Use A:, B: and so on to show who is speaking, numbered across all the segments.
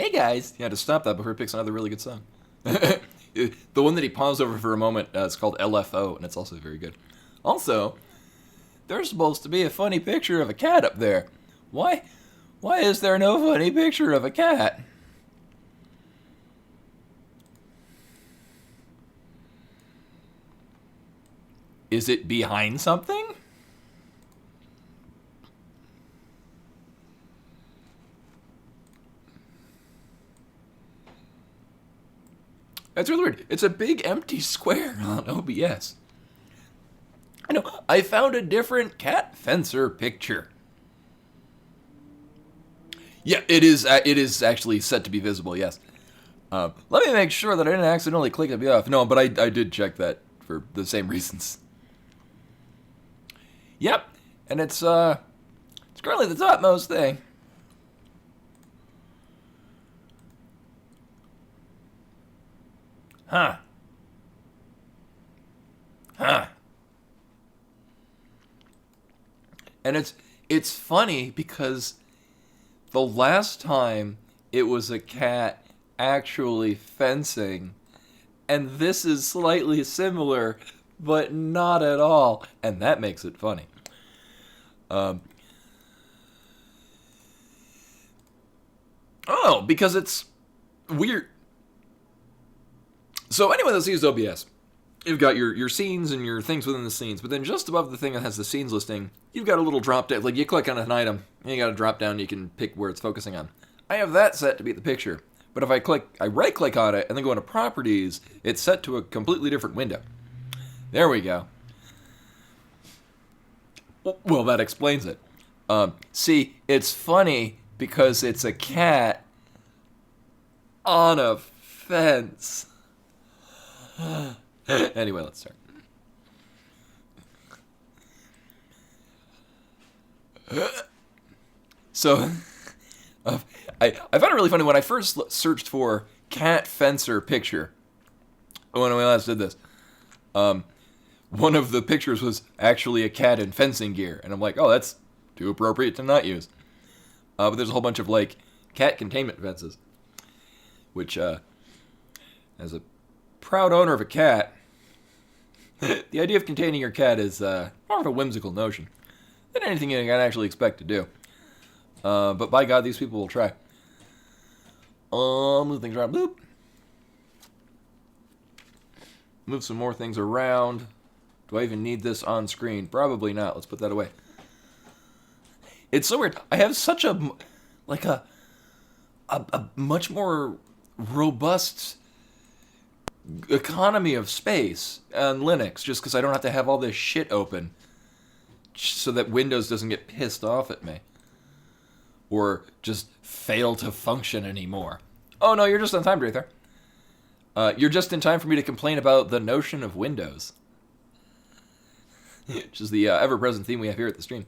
A: Hey guys! Yeah, to stop that before he picks another really good song. The one that he paused over for a moment is called LFO, and it's also very good. Also, there's supposed to be a funny picture of a cat up there. Why? Why is there no funny picture of a cat? Is it behind something? That's really weird. It's a big empty square on OBS. I know. I found a different cat fencer picture. Yeah, it is. It is actually set to be visible. Yes. Let me make sure that I didn't accidentally click it off. No, but I did check that for the same reasons. Yep, and it's currently the topmost thing. Huh. Huh. And it's funny because the last time it was a cat actually fencing, and this is slightly similar, but not at all, and that makes it funny. Oh, because it's weird. So anyone that sees OBS, you've got your scenes and your things within the scenes, but then just above the thing that has the scenes listing, you've got a little drop down. Like you click on an item, and you got a drop down. You can pick where it's focusing on. I have that set to be the picture, but if I right click on it and then go into properties, it's set to a completely different window. There we go. Well, that explains it. See, it's funny because it's a cat on a fence. Anyway, let's start. So, I found it really funny when I first searched for cat fencer picture. When we last did this, one of the pictures was actually a cat in fencing gear, and I'm like, oh, that's too appropriate to not use. But there's a whole bunch of like cat containment fences, which, as a proud owner of a cat, the idea of containing your cat is more of a whimsical notion than anything you can actually expect to do. But by God, these people will try. Move things around. Boop. Move some more things around. Do I even need this on screen? Probably not. Let's put that away. It's so weird. I have such a much more robust economy of space on Linux just because I don't have to have all this shit open so that Windows doesn't get pissed off at me or just fail to function anymore. Oh no, you're just on time, Drather. You're just in time for me to complain about the notion of Windows, which is the ever-present theme we have here at the stream.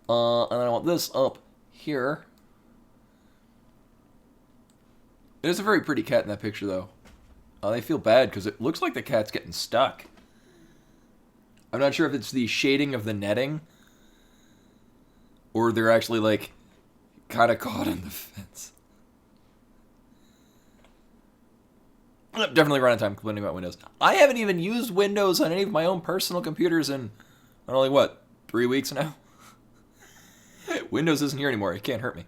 A: And I want this up here. There's a very pretty cat in that picture, though. They feel bad because it looks like the cat's getting stuck. I'm not sure if it's the shading of the netting or they're actually, like, kind of caught in the fence. I'm definitely running out of time complaining about Windows. I haven't even used Windows on any of my own personal computers in, only, what, 3 weeks now? Windows isn't here anymore. It can't hurt me.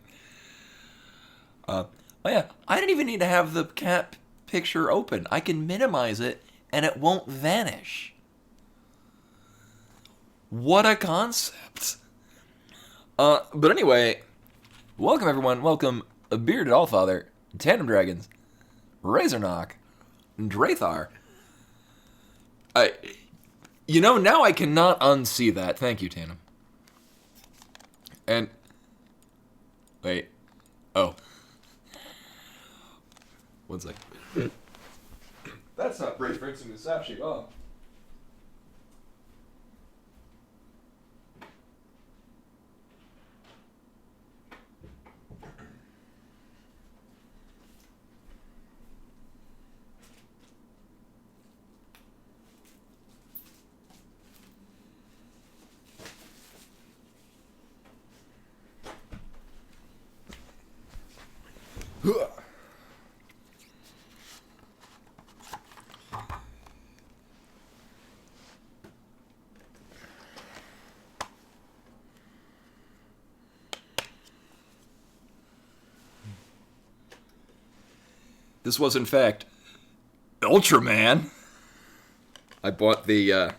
A: Oh yeah, I didn't even need to have the cat picture open. I can minimize it, and it won't vanish. What a concept. But anyway, welcome everyone. Welcome, Bearded Allfather, Tandem Dragons, Razorknock, Drathar. Now I cannot unsee that. Thank you, Tandem. And, wait, oh. 1 sec. That's not referencing Musashi at all. This was, in fact, Ultraman. I bought the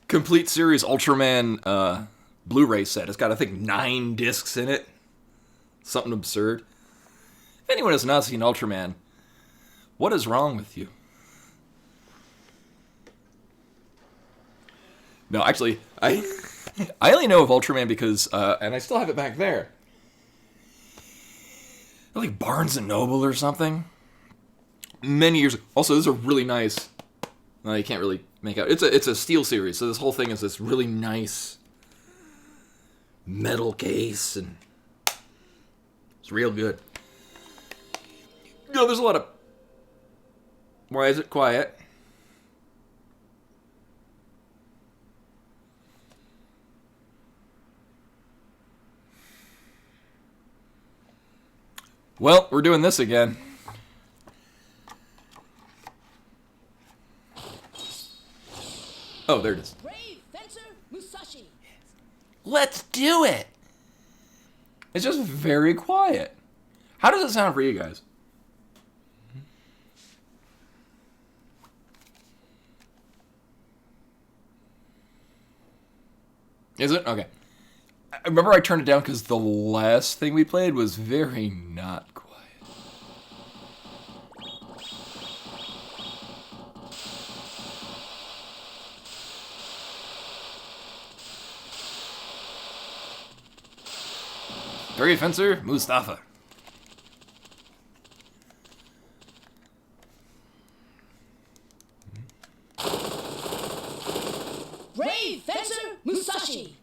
A: complete series Ultraman Blu-ray set. It's got, I think, 9 discs in it. Something absurd. If anyone has not seen Ultraman, what is wrong with you? No, actually, I only know of Ultraman because, and I still have it back there. Like Barnes and Noble or something. Many years ago. Also, this is a really nice. Well, you can't really make out. It's a steel series, so this whole thing is this really nice metal case, and it's real good. You know, there's a lot of. Why is it quiet? Well, we're doing this again. Oh, there it is.
B: Brave fencer Musashi.
A: Let's do it. It's just very quiet. How does it sound for you guys? Is it? Okay. I remember I turned it down because the last thing we played was very not quiet. Brave fencer Mustafa.
B: Brave fencer Musashi.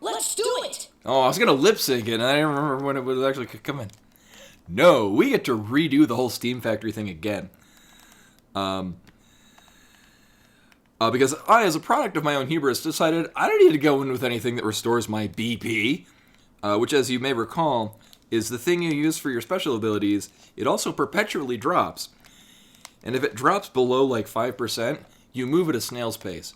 B: Let's do it.
A: Oh, I was going to lip sync it, and I didn't remember when it was actually coming. No, we get to redo the whole Steam Factory thing again. Because I, as a product of my own hubris, decided I don't need to go in with anything that restores my BP, which, as you may recall, is the thing you use for your special abilities. It also perpetually drops. And if it drops below like 5%, you move at a snail's pace.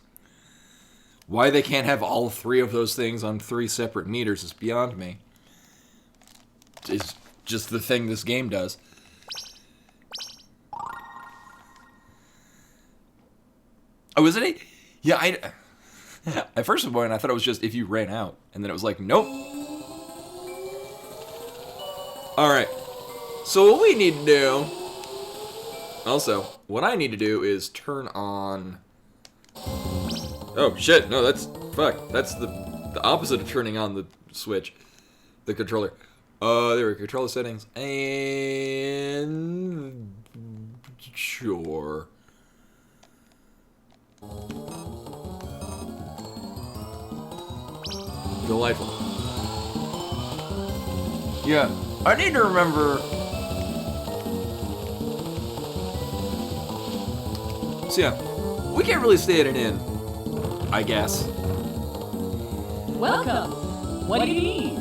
A: Why they can't have all 3 of those things on 3 separate meters is beyond me. It's just the thing this game does. Oh, is it 8? Yeah, at first point, I thought it was just if you ran out. And then it was like, nope. Alright. So what we need to do... Also, what I need to do is turn on... Oh, shit. No, that's... Fuck. That's the opposite of turning on the switch. The controller. There we go. Controller settings. And... Sure. Delightful. Yeah, I need to remember. So yeah, we can't really stay at an inn, I guess.
B: Welcome. What do you need?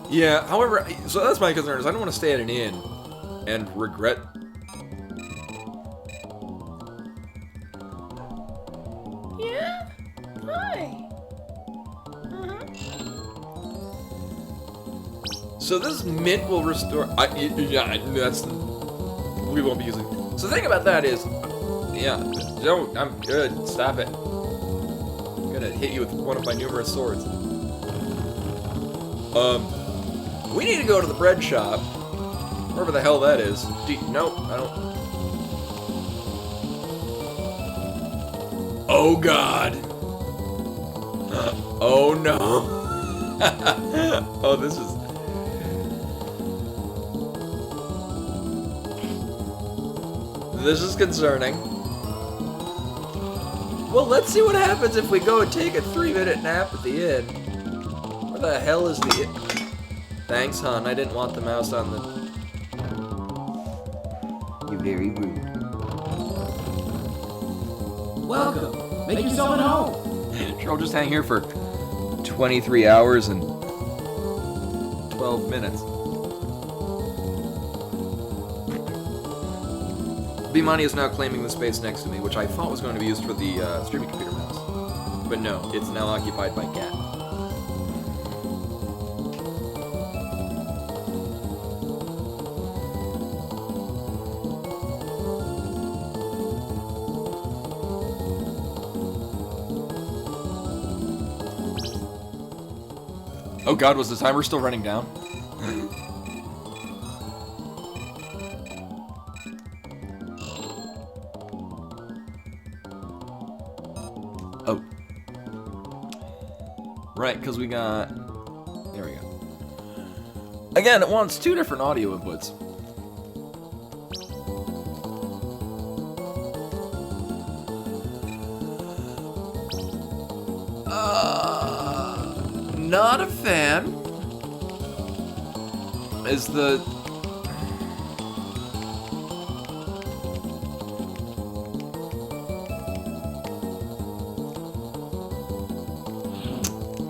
A: Yeah, however, so that's my concern, is I don't want to stay at an inn and regret.
B: Yeah? Hi.
A: So this mint will restore. Yeah, that's. We won't be using. So the thing about that is, yeah, don't. I'm good. Stop it. I'm gonna hit you with one of my numerous swords. We need to go to the bread shop, wherever the hell that is. Nope, I don't. Oh God. Oh no. Oh, this is. This is concerning. Well, let's see what happens if we go and take a 3-minute nap at the inn. Where the hell is the inn? Thanks, hon. I didn't want the mouse on the... You're very rude.
C: Welcome. Make yourself at home.
A: Sure, I'll just hang here for 23 hours and 12 minutes. Bimani is now claiming the space next to me, which I thought was going to be used for the streaming computer mouse. But no, it's now occupied by Cat. Oh god, was the timer still running down? Oh. Right, because we got... There we go. Again, it wants two different audio inputs. Not a fan. Is the...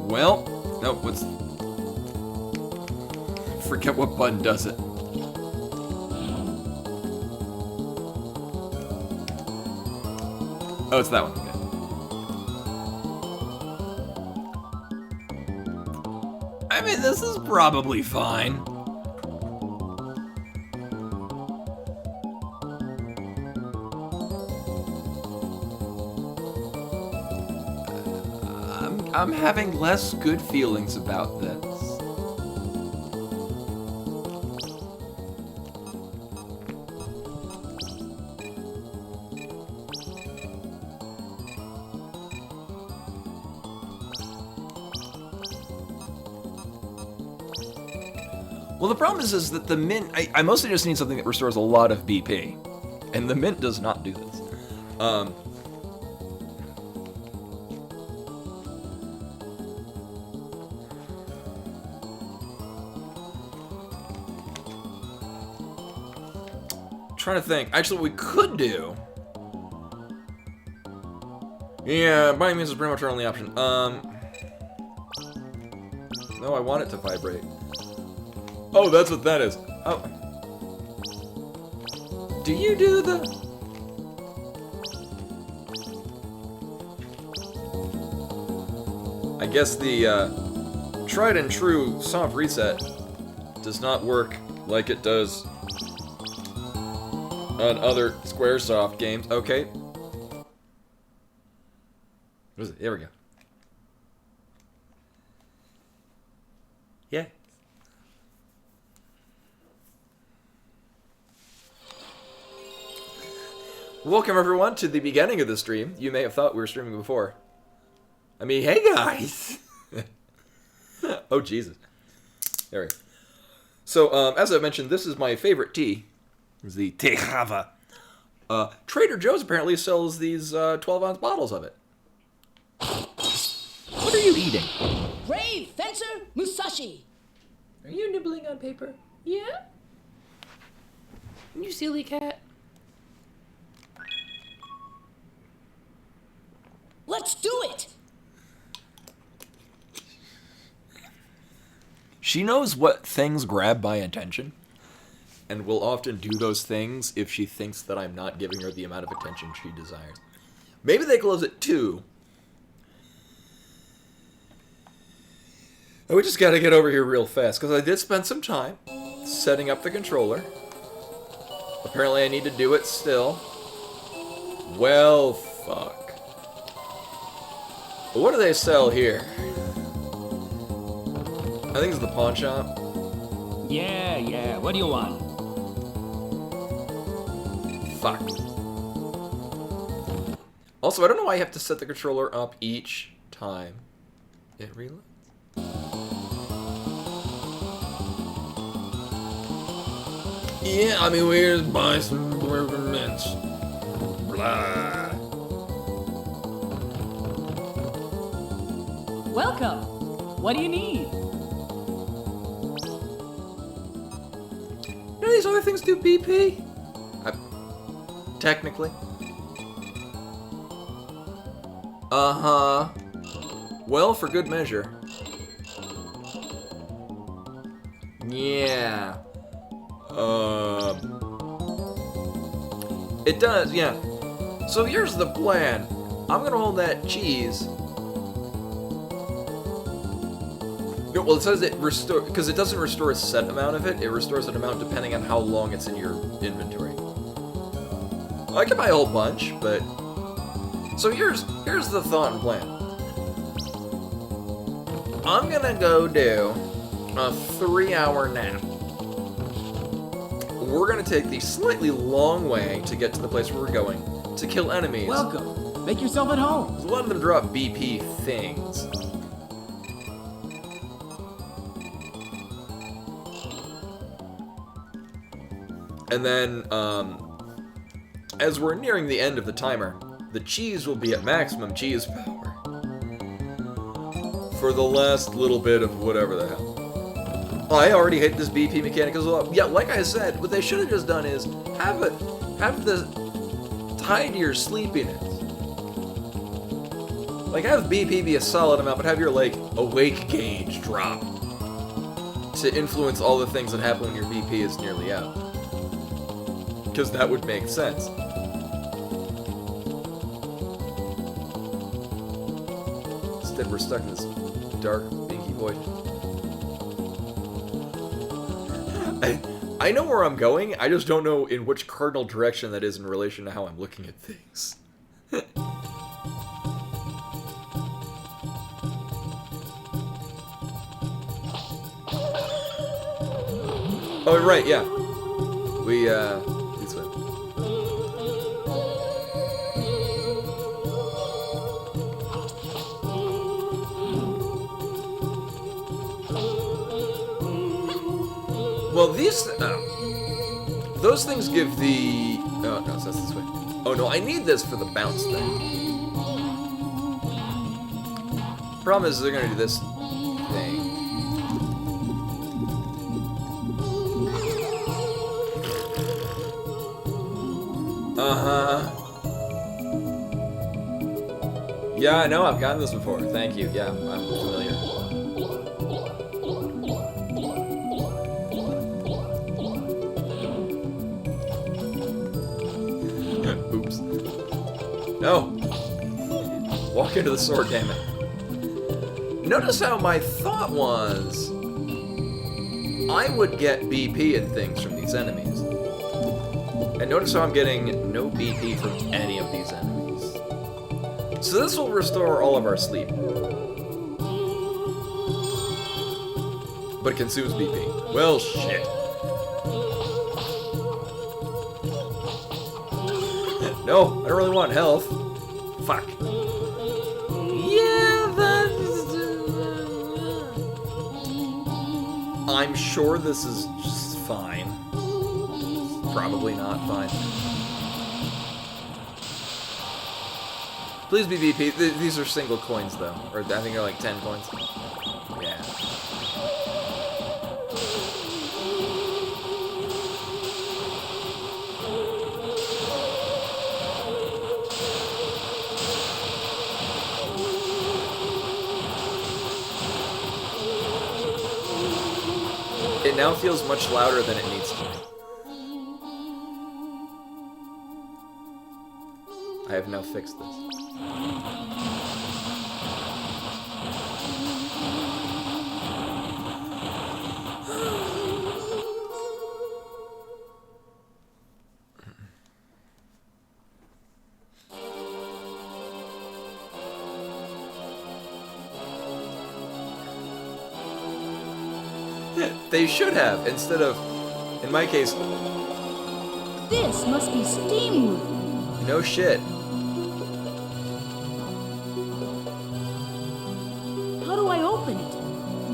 A: Well, no, what's... Forget what button does it. Oh, it's that one. Okay. I mean, this is probably fine. I'm having less good feelings about this. Well, the problem is that the Mint... I mostly just need something that restores a lot of BP. And the Mint does not do this. Trying to think. Actually, what we could do... Yeah, buying music is pretty much our only option. No, I want it to vibrate. Oh, that's what that is. Oh. Do you do the... I guess the, tried and true soft reset does not work like it does on other Squaresoft games. Okay. What is it? There we go. Yeah. Welcome everyone to the beginning of the stream. You may have thought we were streaming before. I mean, hey guys! Oh Jesus. There we go. So, as I mentioned, this is my favorite tea. It's the Tejava. Trader Joe's apparently sells these 12-ounce bottles of it. What are you eating?
B: Brave fencer Musashi.
D: Are you nibbling on paper? Yeah? You silly cat.
B: Let's do it.
A: She knows what things grab my attention, and will often do those things if she thinks that I'm not giving her the amount of attention she desires. Maybe they close at 2. And we just gotta get over here real fast, because I did spend some time setting up the controller. Apparently I need to do it still. Well, fuck. What do they sell here? I think it's the pawn shop.
C: Yeah, what do you want?
A: Fuck. Also, I don't know why you have to set the controller up each time it reloads. Yeah, I mean, we just buy some burger mints. Blah.
D: Welcome. What do you need?
A: Do these other things do BP? Technically. Uh-huh. Well, for good measure. Yeah. It does, yeah. So here's the plan. I'm gonna hold that cheese. No, well, it says it restore because it doesn't restore a set amount of it. It restores an amount depending on how long it's in your inventory. I could buy a whole bunch, but so here's the thought and plan. I'm gonna go do a 3-hour nap. We're gonna take the slightly long way to get to the place where we're going to kill enemies.
C: Welcome. Make yourself at home.
A: A lot of them drop BP things. And then, as we're nearing the end of the timer, the cheese will be at maximum cheese power for the last little bit of whatever the hell. Oh, I already hate this BP mechanic as well. Yeah, like I said, what they should have just done is have the tied to your sleepiness. Like, have BP be a solid amount, but have your, like, awake gauge drop to influence all the things that happen when your BP is nearly out. Because that would make sense. Instead, we're stuck in this dark, inky void. I know where I'm going, I just don't know in which cardinal direction that is in relation to how I'm looking at things. Oh, right, yeah. We, this way. Well, these, those things give the, oh, no, so that's this way. Oh, no, I need this for the bounce thing. Problem is, they're gonna do this thing. Uh-huh. Yeah, I know, I've gotten this before. Thank you. Yeah, I'm familiar. Oops. No! Walk into the sword, damn it. Notice how my thought was I would get BP and things from these enemies. And notice how I'm getting no BP from any of these enemies. So this will restore all of our sleep. But it consumes BP. Well, shit. No, I don't really want health. Fuck. Yeah, I'm sure this is just fine. Probably not fine. Please be BP. These are single coins, though. Or I think they're like 10 coins. Yeah. It now feels much louder than it needs to. I have now fixed this. They should have, instead of, in my case,
B: This must be steam moving.
A: no shit.
B: How do I open it?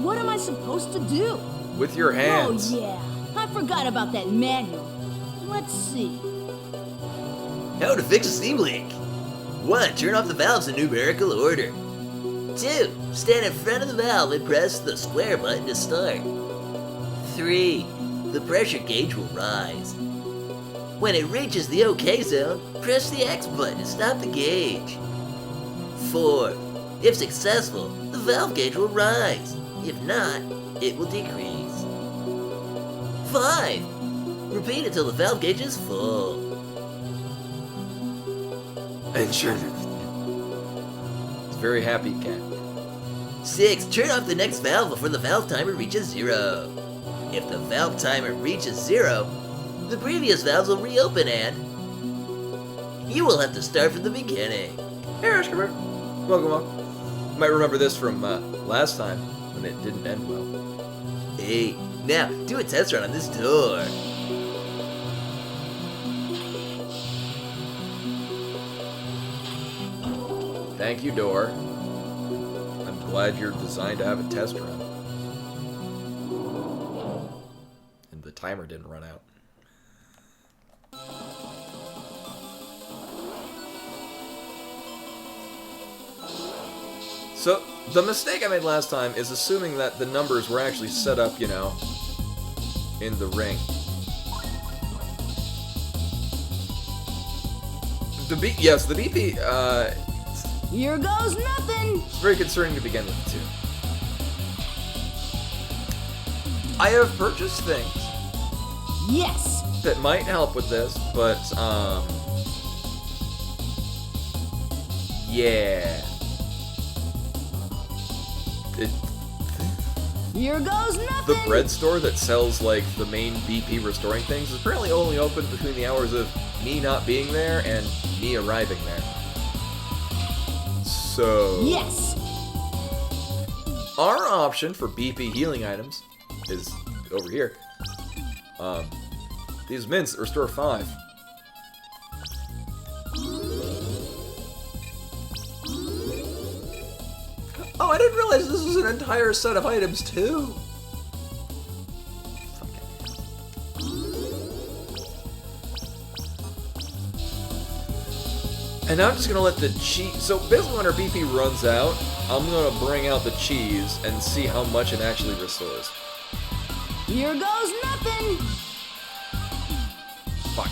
B: What am I supposed to do?
A: With your hands.
B: Oh, yeah. I forgot about that manual. Let's see.
E: How to fix a steam leak. 1. Turn off the valves in numerical order. 2. Stand in front of the valve and press the square button to start. 3. The pressure gauge will rise. When it reaches the OK zone, press the X button to stop the gauge. 4. If successful, the valve gauge will rise. If not, it will decrease. 5. Repeat until the valve gauge is full.
A: And sure. It's very happy cat.
E: 6. Turn off the next valve before the valve timer reaches 0. If the valve timer reaches 0, the previous valves will reopen and you will have to start from the beginning.
A: Hey, Ashkamar. Welcome, welcome. You might remember this from last time when it didn't end well.
E: Hey, now do a test run on this door.
A: Thank you, door. I'm glad you're designed to have a test run. And the timer didn't run out. So, the mistake I made last time is assuming that the numbers were actually set up, you know, in the ring. Yes, the BP,
B: Here goes nothing.
A: it's very concerning to begin with, too. I have purchased things
B: Yes.
A: that might help with this, but, yeah.
B: Here goes nothing.
A: The bread store that sells, like, the main BP restoring things is apparently only open between the hours of me not being there and me arriving there. So...
B: Yes.
A: Our option for BP healing items is over here. These mints restore 5. Oh, I didn't realize this was an entire set of items, too. And now I'm just gonna let the cheese... So basically when our BP runs out, I'm gonna bring out the cheese and see how much it actually restores.
B: Here goes nothing.
A: Fuck.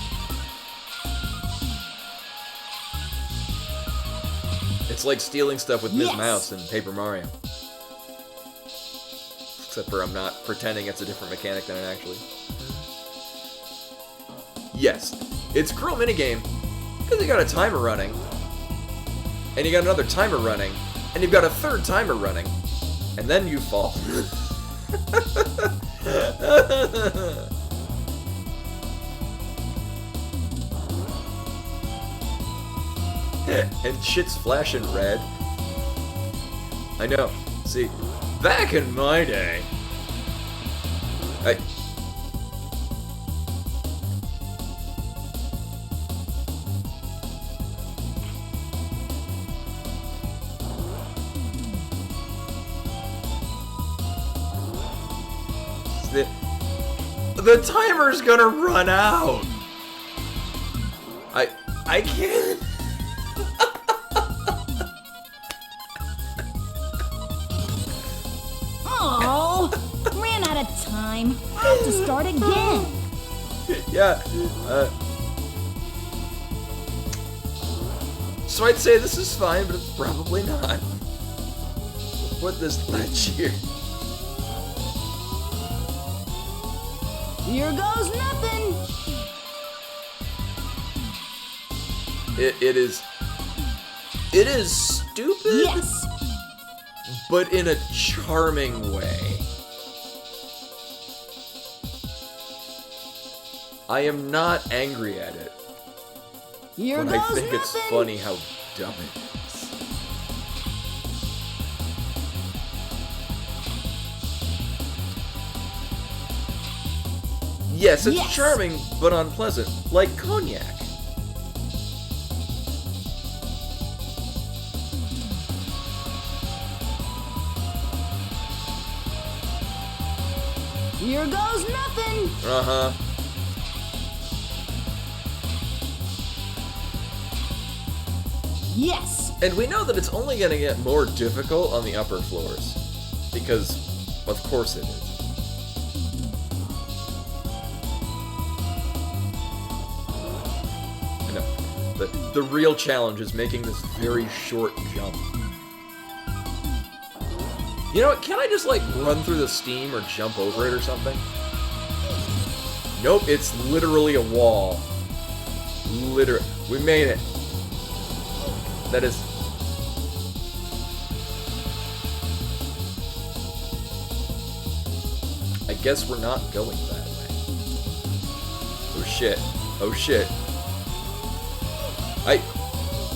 A: It's like stealing stuff with Ms.
B: Yes.
A: Mouse in Paper Mario. Except for I'm not pretending it's a different mechanic than it actually. Yes, it's a cruel minigame, because you got a timer running, and you got another timer running, and you've got a third timer running, and then you fall. And shit's flashing red. I know. See, back in my day, the timer's gonna run out. I can't.
B: Oh, ran out of time. I have to start again.
A: Yeah. So I'd say this is fine, but it's probably not. Put this ledge here.
B: Here goes nothing.
A: It is stupid,
B: Yes.
A: but in a charming way. I am not angry at it,
B: Here
A: but
B: goes
A: I think
B: nothing.
A: it's funny how dumb it is. Yes, it's
B: Yes.
A: charming, but unpleasant, like cognac.
B: Here goes nothing.
A: Uh-huh.
B: Yes.
A: And we know that it's only going to get more difficult on the upper floors. Because, of course it is. I know. The real challenge is making this very short jump. You know what? Can I just like run through the steam or jump over it or something? Nope, it's literally a wall. We made it. That is... I guess we're not going that way. Oh shit. Oh shit.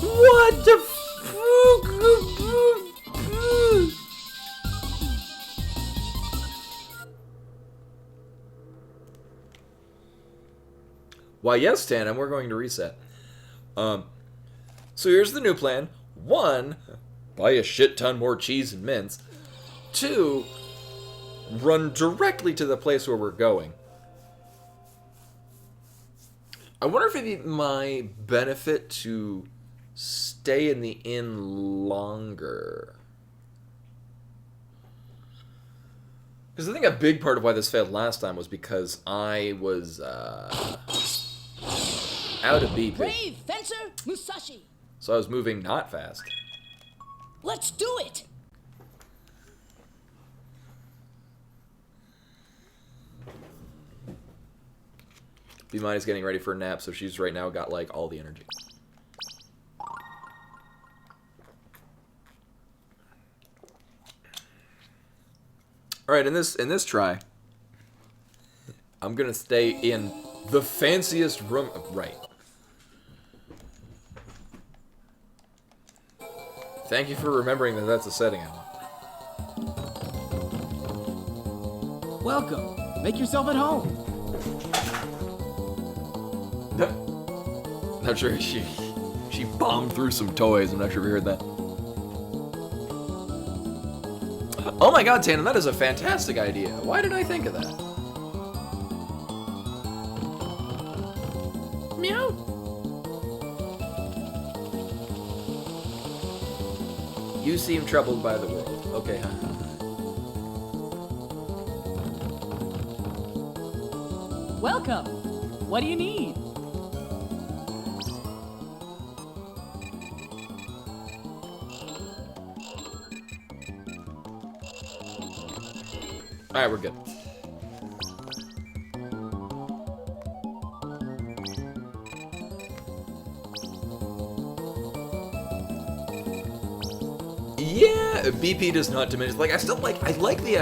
A: What the fuck? Why, yes, Tandem, we're going to reset. So here's the new plan. 1, buy a shit ton more cheese and mints. 2, run directly to the place where we're going. I wonder if it'd be my benefit to stay in the inn longer. Because I think a big part of why this failed last time was because I was out of BP.
B: Brave fencer Musashi.
A: So I was moving not fast.
B: Let's do it.
A: B-Mine's getting ready for a nap, so she's right now got like all the energy. All right, in this try, I'm gonna stay in the fanciest room. Right. Thank you for remembering that that's a setting I want.
C: Welcome. Make yourself at home.
A: Not sure she bombed through some toys. I'm not sure if you heard that. Oh my god, Tannen, that is a fantastic idea. Why did I think of that? Meow. You seem troubled by the world. Okay, huh?
D: Welcome. What do you need?
A: Alright, we're good. Yeah, BP does not diminish. Like, I like the,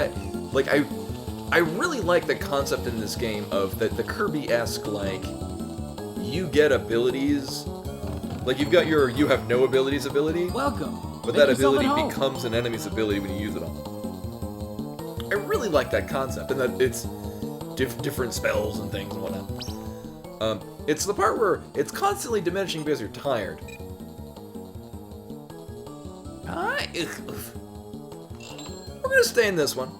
A: I really like the concept in this game of the Kirby-esque, like, you get abilities, like, you've got your you have no abilities ability,
C: Welcome.
A: but
C: Make
A: that
C: yourself
A: ability
C: at home.
A: becomes an enemy's ability when you use it on them. I really like that concept, and that it's different spells and things and whatnot. It's the part where it's constantly diminishing because you're tired. We're gonna stay in this one.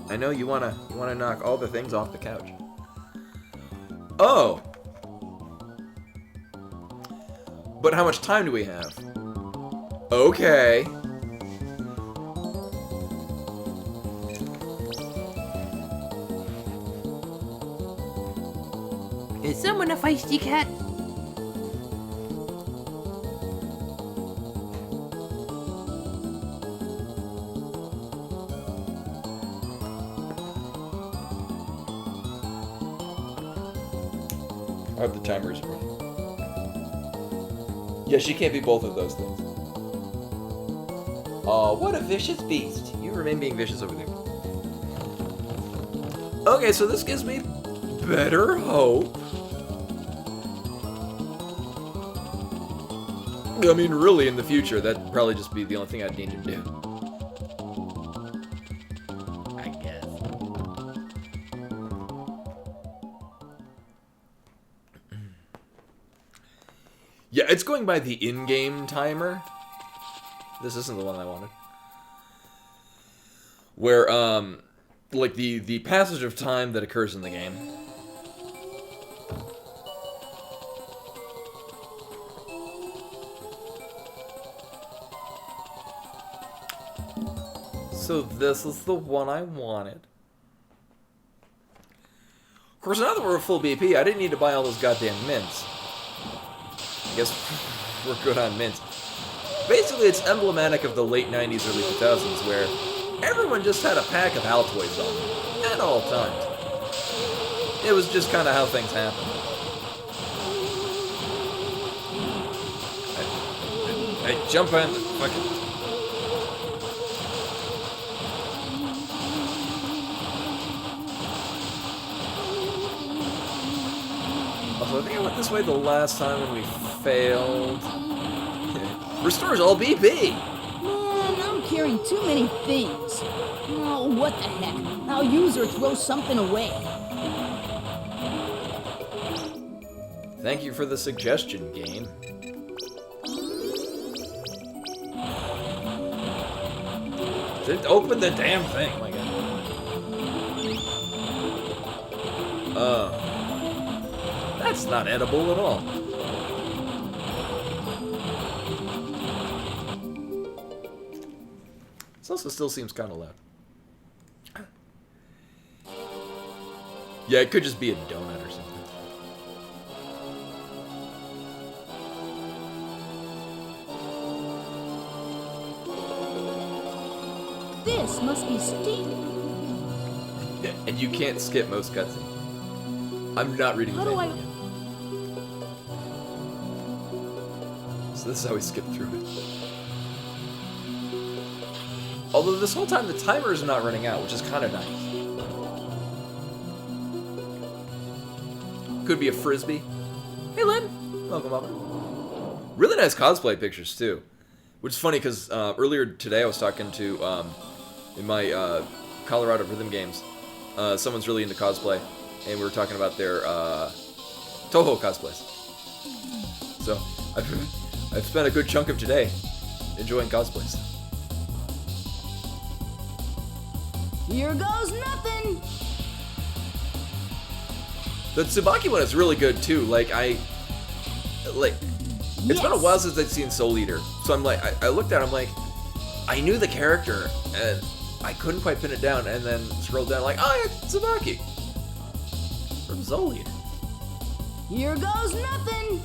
A: I know you wanna knock all the things off the couch. Oh. But how much time do we have? Okay.
F: Is someone a feisty cat?
A: I hope the timer isn't ready. Yeah, she can't be both of those things. Oh, what a vicious beast. You remain being vicious over there. Okay, so this gives me better hope. I mean, really, in the future, that'd probably just be the only thing I'd need to do. I guess. Yeah, it's going by the in-game timer. This isn't the one I wanted. Where, like, the passage of time that occurs in the game. So this is the one I wanted. Of course, now that we're at full BP, I didn't need to buy all those goddamn mints. guess we're good on mints. Basically, it's emblematic of the late 90s, early 2000s, where everyone just had a pack of Altoids on them at all times. It was just kind of how things happened. Hey, jump on the fucking... Also, I think I went this way the last time when we failed. Restores all BP!
B: Man, I'm carrying too many things. Oh, what the heck? I'll use or throw something away.
A: Thank you for the suggestion, game. Open the damn thing. Oh my god. That's not edible at all. This also still seems kind of loud. Yeah, it could just be a donut or something.
B: This must be steep.
A: And you can't skip most cutscenes. I'm not reading the
B: How do
A: manual yet. So this is how we skip through it. Although this whole time the timer is not running out, which is kind of nice. Could be a frisbee. Hey Lynn, welcome over. Really nice cosplay pictures too. Which is funny because earlier today I was talking to, in my Colorado Rhythm Games, someone's really into cosplay, and we were talking about their Toho cosplays. So I've spent a good chunk of today enjoying cosplays.
B: Here goes nothing.
A: The Tsubaki one is really good too. Like it's been a while since I've seen Soul Eater, so I'm like, I looked at it, I'm like, I knew the character, and I couldn't quite pin it down, and then scrolled down like, oh, it's Tsubaki from Soul Eater.
B: Here goes nothing.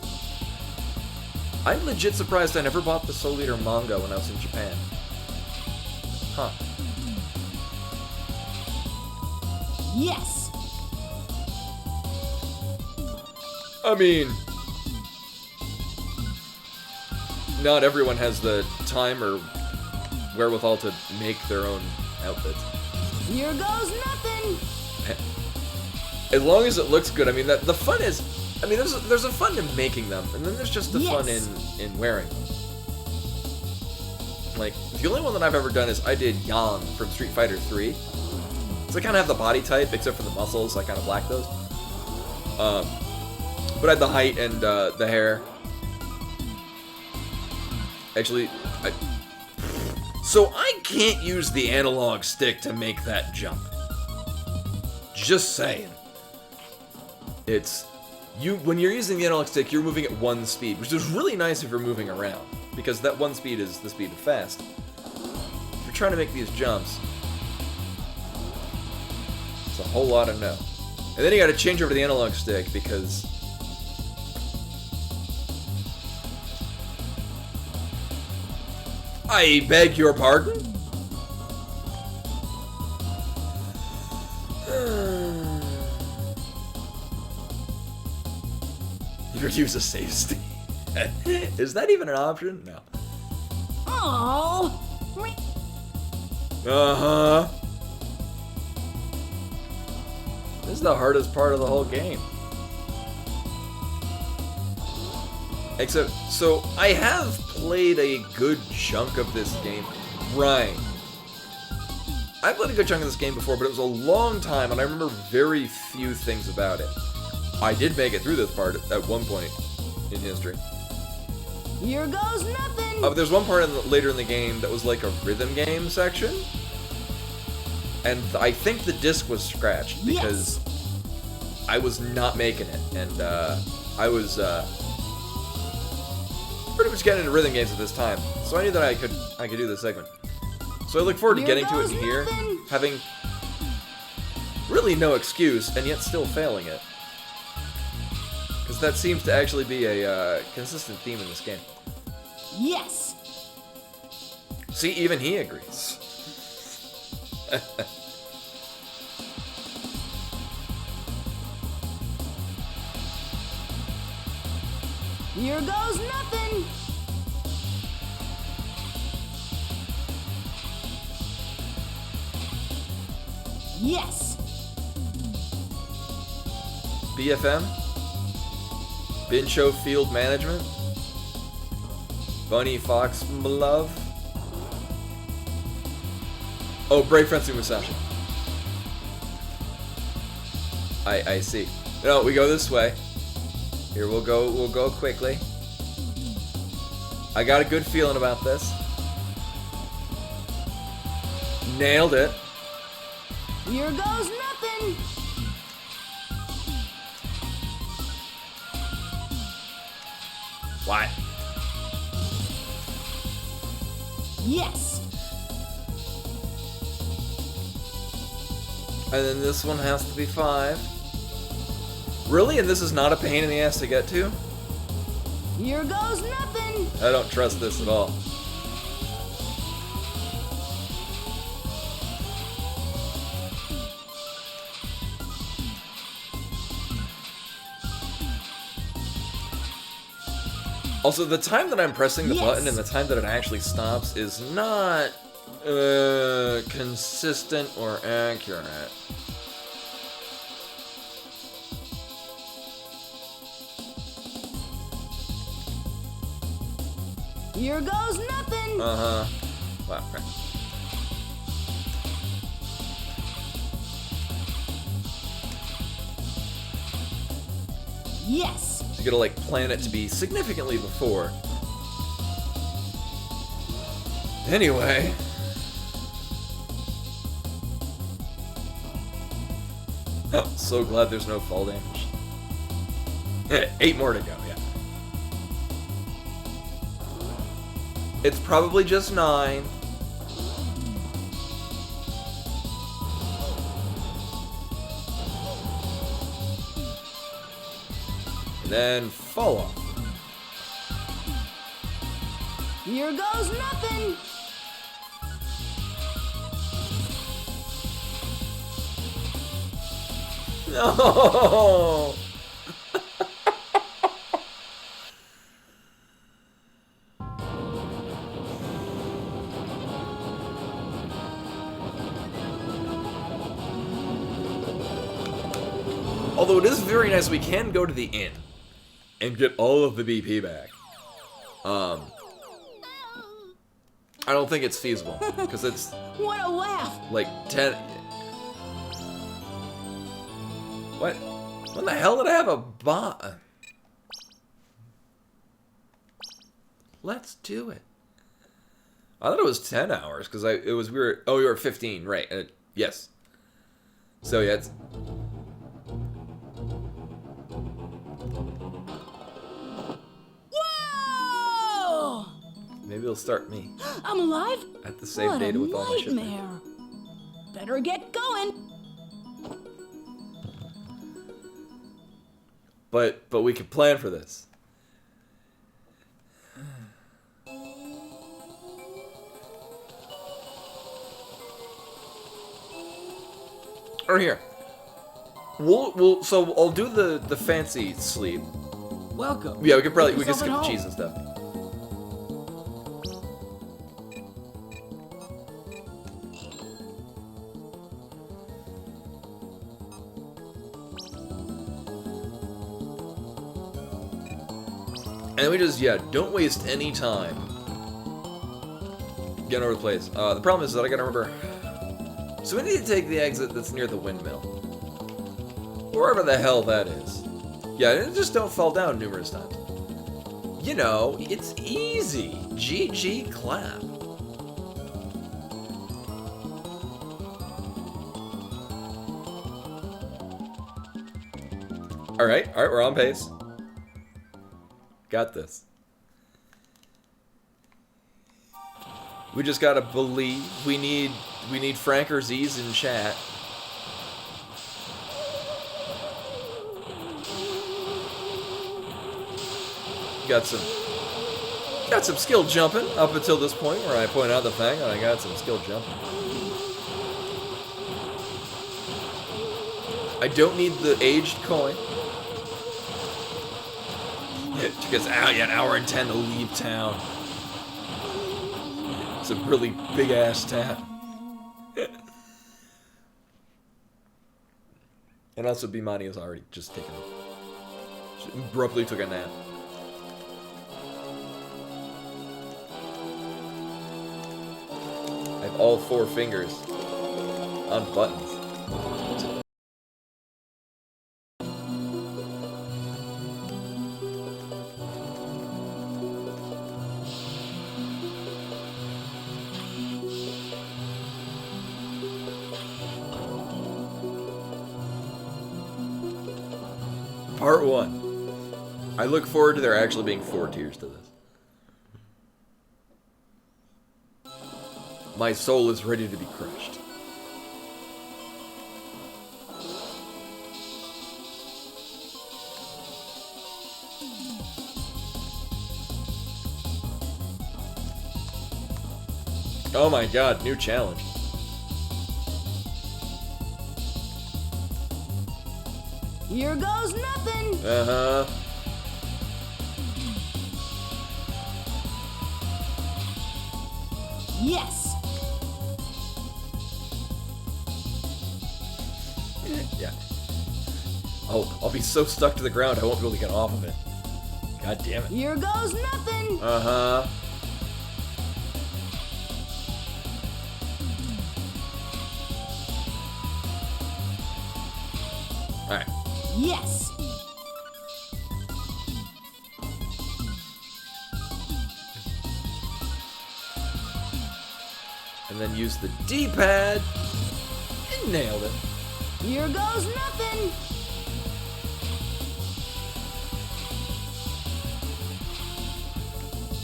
A: I'm legit surprised I never bought the Soul Eater manga when I was in Japan. Huh.
B: Yes.
A: I mean, not everyone has the time or wherewithal to make their own outfits.
B: Here goes nothing.
A: As long as it looks good, I mean, the fun is, I mean, there's a fun in making them, and then there's just the fun in wearing them. Like, the only one that I've ever done is I did Yang from Street Fighter 3. So I kind of have the body type, except for the muscles, so I kind of black those. But I had the height and the hair. Actually, so I can't use the analog stick to make that jump. Just saying. It's when you're using the analog stick, you're moving at one speed, which is really nice if you're moving around, because that one speed is the speed of fast. If you're trying to make these jumps, it's a whole lot of no. And then you gotta change over to the analog stick because I beg your pardon? You use a save state. Is that even an option? No.
B: Oh.
A: Uh-huh. This is the hardest part of the whole game. Except, so I have played a good chunk of this game. Right. I played a good chunk of this game before, but it was a long time, and I remember very few things about it. I did make it through this part at one point in history.
B: Here goes nothing.
A: But there's one part later in the game that was like a rhythm game section, and I think the disc was scratched because I was not making it, and I was pretty much getting into rhythm games at this time, so I knew that I could do this segment. So I look forward to getting to it here, having really no excuse, and yet still failing it. Because that seems to actually be a consistent theme in this game.
B: Yes.
A: See, even he agrees.
B: Here goes nothing. Yes.
A: BFM? Bincho Field Management? Bunny Fox Love? Oh, Brave Fencer Musashi. I see. No, we go this way. Here, we'll go quickly. I got a good feeling about this. Nailed it.
B: Here goes nothing.
A: What?
B: Yes.
A: And then this one has to be 5. Really? And this is not a pain in the ass to get to?
B: Here goes nothing.
A: I don't trust this at all. Also, the time that I'm pressing the button and the time that it actually stops is not consistent or accurate.
B: Here goes nothing.
A: Uh-huh. Wow. Okay.
B: Yes.
A: So you gotta like plan it to be significantly before. Anyway. Oh, so glad there's no fall damage. 8 more to go, yeah. It's probably just 9. And then fall off.
B: Here goes nothing.
A: No! Although it is very nice, we can go to the inn and get all of the BP back. I don't think it's feasible because it's
B: What a laugh.
A: like 10. What? When the hell did I have a bomb? Let's do it. I thought it was 10 hours because we were 15, right? Yes. So yeah, it's.
B: Whoa!
A: Maybe it'll start me
B: I'm alive?
A: at the save
B: What
A: data
B: a
A: with all my shit.
B: nightmare. Better get going.
A: But we can plan for this. Or here. So I'll do the fancy sleep.
C: Welcome.
A: Yeah, we can
C: Make
A: skip
C: yourself
A: the
C: at
A: cheese
C: home.
A: and stuff. And we just, don't waste any time getting over the place. The problem is that I gotta remember. So we need to take the exit that's near the windmill. Wherever the hell that is. Yeah, and just don't fall down numerous times. You know, it's easy. GG clap. Alright, we're on pace. Got this. We just gotta believe. We need Frank or Z's in chat. got some skill jumping up until this point where I point out the fact that I got some skill jumping. I don't need the aged coin. It took us an hour and 10 to leave town. It's a really big ass town. And also Bimani was already just taken. She abruptly took a nap. I have all 4 fingers on buttons. Part 1. I look forward to there actually being 4 tiers to this. My soul is ready to be crushed. Oh my god, new challenge.
B: Here goes nothing.
A: Uh-huh.
B: Yes.
A: Yeah. I'll be so stuck to the ground I won't be able to get off of it. God damn it.
B: Here goes nothing.
A: Uh-huh. Alright.
B: Yes.
A: And then use the D-pad. And nailed it.
B: Here goes nothing.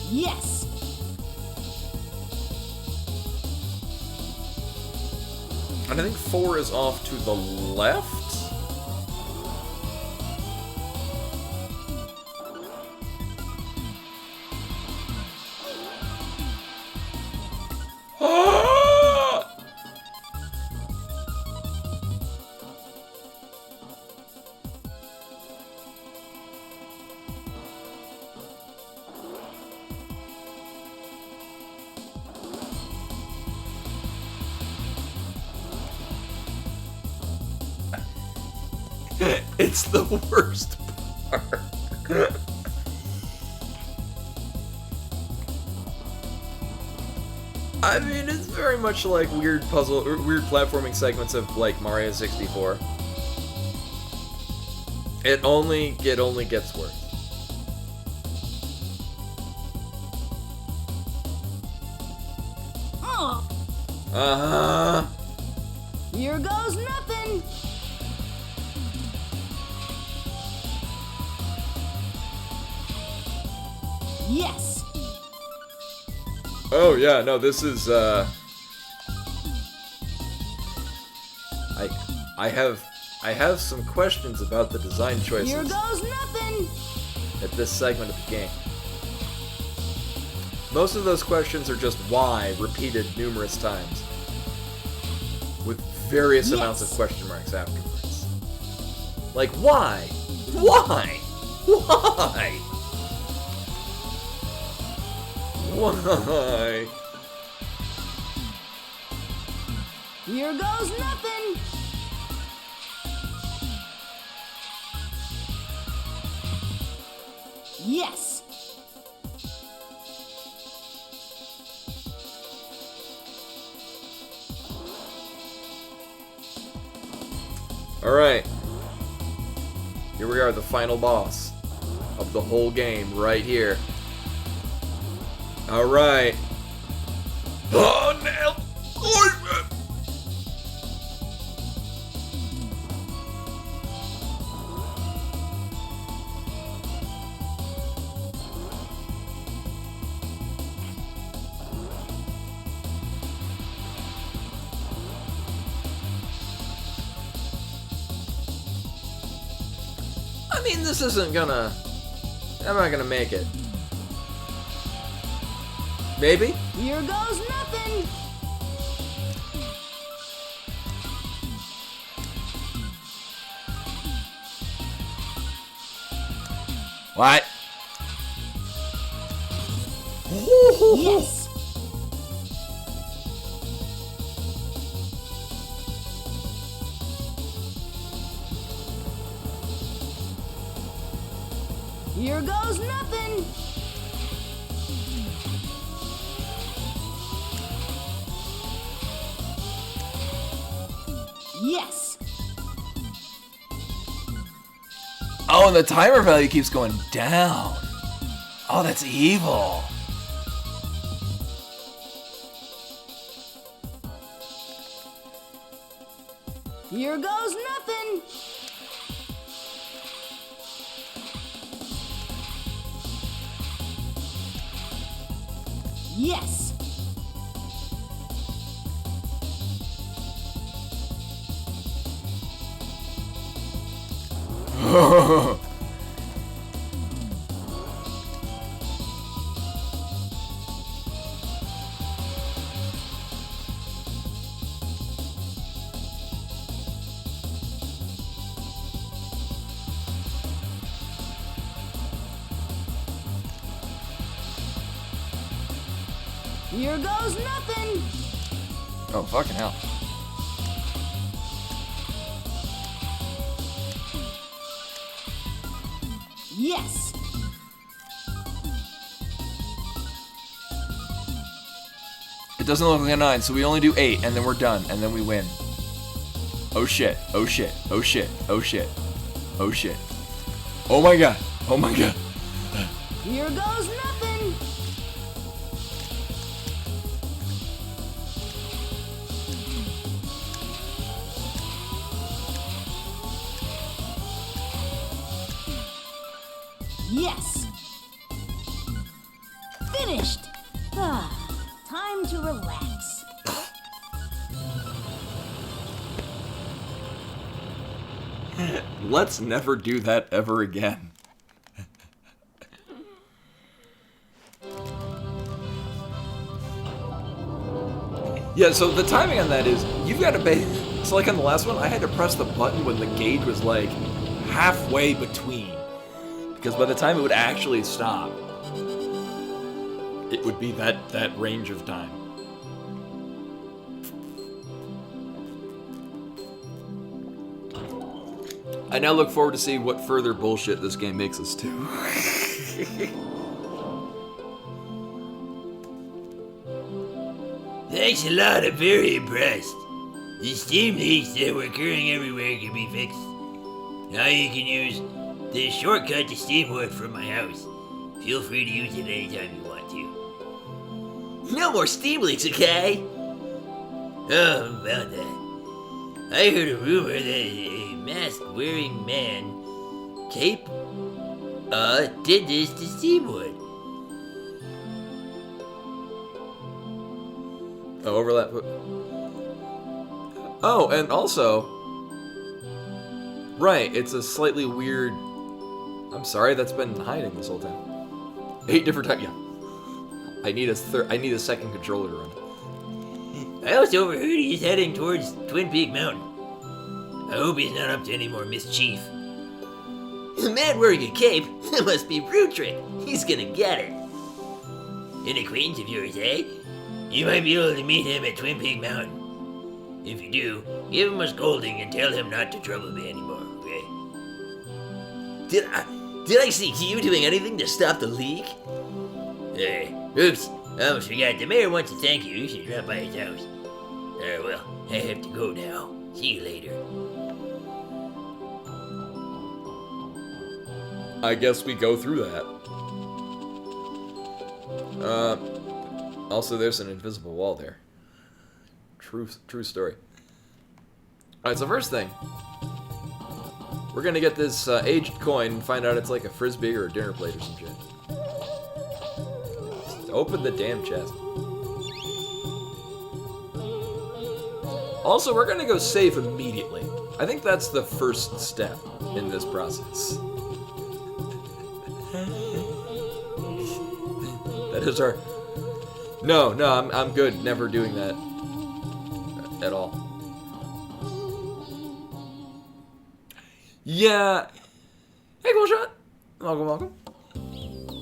B: Yes.
A: And I think 4 is off to the left? It's the worst part. I mean, it's very much like weird puzzle or weird platforming segments of like Mario 64. It only gets worse.
B: Oh.
A: Uh-huh.
B: Here goes nothing. Yes.
A: Oh yeah, no, this is I have some questions about the design choices
B: Here goes nothing.
A: at this segment of the game. Most of those questions are just why repeated numerous times, with various amounts of question marks afterwards. Like why? Why? Why? Why?
B: Here goes nothing. Yes.
A: Alright. Here we are, the final boss of the whole game, right here. Alright. Oh, nailed! I mean, this isn't gonna... I'm not gonna make it. Maybe?
B: Here goes nothing.
A: What?
B: Yes. Here goes nothing. Yes.
A: Oh, and the timer value keeps going down. Oh, that's evil.
B: Here goes nothing. Yes. Here goes nothing.
A: Oh, fucking hell.
B: Yes.
A: It doesn't look like a 9, so we only do 8, and then we're done, and then we win. Oh shit, oh shit, oh shit, oh shit, oh shit. Oh my god, oh my god.
B: Here goes nothing. Yes. Finished. Time to relax.
A: Let's never do that ever again. Yeah, so the timing on that is, you've got to pay. So like on the last one, I had to press the button when the gauge was like halfway between. Because by the time it would actually stop, it would be that range of time. I now look forward to seeing what further bullshit this game makes us do.
E: Thanks a lot, I'm very impressed. The steam leaks that were occurring everywhere can be fixed. Now you can use the shortcut to Steamwood from my house. Feel free to use it anytime you want to. No more steam leaks, okay? Oh, about that. I heard a rumor that a mask-wearing man, Cape, did this to Steamwood.
A: Oh, overlap. Oh, and also, right, it's a slightly weird. I'm sorry, that's been hiding this whole time. 8 different times. Yeah, I need a second controller to run.
E: I also overheard he's heading towards Twin Peak Mountain. I hope he's not up to any more mischief. A man wearing a cape? That must be Brutrick. He's gonna get it. An acquaintance of yours, eh? You might be able to meet him at Twin Peak Mountain. If you do, give him a scolding and tell him not to trouble me anymore, okay? Did I see you doing anything to stop the leak? Oops. I almost forgot. The mayor wants to thank you. You should drop by his house. Well, I have to go now. See you later.
A: I guess we go through that. Also, there's an invisible wall there. True story. Alright, so first thing, we're gonna get this aged coin and find out it's like a frisbee or a dinner plate or some shit. Just open the damn chest. Also, we're gonna go save immediately. I think that's the first step in this process. There's our... No, I'm good. Never doing that. At all. Yeah. Hey, cool shot. Welcome.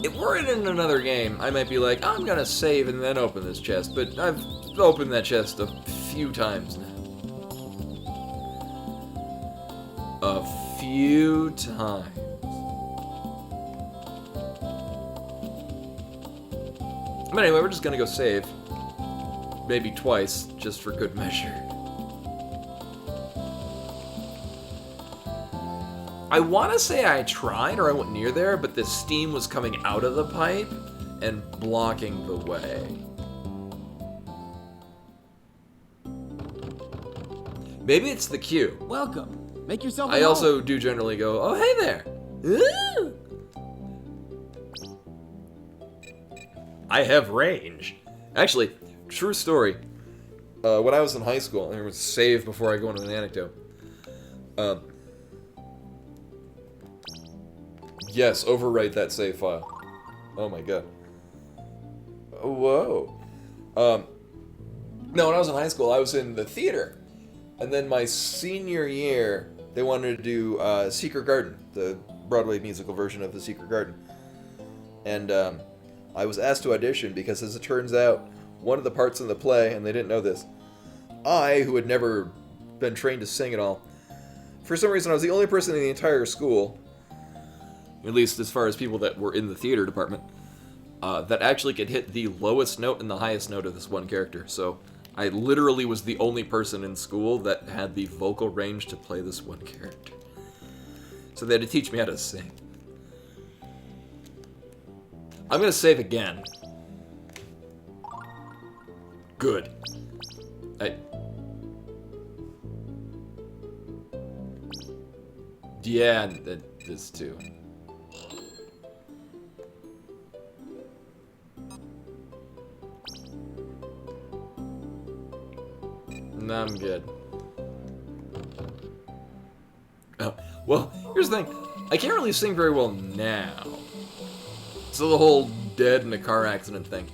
A: If we're in another game, I might be like, I'm gonna save and then open this chest, but I've opened that chest a few times now. A few times. But anyway, we're just gonna go save. Maybe twice, just for good measure. I want to say I tried or I went near there, but the steam was coming out of the pipe and blocking the way. Maybe it's the queue.
C: Welcome. Make yourself at
A: I
C: home.
A: also do generally go, oh, hey there. Ooh. I have range. Actually, true story. When I was in high school, and it was save before I go into an anecdote. Yes, overwrite that save file. Oh my god. Whoa. No, when I was in high school, I was in the theater. And then my senior year, they wanted to do Secret Garden, the Broadway musical version of The Secret Garden. And I was asked to audition because, as it turns out, one of the parts in the play, and they didn't know this, I, who had never been trained to sing at all, for some reason I was the only person in the entire school, at least as far as people that were in the theater department, that actually could hit the lowest note and the highest note of this one character. So I literally was the only person in school that had the vocal range to play this one character. So they had to teach me how to sing. I'm gonna save again. Good. Yeah, and this too. No, I'm good. Oh, well, here's the thing. I can't really sing very well now. So the whole dead in a car accident thing.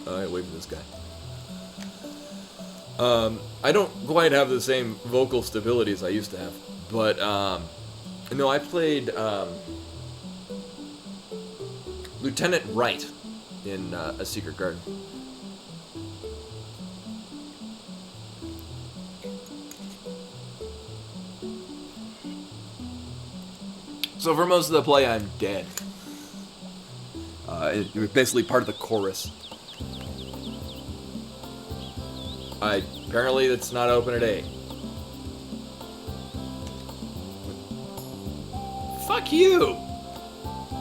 A: I wait for this guy. I don't quite have the same vocal stability as I used to have. But, no, I played, Lieutenant Wright in, A Secret Garden. So for most of the play, I'm dead. It was basically part of the chorus. Apparently it's not open at 8. Fuck you!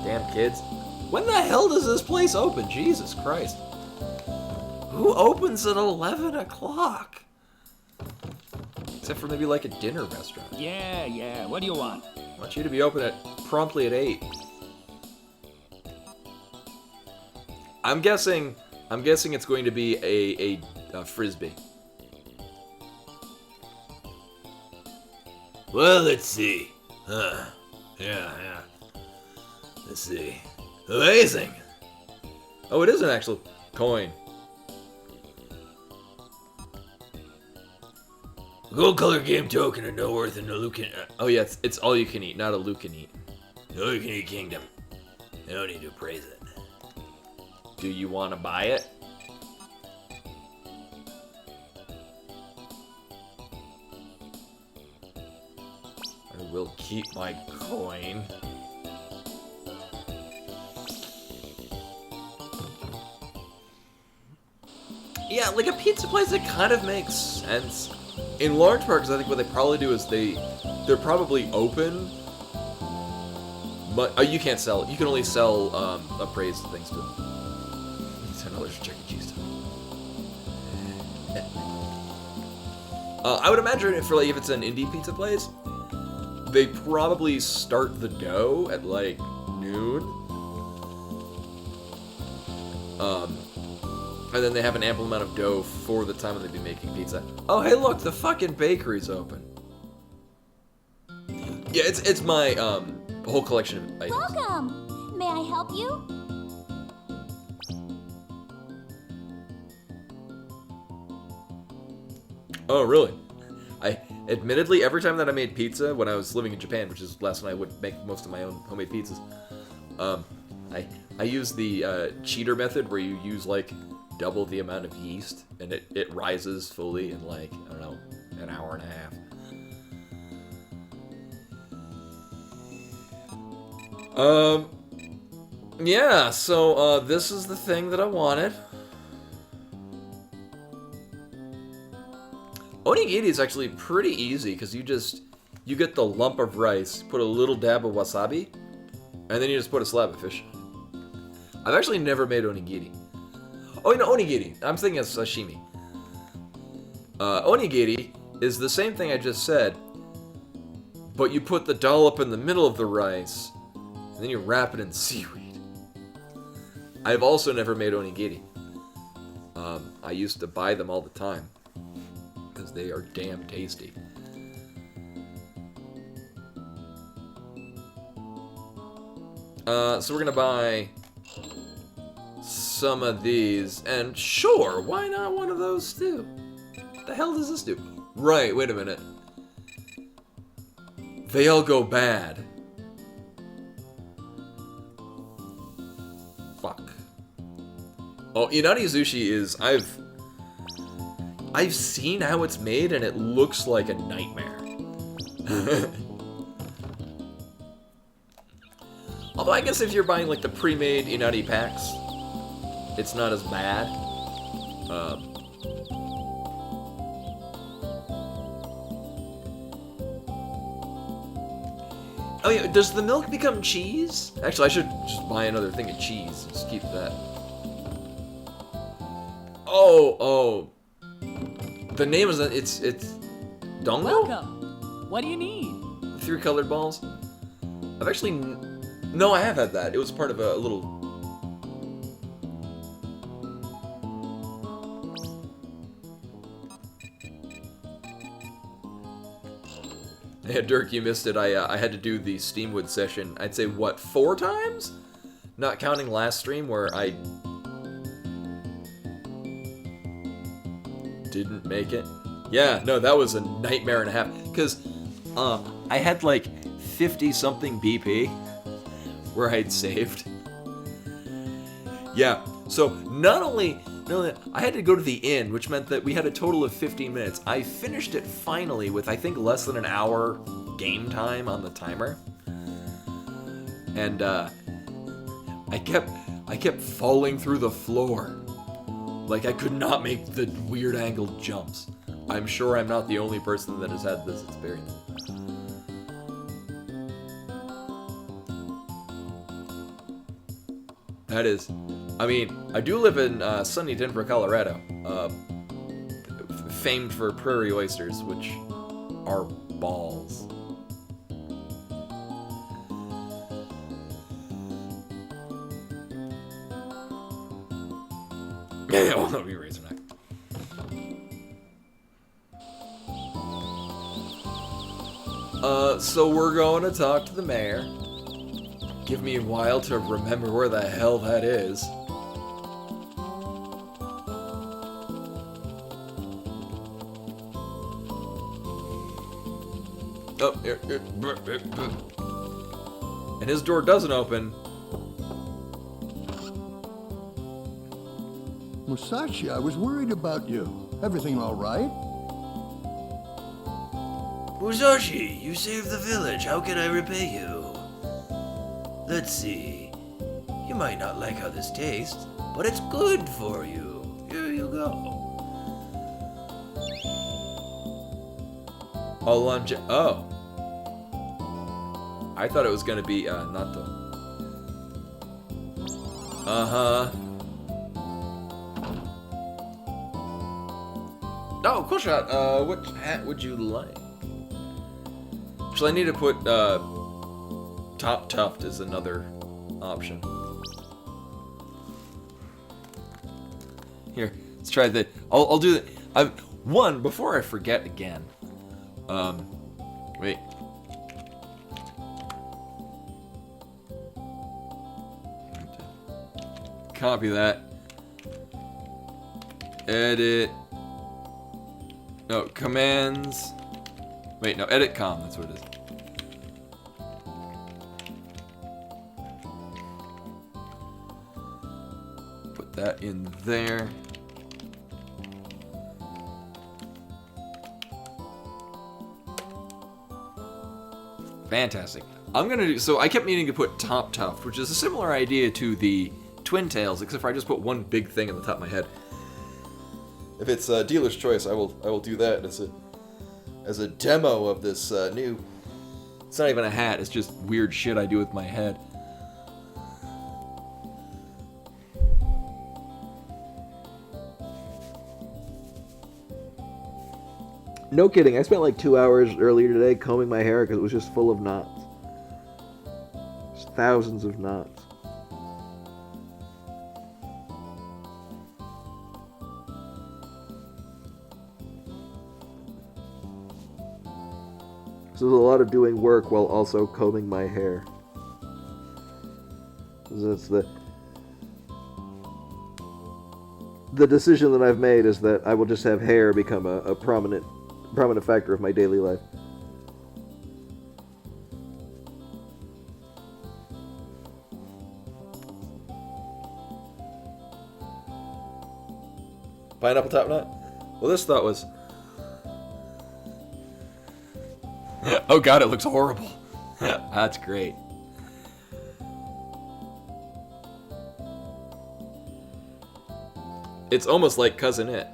A: Damn kids. When the hell does this place open? Jesus Christ. Who opens at 11 o'clock? Except for maybe like a dinner restaurant.
G: Yeah, what do you want?
A: I want you to be open at promptly at 8. I'm guessing it's going to be a frisbee.
E: Well, let's see. Yeah. Let's see. Amazing.
A: Oh, it is an actual coin.
E: Gold color game token of no worth in the Lucan.
A: Oh yeah, it's all you can eat, not a Luke can eat.
E: No, you can eat kingdom. I don't need to praise it.
A: Do you want to buy it? I will keep my coin. Yeah, like a pizza place, it kind of makes sense. In large part, because I think what they probably do is they're probably open, but you can't sell it. You can only sell appraised things to them. $10 for Chuck E. Cheese. I would imagine if it's an indie pizza place, they probably start the dough at like noon. And then they have an ample amount of dough for the time when they'd be making pizza. Oh, hey, look, the fucking bakery's open. Yeah, it's my whole collection of items.
H: Welcome. May I help you?
A: Oh, really? Admittedly, every time that I made pizza when I was living in Japan, which is less when I would make most of my own homemade pizzas, I used the cheater method where you use like double the amount of yeast and it rises fully in like, I don't know, an hour and a half. Yeah, so this is the thing that I wanted. Onigiri is actually pretty easy because you get the lump of rice, put a little dab of wasabi, and then you just put a slab of fish. I've actually never made onigiri. Oh, you know, onigiri. I'm thinking of sashimi. Onigiri is the same thing I just said, but you put the dollop in the middle of the rice, and then you wrap it in seaweed. I've also never made onigiri. I used to buy them all the time, because they are damn tasty. So we're gonna buy some of these, and sure, why not one of those too? What the hell does this do? Right, wait a minute. They all go bad. Fuck. Oh, Inari Sushi is, I've seen how it's made and it looks like a nightmare. Although I guess if you're buying like the pre-made Inari packs, it's not as bad. Oh yeah, does the milk become cheese? Actually, I should just buy another thing of cheese. Just keep that. Oh. The name is, it's Dongo?
D: Welcome. What do you need?
A: 3 colored balls. I've actually, no, I have had that. It was part of a little. Yeah, Dirk, you missed it. I had to do the Steamwood session, I'd say, what, 4 times? Not counting last stream where I didn't make it. Yeah, no, that was a nightmare and a half. Because I had like 50-something BP where I'd saved. Yeah, so not only I had to go to the inn, which meant that we had a total of 15 minutes. I finished it finally with, I think, less than an hour game time on the timer. And I kept falling through the floor. Like, I could not make the weird angled jumps. I'm sure I'm not the only person that has had this experience. That is, I mean, I do live in sunny Denver, Colorado, famed for prairie oysters, which are balls. Yeah, well, that'll be Razorneck. So we're going to talk to the mayor. Give me a while to remember where the hell that is. Oh, here. And his door doesn't open.
H: Musashi, I was worried about you. Everything all right?
E: Musashi, you saved the village. How can I repay you? Let's see. You might not like how this tastes, but it's good for you. Here you go.
A: Oh. I thought it was gonna be, natto. Uh-huh. Oh, cool shot. What hat would you like? Actually, I need to put, Top Tuft is another option. Here, let's try that. I'll do that. One, before I forget again. Wait. Copy that. Edit. No, commands. Wait, no, edit com, that's what it is. Put that in there. Fantastic. I'm gonna do, so I kept meaning to put top tuft, which is a similar idea to the twin tails, except for I just put one big thing on the top of my head. If it's dealer's choice, I will do that as a demo of this new. It's not even a hat. It's just weird shit I do with my head. No kidding. I spent like 2 hours earlier today combing my hair because it was just full of knots. Just thousands of knots. So there's a lot of doing work while also combing my hair. That's the decision that I've made is that I will just have hair become a prominent factor of my daily life. Pineapple top knot? Well, this thought was... Oh god, it looks horrible. That's great. It's almost like Cousin It.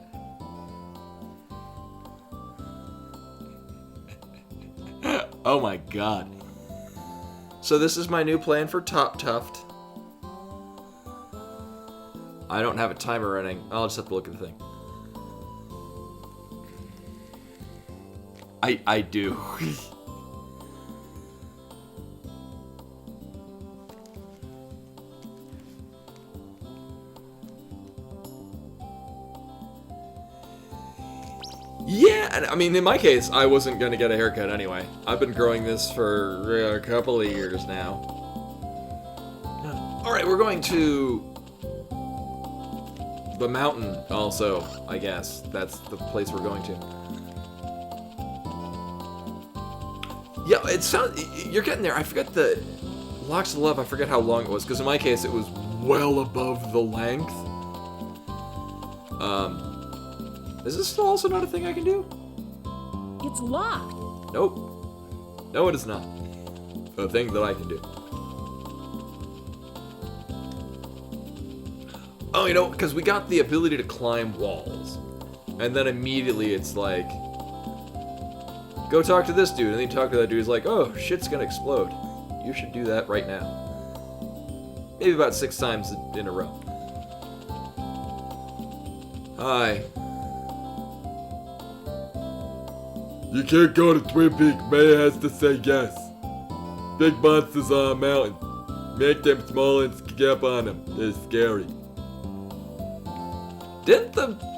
A: Oh my god. So this is my new plan for Top Tuft. I don't have a timer running. I'll just have to look at the thing. I do. Yeah, I mean, in my case, I wasn't gonna get a haircut anyway. I've been growing this for a couple of years now. Alright, we're going to the mountain also, I guess. That's the place we're going to. Yeah, it sounds... You're getting there. I forget the... Locks of Love, I forget how long it was, because in my case, it was well above the length. Is this still also not a thing I can do?
B: It's locked.
A: Nope. No, it is not. A thing that I can do. Oh, you know, because we got the ability to climb walls. And then immediately it's like... Go talk to this dude, and then you talk to that dude, he's like, oh, shit's gonna explode. You should do that right now. Maybe about 6 times in a row. Hi. You can't go to Twin Peaks, May has to say yes. Big monsters on a mountain. Make them small and skip on them. They're scary. Didn't the...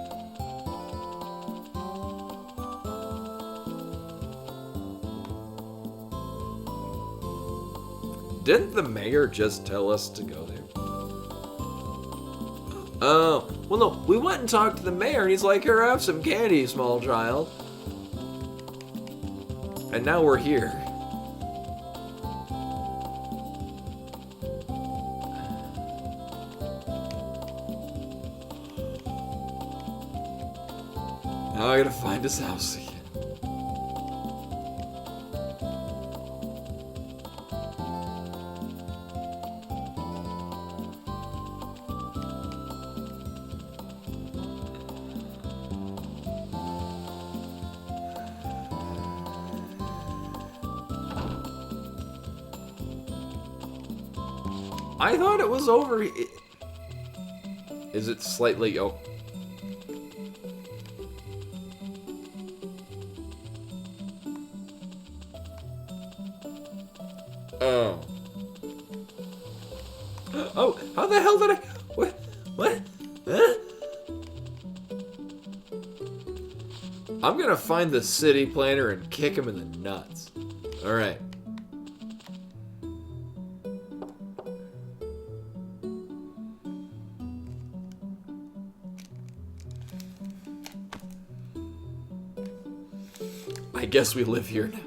A: Didn't the mayor just tell us to go there? Oh, well no, we went and talked to the mayor and he's like, here, have some candy, small child. And now we're here. Now I gotta find his house again. I thought it was over. Is it slightly? Oh. Oh. Oh, how the hell did I... What? What? Huh? I'm gonna find the city planner and kick him in the nuts. Alright. I guess we live here now.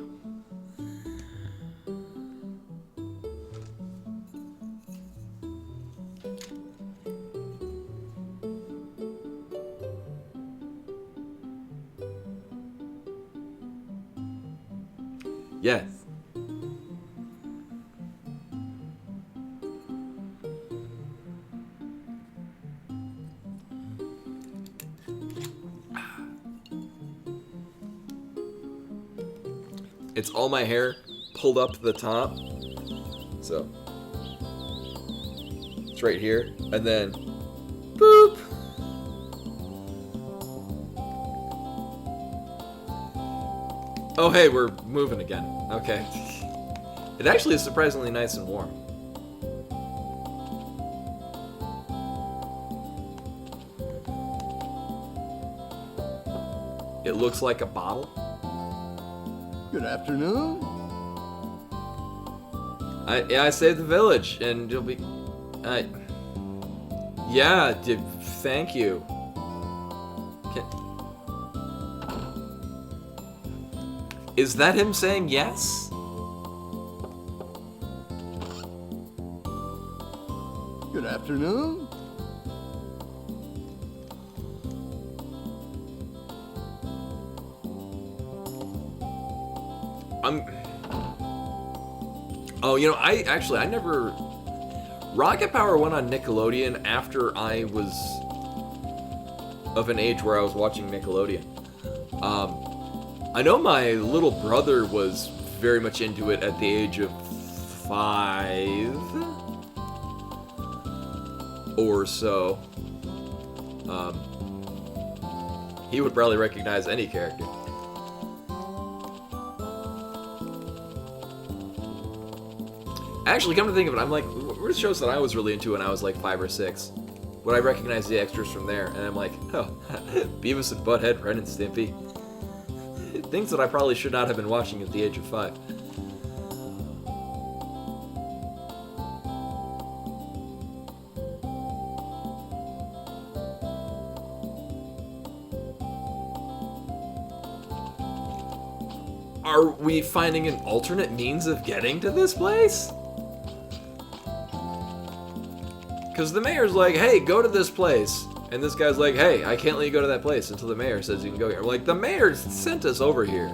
A: Yes. It's all my hair pulled up to the top. So it's right here. And then boop. Oh hey, we're moving again. Okay. It actually is surprisingly nice and warm. It looks like a bottle.
H: Good afternoon.
A: I saved the village, and you'll be. Yeah, thank you. Is that him saying yes?
H: Good afternoon.
A: Oh, you know, I never. Rocket Power went on Nickelodeon after I was of an age where I was watching Nickelodeon. I know my little brother was very much into it at the age of 5 or so. He would probably recognize any character. Actually, come to think of it, I'm like, what are shows that I was really into when I was like 5 or 6? Would I recognize the extras from there? And I'm like, oh, Beavis and Butthead, Ren and Stimpy. Things that I probably should not have been watching at the age of 5. Are we finding an alternate means of getting to this place? Because the mayor's like, hey, go to this place. And this guy's like, hey, I can't let you go to that place until the mayor says you can go here. We're like, the mayor sent us over here.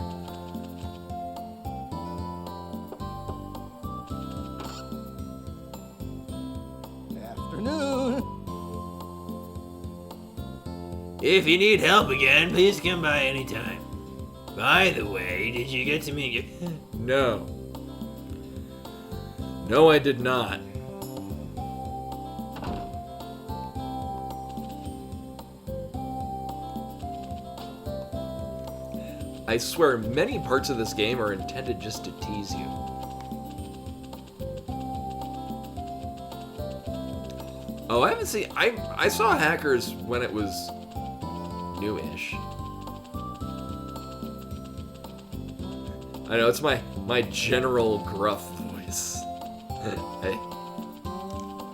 H: Afternoon.
E: If you need help again, please come by anytime. By the way, did you get to meet
A: No. No, I did not. I swear, many parts of this game are intended just to tease you. Oh, I haven't seen... I saw Hackers when it was newish. I know, it's my general gruff voice.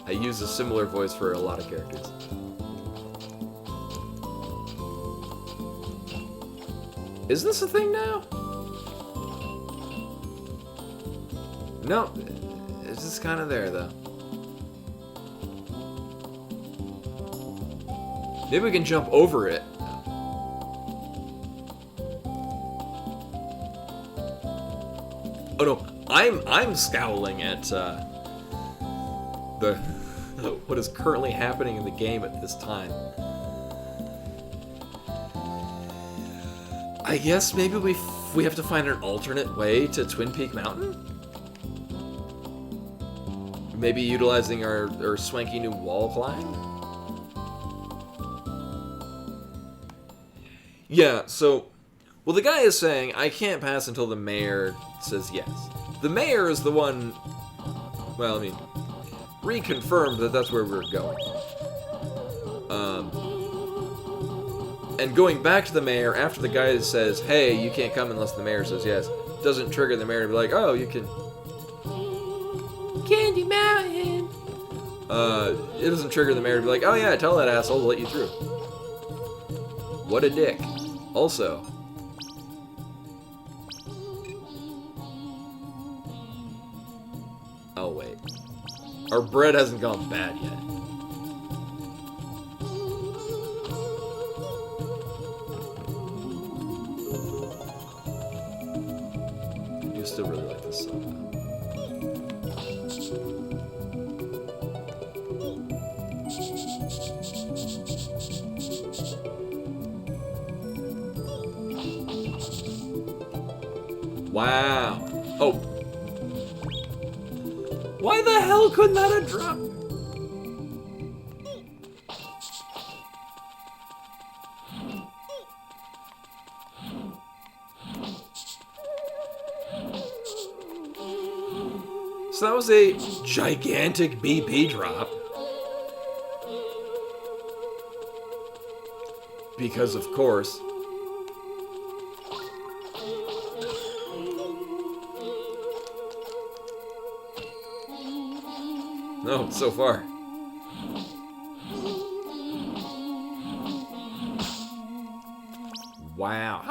A: I use a similar voice for a lot of characters. Is this a thing now? No, it's just kind of there though. Maybe we can jump over it. Oh no, I'm scowling at the what is currently happening in the game at this time. I guess maybe we have to find an alternate way to Twin Peak Mountain? Maybe utilizing our swanky new wall climb? Yeah, so... Well, the guy is saying, I can't pass until the mayor says yes. The mayor is the one... Well, I mean... reconfirmed that that's where we're going. And going back to the mayor after the guy says, hey, you can't come unless the mayor says yes, doesn't trigger the mayor to be like, oh, you can...
F: Candy Mountain.
A: It doesn't trigger the mayor to be like, oh yeah, tell that asshole to let you through. What a dick. Also, Our bread hasn't gone bad yet. I do still really like this song. Wow. Oh. Why the hell couldn't that have dropped? So that was a gigantic BP drop. Because of course. No, so far. Wow.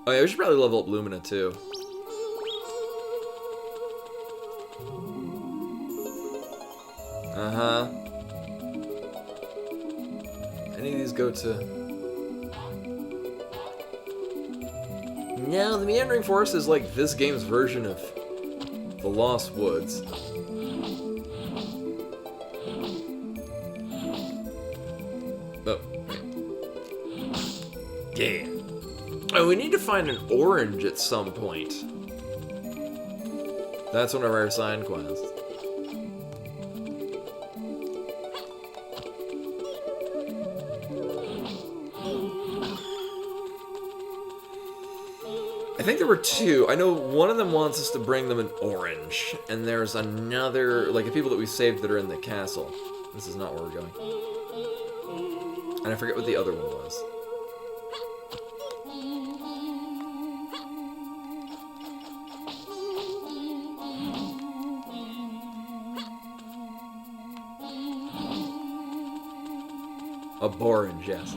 A: Oh yeah, we should probably level up Lumina too. Uh-huh. Any of these go to... No, the Meandering Forest is like this game's version of the Lost Woods. Oh. Yeah. Oh, we need to find an orange at some point. That's one of our side quests. I think there were two. I know one of them wants us to bring them an orange, and there's another, like, the people that we saved that are in the castle. This is not where we're going. And I forget what the other one was. A orange, yes.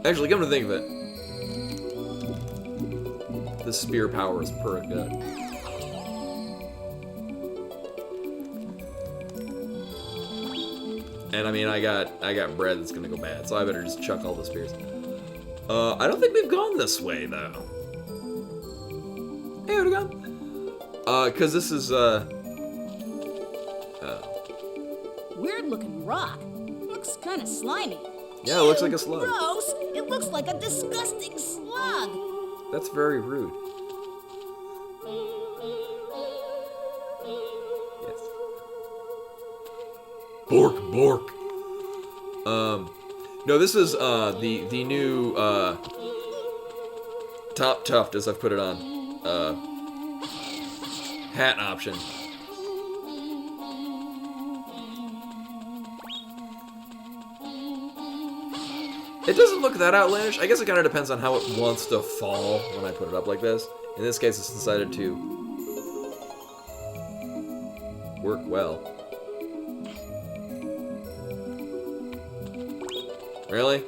A: Actually, come to think of it, the spear power is pretty good. And I mean, I got bread that's gonna go bad, so I better just chuck all the spears. I don't think we've gone this way though. Hey, where'd it go? Cause this is
B: Weird looking rock. Looks kind of slimy.
A: Yeah, it looks like a slug.
B: Gross! It looks like a disgusting slug.
A: That's very rude. Yes. Bork, bork. No, this is the new top tuft, as I've put it on, hat option. It doesn't look that outlandish. I guess it kind of depends on how it wants to fall when I put it up like this. In this case, it's decided to work well. Really?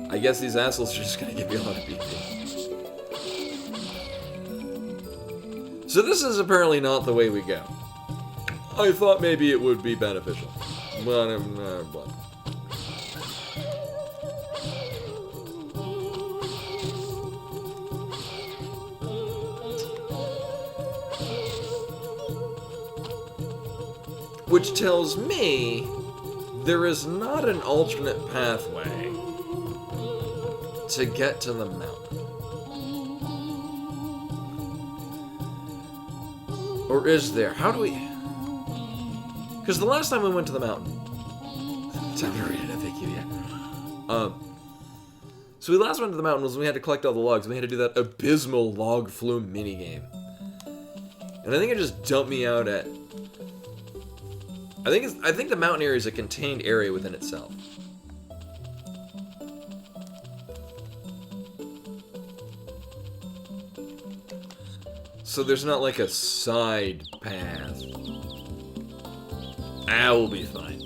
A: I guess these assholes are just gonna give me a lot of BP. So this is apparently not the way we go. I thought maybe it would be beneficial. But, which tells me there is not an alternate pathway to get to the mountain. Or is there? How do we... Because the last time we went to the mountain... Time to read it, thank you, yeah. So we last went to the mountain was when we had to collect all the logs. We had to do that abysmal log flume minigame. And I think it just dumped me out at... I think the mountain area is a contained area within itself. So there's not like a side path. I will be fine.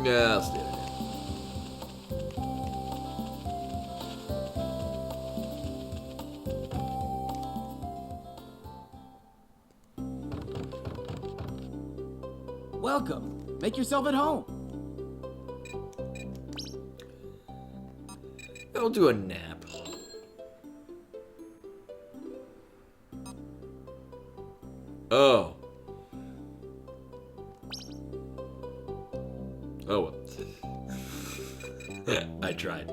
A: Yeah, let's do it.
C: Welcome. Make yourself at home.
A: We'll do a nap. Oh. Oh well. I tried.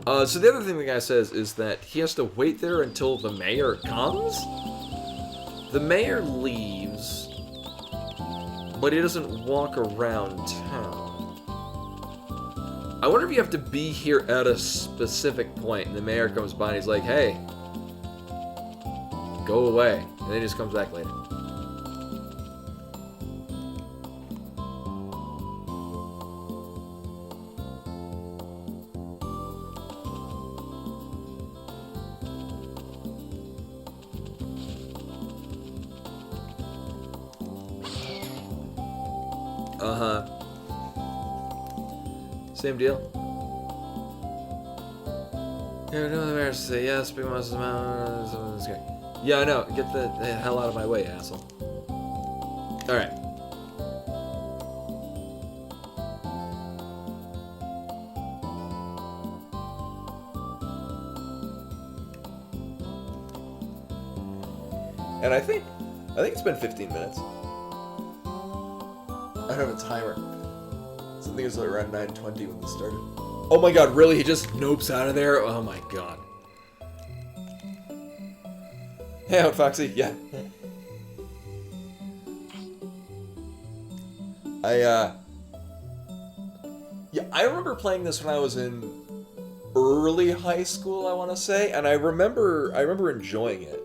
A: So the other thing the guy says is that he has to wait there until the mayor comes? The mayor leaves, but he doesn't walk around town. I wonder if you have to be here at a specific point, and the mayor comes by and he's like, hey, go away. And then he just comes back later. Uh-huh. Same deal. Yeah, no, the mayor say yes, big monsters mountain. Yeah, I know. Get the hell out of my way, asshole. Alright. And I think it's been 15 minutes. I don't have a timer. So I think it was around 9:20 when this started. Oh my god, really? He just nopes out of there? Oh my god. Hey out, Foxy. Yeah. I remember playing this when I was in early high school, I want to say, and I remember enjoying it.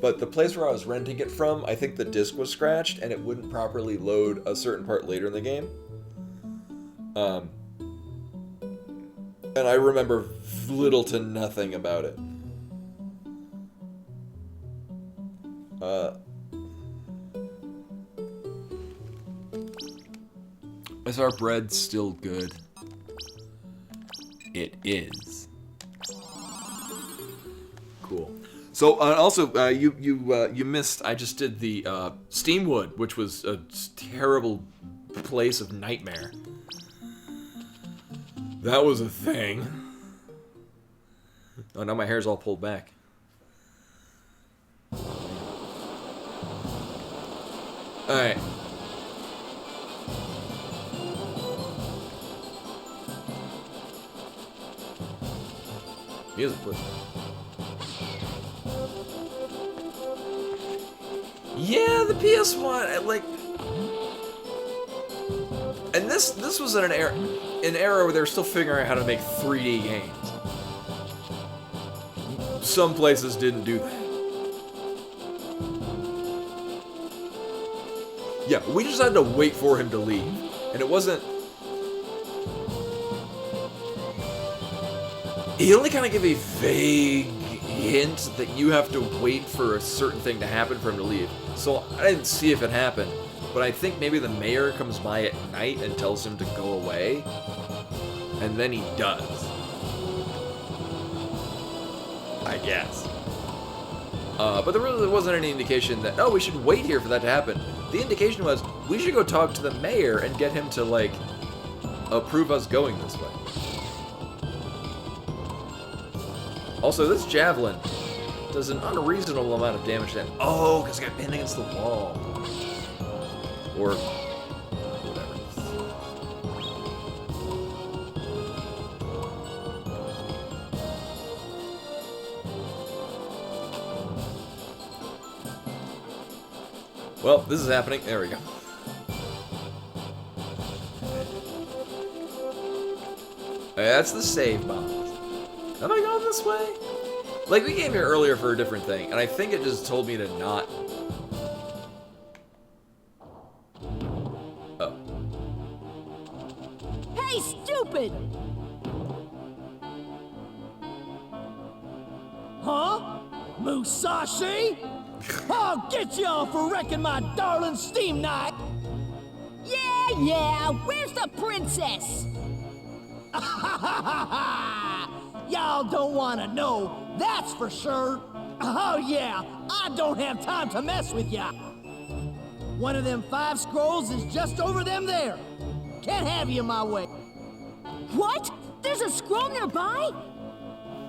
A: But the place where I was renting it from, I think the disc was scratched and it wouldn't properly load a certain part later in the game. And I remember little to nothing about it. Is our bread still good? It is. Cool. So also, you missed. I just did the Steamwood, which was a terrible place of nightmare. That was a thing. Oh, now my hair's all pulled back. All right. Music, please. Yeah, the PS1, and this was in an era where they were still figuring out how to make 3D games. Some places didn't do that. Yeah, we just had to wait for him to leave, and it wasn't. He only kind of gave a vague hint that you have to wait for a certain thing to happen for him to leave. So I didn't see if it happened, but I think maybe the mayor comes by at night and tells him to go away, and then he does. I guess. But there really wasn't any indication that, oh, we should wait here for that to happen. The indication was, we should go talk to the mayor and get him to, like, approve us going this way. Also, this javelin does an unreasonable amount of damage to him. Oh, because it got pinned against the wall. Or whatever. Well, this is happening. There we go. That's the save box. Am I going this way? Like, we came here earlier for a different thing, and I think it just told me to not. Oh.
B: Hey, stupid! Huh? Musashi? I'll get y'all for wrecking my darling steam night! Yeah, where's the princess?
I: Y'all don't want to know, that's for sure. Oh yeah, I don't have time to mess with ya. One of them 5 scrolls is just over them there. Can't have you my way.
B: What? There's a scroll nearby?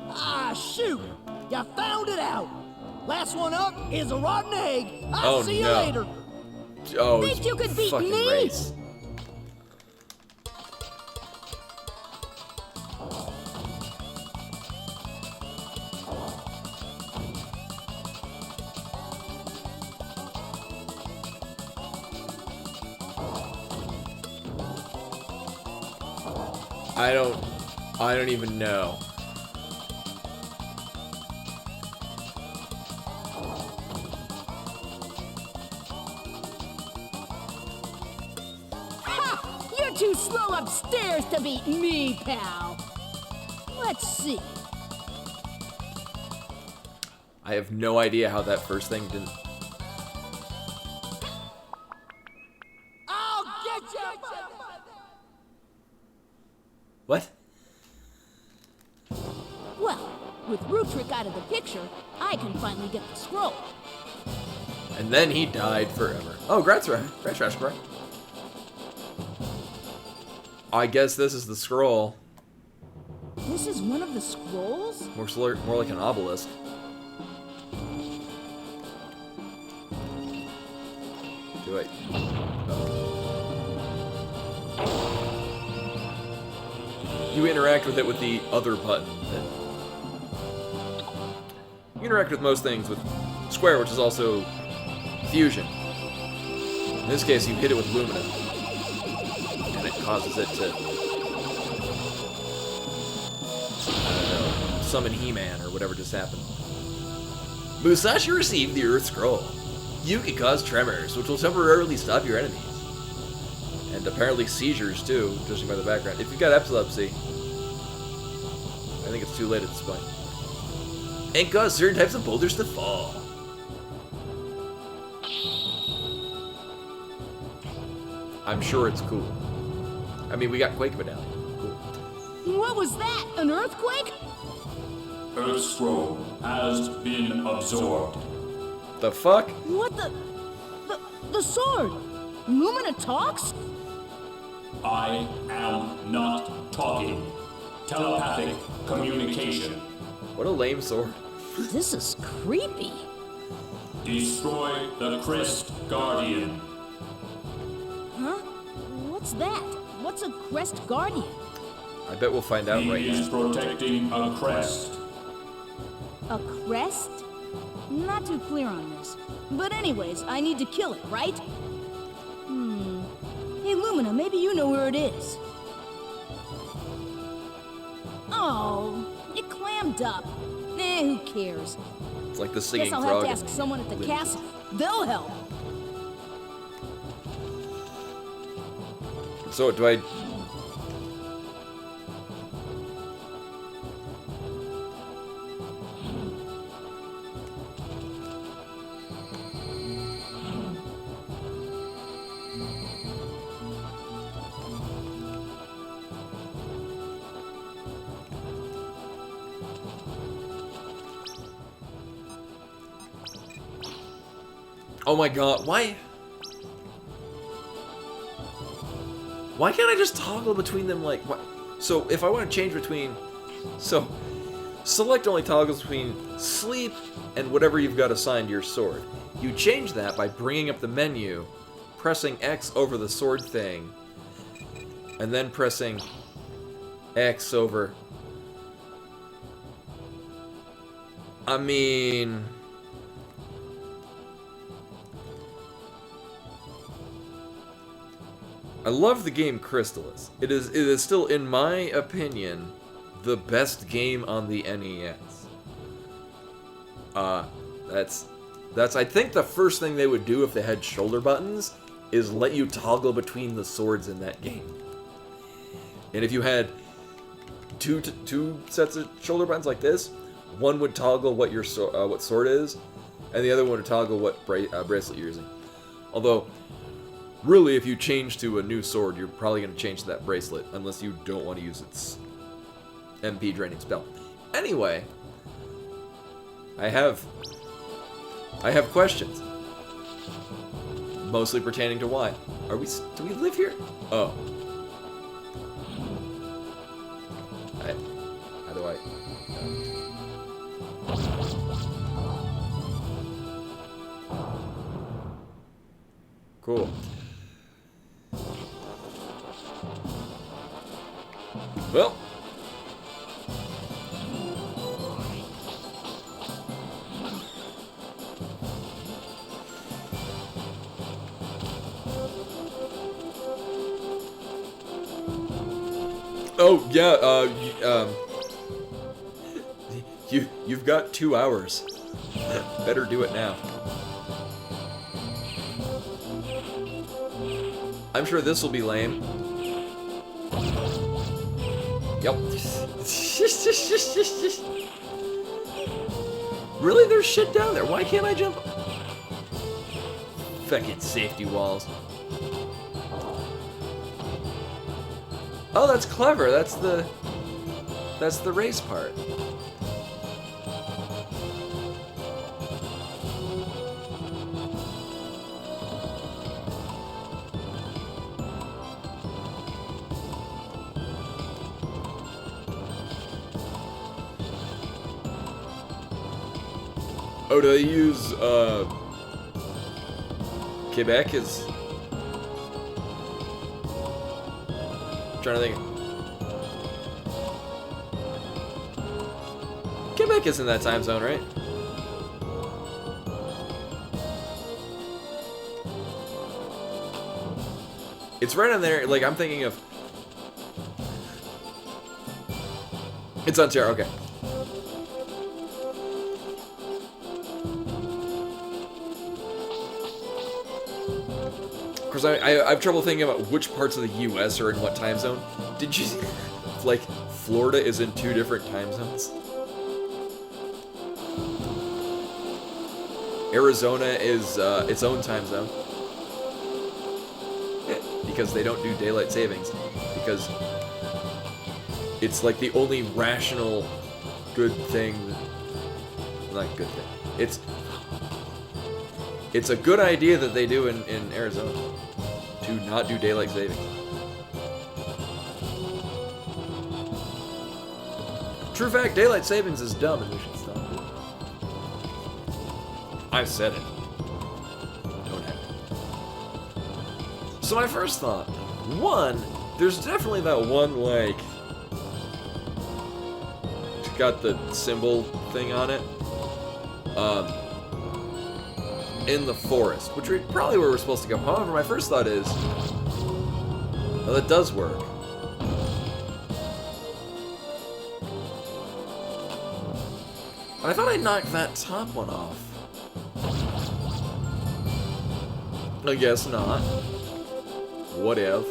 I: Ah, shoot! You found it out. Last one up is a rotten egg. I'll
A: Oh,
I: see you
A: no.
I: later.
A: Oh,
B: Think you could beat
A: fucking
B: me?
A: race. I don't even know.
B: Ha! You're too slow upstairs to beat me, pal. Let's see.
A: I have no idea how that first thing didn't.
I: I'll get you.
A: What?
B: Well, with Rootrick out of the picture, I can finally get the scroll.
A: And then he died forever. Oh, Grat's trash, correct? I guess this is the scroll.
B: This is one of the scrolls?
A: More like an obelisk. Do I? You interact with it with the other button. You interact with most things with square, which is also fusion. In this case, you hit it with Lumina, and it causes it to, I don't know, summon He-Man or whatever just happened.
E: Musashi received the Earth Scroll. You can cause tremors, which will temporarily stop your enemies.
A: And apparently seizures too, judging by the background. If you've got epilepsy, I think it's too late at this point.
E: And cause certain types of boulders to fall.
A: I'm sure it's cool. I mean, we got Quake Medallion. Cool.
B: What was that? An earthquake?
J: Earth Scroll has been absorbed.
A: The fuck?
B: What the sword? Lumina talks?
J: I am not talking. Telepathic communication.
A: What a lame sword.
B: This is creepy.
J: Destroy the Crest Guardian.
B: Huh? What's that? What's a Crest Guardian?
A: I bet we'll find out
J: He
A: right
J: is
A: now.
J: protecting a crest.
B: A crest? Not too clear on this. But anyways, I need to kill it, right? Hey, Lumina, maybe you know where it is. Oh, it clammed up. Who cares?
A: It's like the singing
B: Guess I'll
A: frog.
B: have to ask someone at the castle. They'll help.
A: So do I? Oh my god, why? Why can't I just toggle between them like what? So if I want to change between, so select only toggles between sleep and whatever you've got assigned to your sword. You change that by bringing up the menu, pressing X over the sword thing, and then pressing X over. I mean, I love the game Crystalis. It is still, in my opinion, the best game on the NES. That's I think the first thing they would do if they had shoulder buttons is let you toggle between the swords in that game. And if you had two sets of shoulder buttons like this, one would toggle what your what sword is, and the other one would toggle what bracelet you're using. Although Really, if you change to a new sword, you're probably going to change to that bracelet, unless you don't want to use its MP draining spell. Anyway, I have questions. Mostly pertaining to why. Do we live here? Oh. How do I? Cool. Well. Oh yeah, you've got 2 hours. Better do it now. I'm sure this will be lame. Yep. Really? There's shit down there. Why can't I jump? Fucking safety walls. Oh, that's clever. That's the race part. Oh, do they use Quebec as... Trying to think. Quebec is in that time zone, right? It's right on there. Like, I'm thinking of... It's Ontario, okay. Of course, I have trouble thinking about which parts of the U.S. are in what time zone. Did you... Like, Florida is in 2 different time zones? Arizona is its own time zone. Yeah, because they don't do daylight savings. Because it's like the only rational good thing... Not good thing. It's a good idea that they do in Arizona. To not do daylight savings. True fact, daylight savings is dumb and we should stop it. I've said it. Don't have it. So my first thought, one, there's definitely that one, like, it's got the symbol thing on it. In the forest, which is probably where we're supposed to go. However, my first thought is, well, that does work. But I thought I knocked that top one off. I guess not. What if?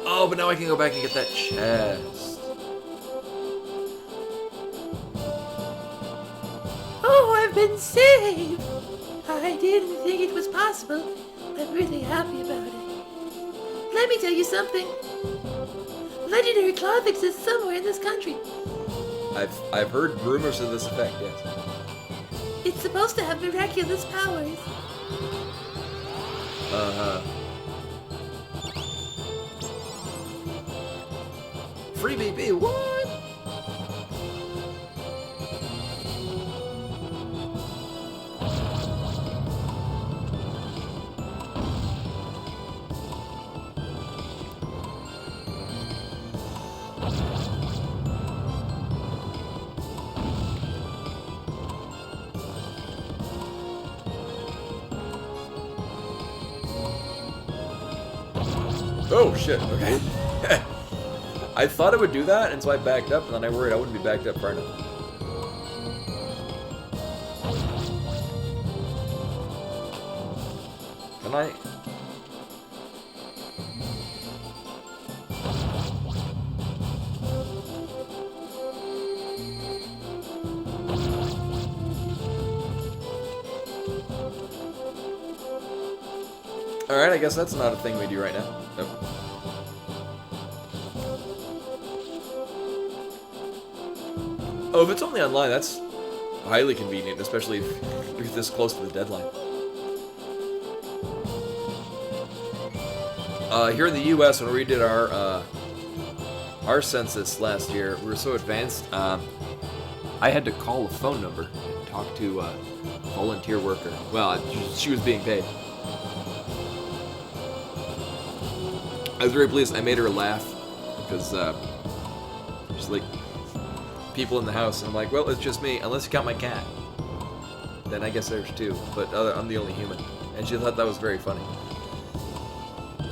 A: Oh, but now I can go back and get that chest.
F: I've been saved! I didn't think it was possible. I'm really happy about it. Let me tell you something. Legendary cloth exists somewhere in this country.
A: I've heard rumors to this effect, yes.
F: It's supposed to have miraculous powers.
A: Uh-huh. Free BP, what? Oh shit, okay. I thought it would do that, and so I backed up, and then I worried I wouldn't be backed up far enough. Can I? Alright, I guess that's not a thing we do right now. Nope. Oh, if it's only online, that's highly convenient, especially if you're this close to the deadline. Here in the U.S., when we did our census last year, we were so advanced, I had to call a phone number and talk to a volunteer worker. Well, she was being paid. I was very pleased. I made her laugh because just like people in the house, and I'm like, well, it's just me, unless you count my cat. Then I guess there's two, but I'm the only human, and she thought that was very funny.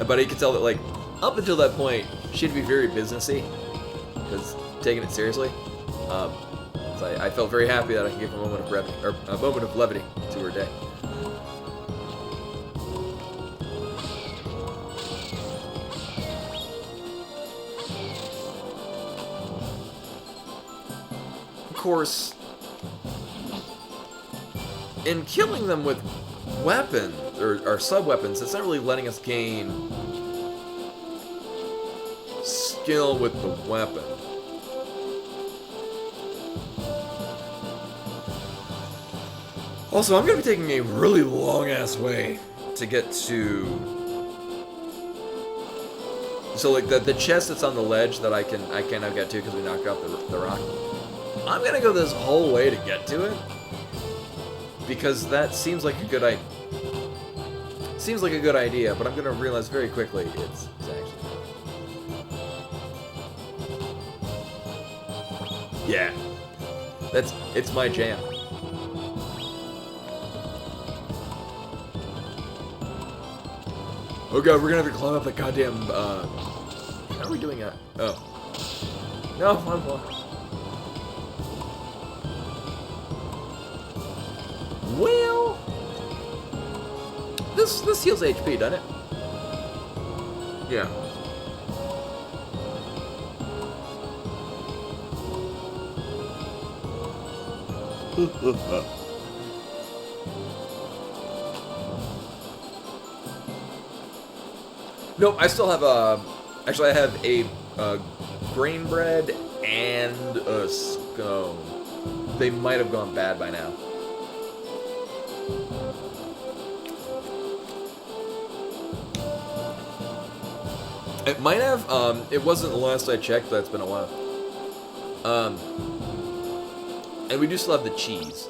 A: But you could tell that, like, up until that point, she'd be very businessy, because taking it seriously. So I felt very happy that I could give a moment of levity to her day. Of course, in killing them with weapons or sub-weapons, it's not really letting us gain skill with the weapon. Also, I'm gonna be taking a really long-ass way to get to... So, like, the chest that's on the ledge that I cannot get to because we knocked out the rock. I'm gonna go this whole way to get to it. Because that seems like a good idea. Seems like a good idea, but I'm gonna realize very quickly it's actually not. Yeah. It's my jam. Oh god, we're gonna have to climb up the goddamn, how are we doing that? Oh. No, I'm fine. Well, this heals HP, doesn't it? Yeah. Nope, I still have actually I have a grain bread and a scone. They might have gone bad by now. It might have, it wasn't the last I checked, but it's been a while. And we do still have the cheese.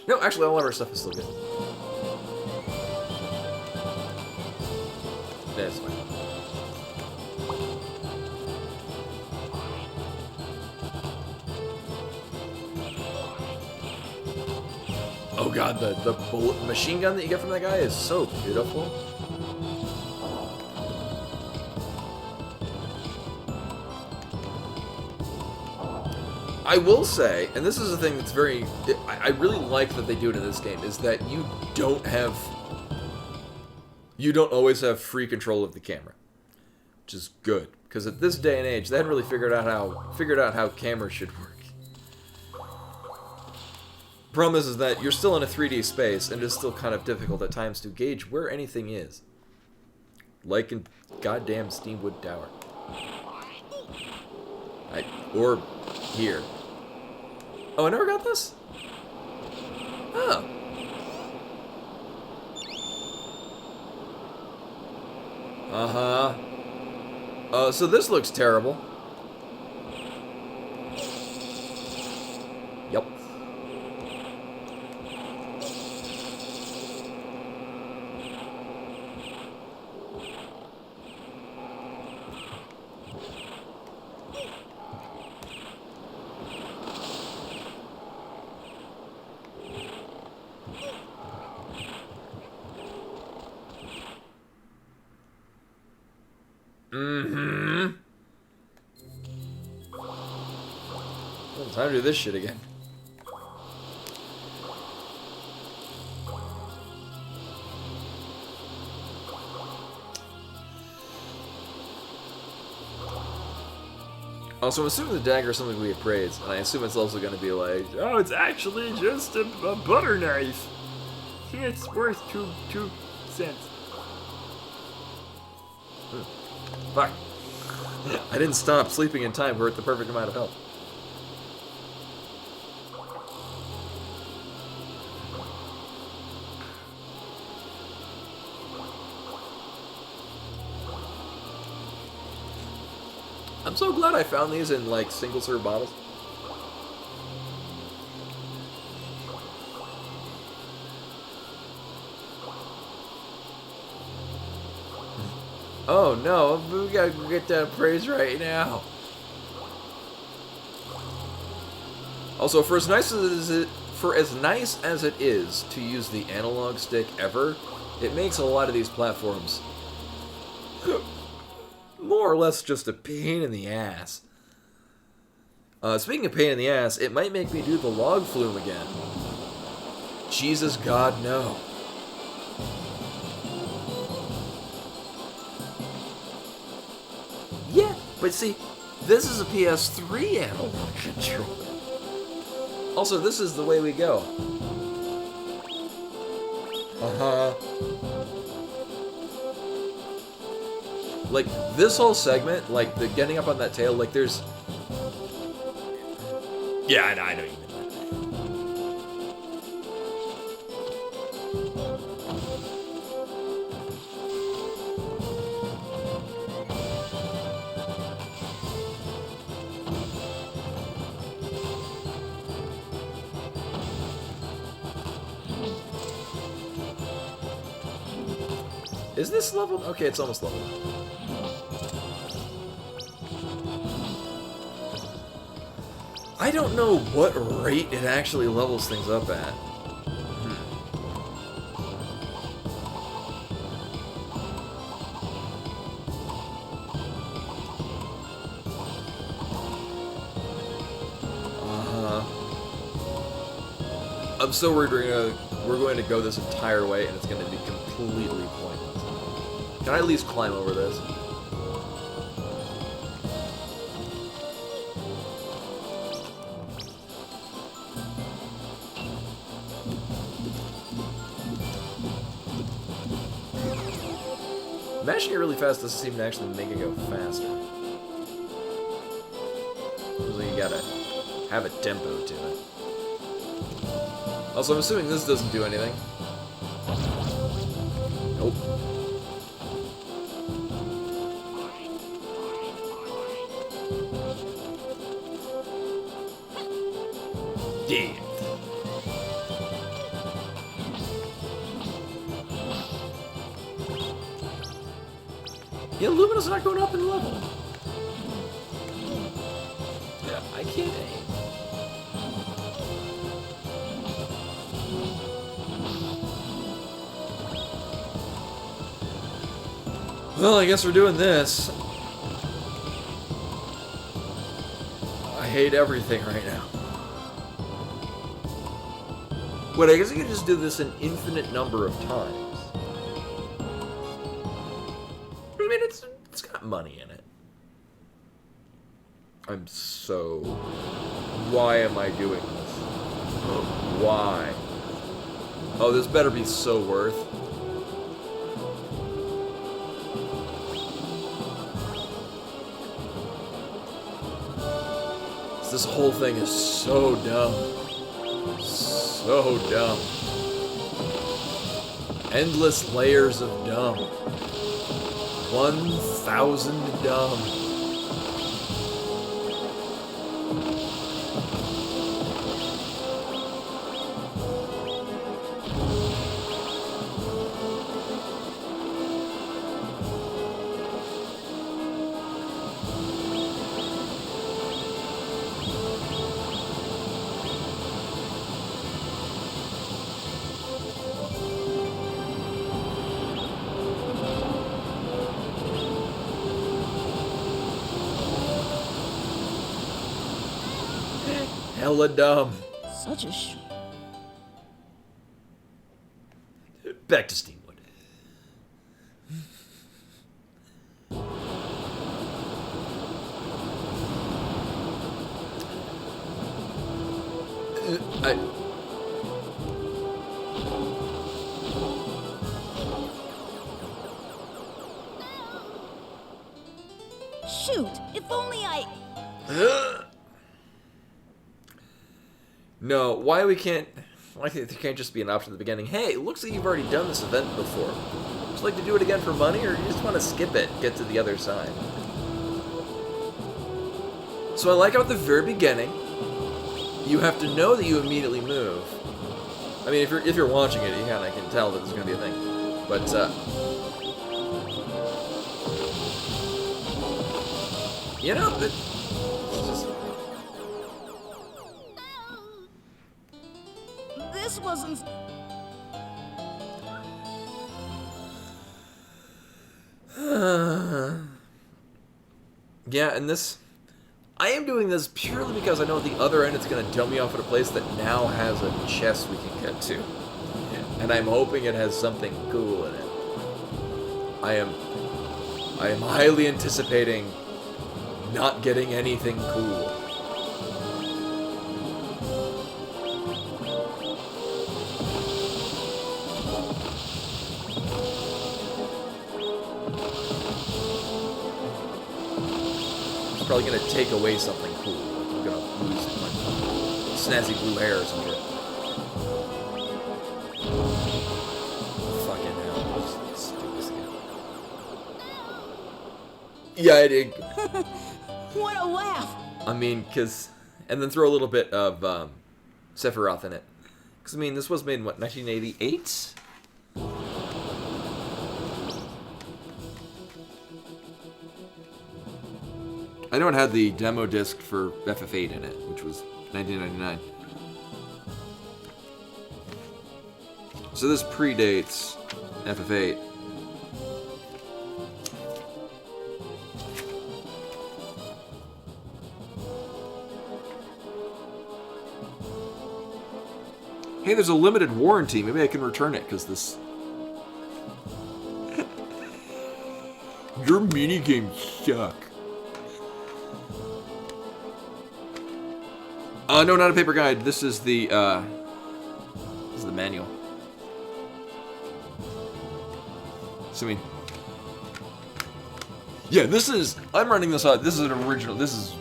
A: No, actually all of our stuff is still good. That's fine. Oh god, the bullet machine gun that you get from that guy is so beautiful. I will say, and this is the thing that's very... I really like that they do it in this game, is that you don't always have free control of the camera. Which is good. Because at this day and age, they hadn't really figured out how cameras should work. Problem is that you're still in a 3D space, and it's still kind of difficult at times to gauge where anything is. Like in goddamn Steamwood Tower. Or here. Oh, I never got this? Oh. Uh-huh. So this looks terrible. Yep. Mm-hmm. Well, time to do this shit again. Also, I'm assuming the dagger is something we appraise, and I assume it's also going to be like, oh, it's actually just a butter knife. It's worth two cents. Fuck. I didn't stop sleeping in time. We're at the perfect amount of health. I'm so glad I found these in, like, single-serve bottles. Oh no, we gotta get that praise right now. Also, for as nice as it is to use the analog stick ever, it makes a lot of these platforms more or less just a pain in the ass. Speaking of pain in the ass, it might make me do the log flume again. Jesus God, no. Yeah, but see, this is a PS3 analog controller. Also, this is the way we go. Uh-huh. Like, this whole segment, like, the getting up on that tail, like, there's... Yeah, I know you mean that. Is this leveled? Okay, it's almost leveled. I don't know what rate it actually levels things up at. I'm so worried we're going to go this entire way and it's going to be completely pointless. Can I at least climb over this? Mashing it really fast doesn't seem to actually make it go faster. Usually you gotta have a tempo to it. Also, I'm assuming this doesn't do anything. Nope. Yeah. Yeah, Lumina's not going up in level. Yeah, I can't aim. Well, I guess we're doing this. I hate everything right now. Wait, I guess I could just do this an infinite number of times. I mean, it's got money in it. I'm so... Why am I doing this? Why? Oh, this better be so worth. This whole thing is so dumb. So dumb. Endless layers of dumb. 1,000 dumb. Hella dumb.
B: Such a
A: Back to Steamwood.
B: Shoot, if only I...
A: No, why there can't just be an option at the beginning? Hey, it looks like you've already done this event before. Would you like to do it again for money, or you just want to skip it, get to the other side? So I like how at the very beginning, you have to know that you immediately move. I mean, if you're watching it, you kind of can tell that there's going to be a thing. But, you know, it's just...
B: This wasn't...
A: Yeah, and this... I am doing this purely because I know at the other end it's going to dump me off at a place that now has a chest we can get to. And I'm hoping it has something cool in it. I am highly anticipating not getting anything cool. It's probably gonna take away something cool. Like I'm gonna lose my snazzy blue hair or some shit. Fucking hell. Let's do this again. Yeah, I did.
B: What a laugh!
A: I mean, and then throw a little bit of Sephiroth in it. Because, I mean, this was made in, what, 1988? I know it had the demo disc for FF8 in it, which was 1999. So this predates FF8. Hey, there's a limited warranty. Maybe I can return it, because this... Your minigames suck. No, not a paper guide. This is the manual. So, I mean... Yeah, I'm running this on... This is an original... This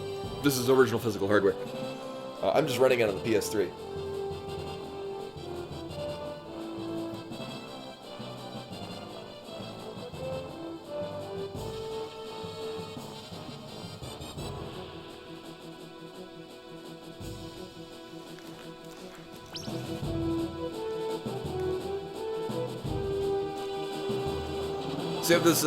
A: is original physical hardware. I'm just running it on the PS3. So you have this,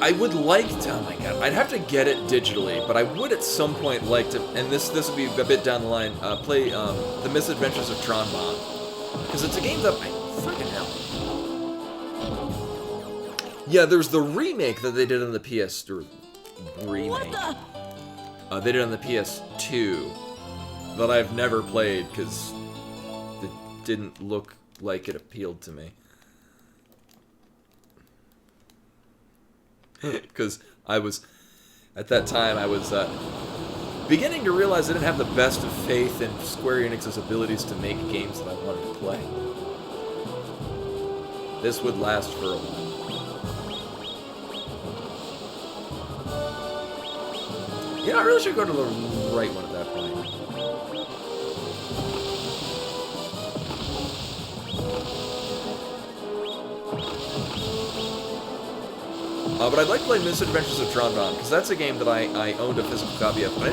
A: I would like to, oh my god, I'd have to get it digitally, but I would at some point like to, and this would be a bit down the line, play, The Misadventures of Tron Bonne. Because it's a game that, fucking hell. Yeah, there's the remake that they did on the PS, or remake.
B: What the?
A: They did on the PS2, that I've never played, because it didn't look like it appealed to me. Because at that time, I was beginning to realize I didn't have the best of faith in Square Enix's abilities to make games that I wanted to play. This would last for a while. Yeah, I really should go to the right one at that point. But I'd like to play Misadventures of Tron Bonne, because that's a game that I owned a physical copy of, but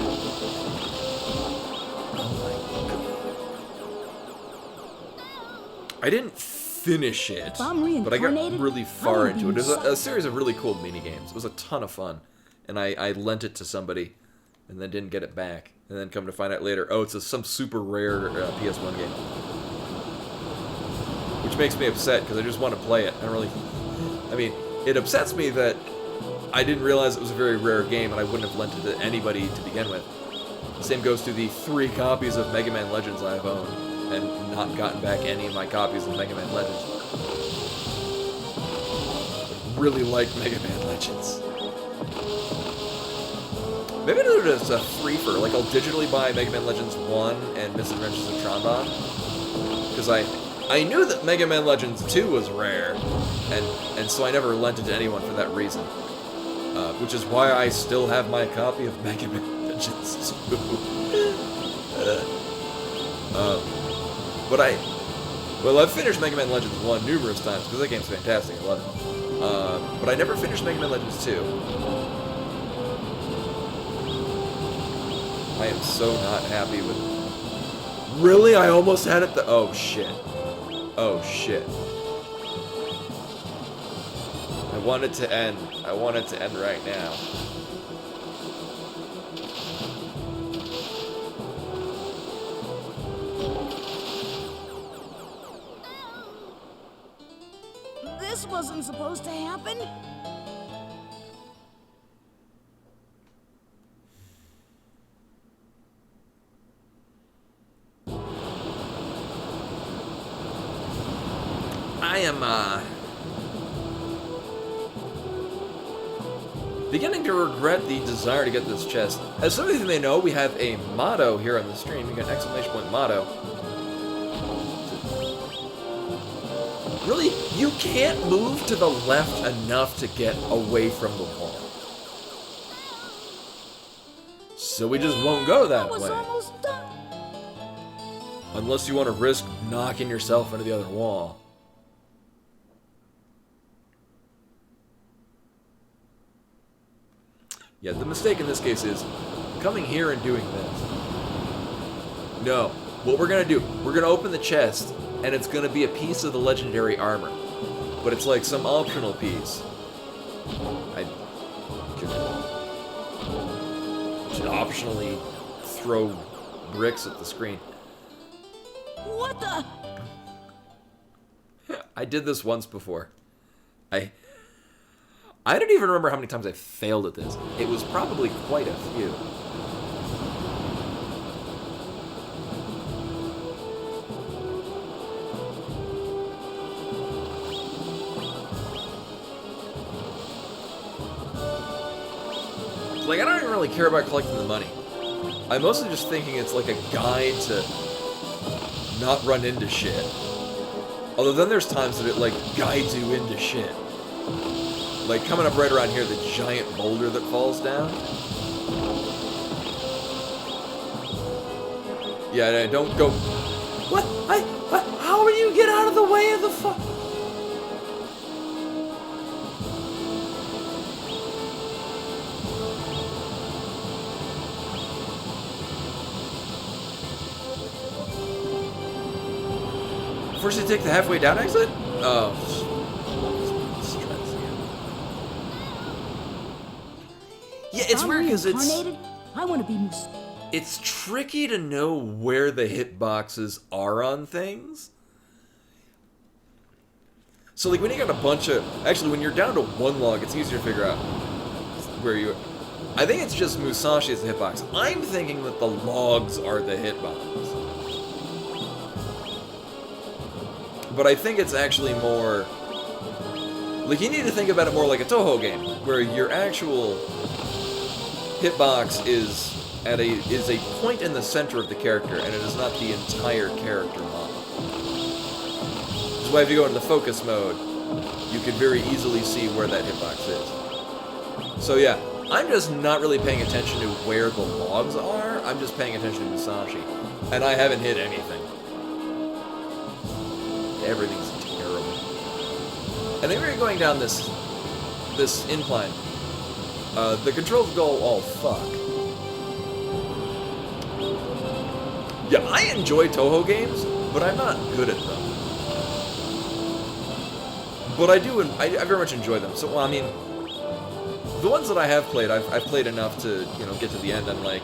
A: I didn't finish it, but I got really far into it. It was a series of really cool mini-games. It was a ton of fun, and I lent it to somebody, and then didn't get it back, and then come to find out later, oh, it's some super rare PS1 game. Which makes me upset, because I just want to play it. I mean, it upsets me that I didn't realize it was a very rare game and I wouldn't have lent it to anybody to begin with. The same goes to the 3 copies of Mega Man Legends I've owned and not gotten back any of my copies of Mega Man Legends. I really like Mega Man Legends. Maybe I'll do this a free-for, like I'll digitally buy Mega Man Legends 1 and Misadventures of Tron Bonne, because I knew that Mega Man Legends 2 was rare, and so I never lent it to anyone for that reason. Which is why I still have my copy of Mega Man Legends 2. Well, I've finished Mega Man Legends 1 numerous times, because that game's fantastic, I love it. But I never finished Mega Man Legends 2. I am so not happy with... Really? I almost had it oh, shit. Oh, shit. I want it to end. I want it to end right now.
B: This wasn't supposed to happen.
A: I am, beginning to regret the desire to get this chest. As some of you may know, we have a motto here on the stream. We got an exclamation point motto. Really, you can't move to the left enough to get away from the wall. So we just won't go that way.
B: Almost done.
A: Unless you want to risk knocking yourself into the other wall. Yeah, the mistake in this case is coming here and doing this. No. What we're going to do, we're going to open the chest, and it's going to be a piece of the legendary armor. But it's like some optional piece. I should optionally throw bricks at the screen.
B: What the?
A: I did this once before. I don't even remember how many times I failed at this. It was probably quite a few. Like, I don't even really care about collecting the money. I'm mostly just thinking it's like a guide to not run into shit. Although then there's times that it, like, guides you into shit. Like, coming up right around here, the giant boulder that falls down. Yeah, don't go... What? How do you get out of the way of the fuck? First you take the halfway down exit? Oh. Yeah, it's weird because
B: I want to be Musashi.
A: It's tricky to know where the hitboxes are on things. So, like, when you got a bunch of... Actually, when you're down to one log, it's easier to figure out where you... I think it's just Musashi is the hitbox. I'm thinking that the logs are the hitbox. But I think it's actually more... Like, you need to think about it more like a Toho game, where your actual hitbox is at a point in the center of the character, and it is not the entire character model. Which is why if you go into the focus mode, you can very easily see where that hitbox is. So yeah, I'm just not really paying attention to where the logs are, I'm just paying attention to Musashi. And I haven't hit anything. Everything's terrible. And then we're going down this incline. The controls go all fuck. Yeah, I enjoy Toho games, but I'm not good at them. But I do, I very much enjoy them. So, well, I mean, the ones that I have played, I've played enough to, you know, get to the end on, like,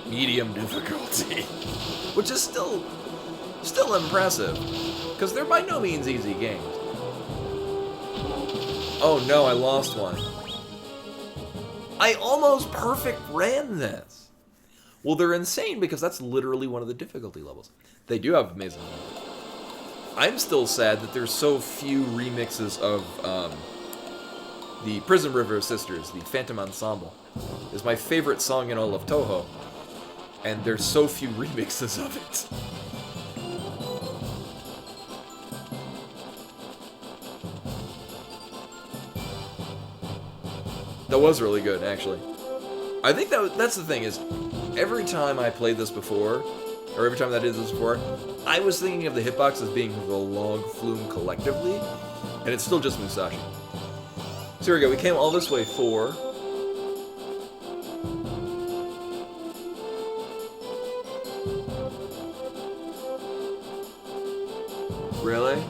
A: medium difficulty. Which is still impressive. Because they're by no means easy games. Oh no, I lost one. I almost perfect ran this. Well, they're insane because that's literally one of the difficulty levels. They do have amazing levels. I'm still sad that there's so few remixes of the Prison River Sisters, the Phantom Ensemble. Is my favorite song in all of Toho, and there's so few remixes of it. That was really good, actually. I think that's the thing is, every time I played this before, or every time that I did this before, I was thinking of the hitbox as being the log flume collectively, and it's still just Musashi. So here we go. We came all this way for. Really?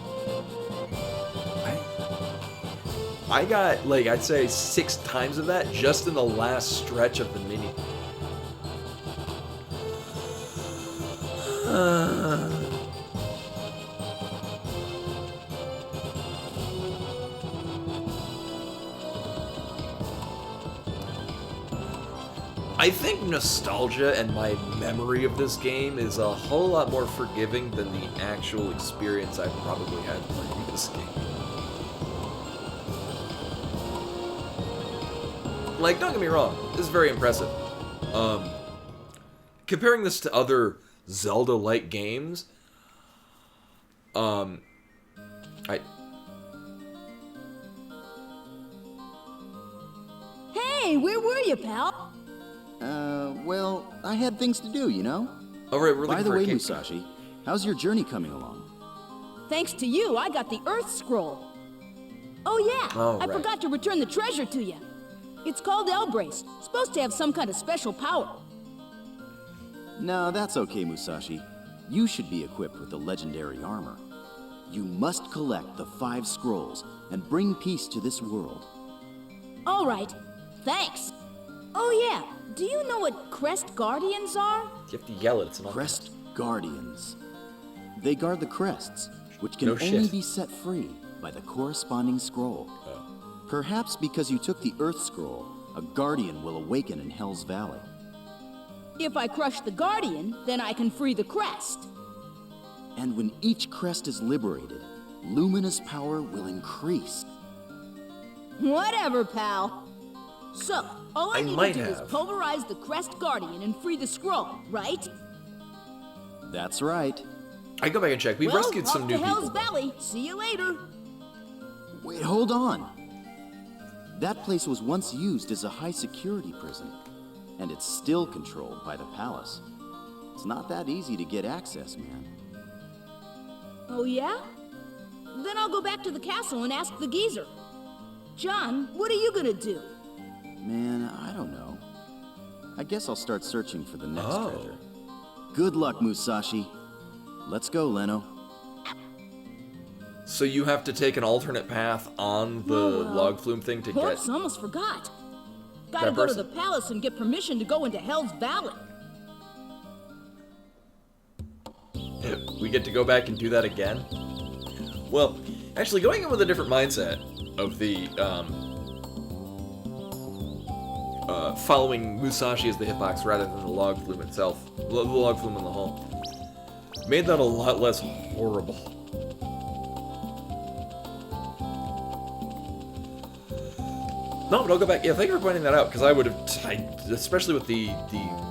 A: I got, like, I'd say 6 times of that just in the last stretch of the mini. I think nostalgia and my memory of this game is a whole lot more forgiving than the actual experience I probably had playing this game. Like, don't get me wrong, this is very impressive. Comparing this to other Zelda-like games,
B: Hey, where were you, pal?
C: Well, I had things to do, you know?
A: Oh, right, we're
C: By
A: looking
C: the
A: for a
C: way,
A: cake.
C: Musashi, how's your journey coming along?
B: Thanks to you, I got the Earth Scroll. Oh yeah,
A: Oh,
B: I
A: right.
B: forgot to return the treasure to you. It's called Elbrace. Supposed to have some kind of special power.
C: No, that's okay, Musashi. You should be equipped with the legendary armor. You must collect the 5 scrolls and bring peace to this world.
B: All right, thanks. Oh yeah, do you know what Crest Guardians are?
A: You have to yell it, it's not.
C: Crest Guardians. They guard the crests, which can
A: No
C: only
A: shit.
C: be set free by the corresponding scroll. Perhaps because you took the Earth Scroll, a Guardian will awaken in Hell's Valley.
B: If I crush the Guardian, then I can free the Crest.
C: And when each crest is liberated, Lumina's power will increase.
B: Whatever, pal. So, all I,
A: I
B: need
A: might
B: to do is
A: have.
B: pulverize the Crest Guardian and free the scroll, right?
C: That's right.
A: I go back and check. We
B: well,
A: rescued some
B: off
A: new
B: to Hell's
A: people.
B: Valley. See you later.
C: Wait, hold on. That place was once used as a high-security prison, and it's still controlled by the palace. It's not that easy to get access, man.
B: Oh yeah? Then I'll go back to the castle and ask the geezer. John, what are you gonna do?
C: Man, I don't know. I guess I'll start searching for the next
A: Oh.
C: treasure. Good luck, Musashi. Let's go, Leno.
A: So you have to take an alternate path on the
B: Oh, well.
A: log flume thing to get.
B: Oops, almost forgot. Gotta
A: That
B: go to
A: person.
B: the palace and get permission to go into Hell's Valley.
A: We get to go back and do that again? Well, actually, going in with a different mindset of the following Musashi as the hitbox rather than the log flume itself, the log flume in the hall, made that a lot less horrible. No, but I'll go back. Yeah, thank you for pointing that out, because I would have, especially with the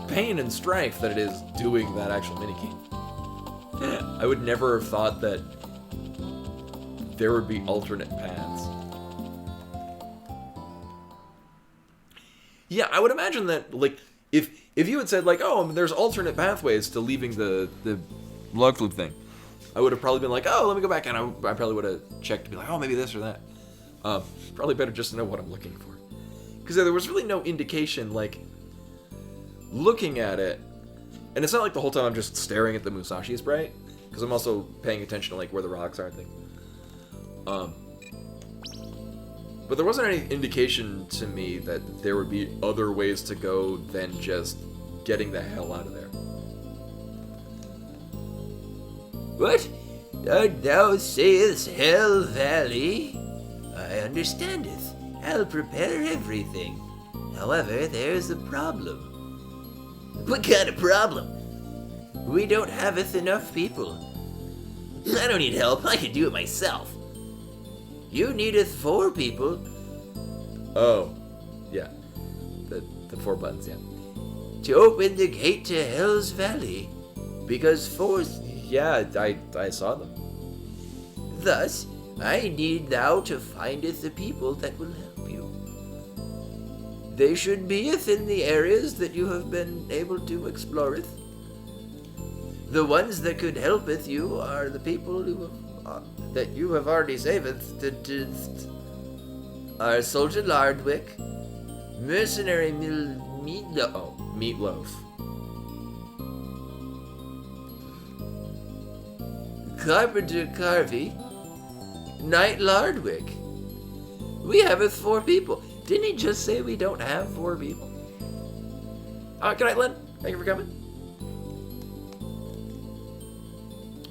A: pain and strife that it is doing that actual minigame. I would never have thought that there would be alternate paths. Yeah, I would imagine that, like, if you had said, like, oh, there's alternate pathways to leaving the log flume thing, I would have probably been like, oh, let me go back, and I probably would have checked to be like, oh, maybe this or that. Probably better just to know what I'm looking for. Because there was really no indication, like, looking at it, and it's not like the whole time I'm just staring at the Musashi sprite, because I'm also paying attention to, like, where the rocks are and things. But there wasn't any indication to me that there would be other ways to go than just getting the hell out of there.
E: What? Thou sayest Hell Valley? I understandeth. I'll prepare everything. However, there's a problem. What kind of problem? We don't haveth enough people. I don't need help, I can do it myself. You needeth 4 people.
A: Oh, yeah. The 4 buttons, yeah.
E: To open the gate to Hell's Valley. Because 4...
A: Yeah, I saw them.
E: Thus, I need thou to findeth the people that will help you. They should be within the areas that you have been able to explore it. The ones that could help with you are the people who that you have already saved. Are Soldier Lardwick, Mercenary Meatloaf, Carpenter Carvey, Knight Lardwick. We have 4 people. Didn't he just say we don't have 4 people? Good night, Len. Thank you for coming.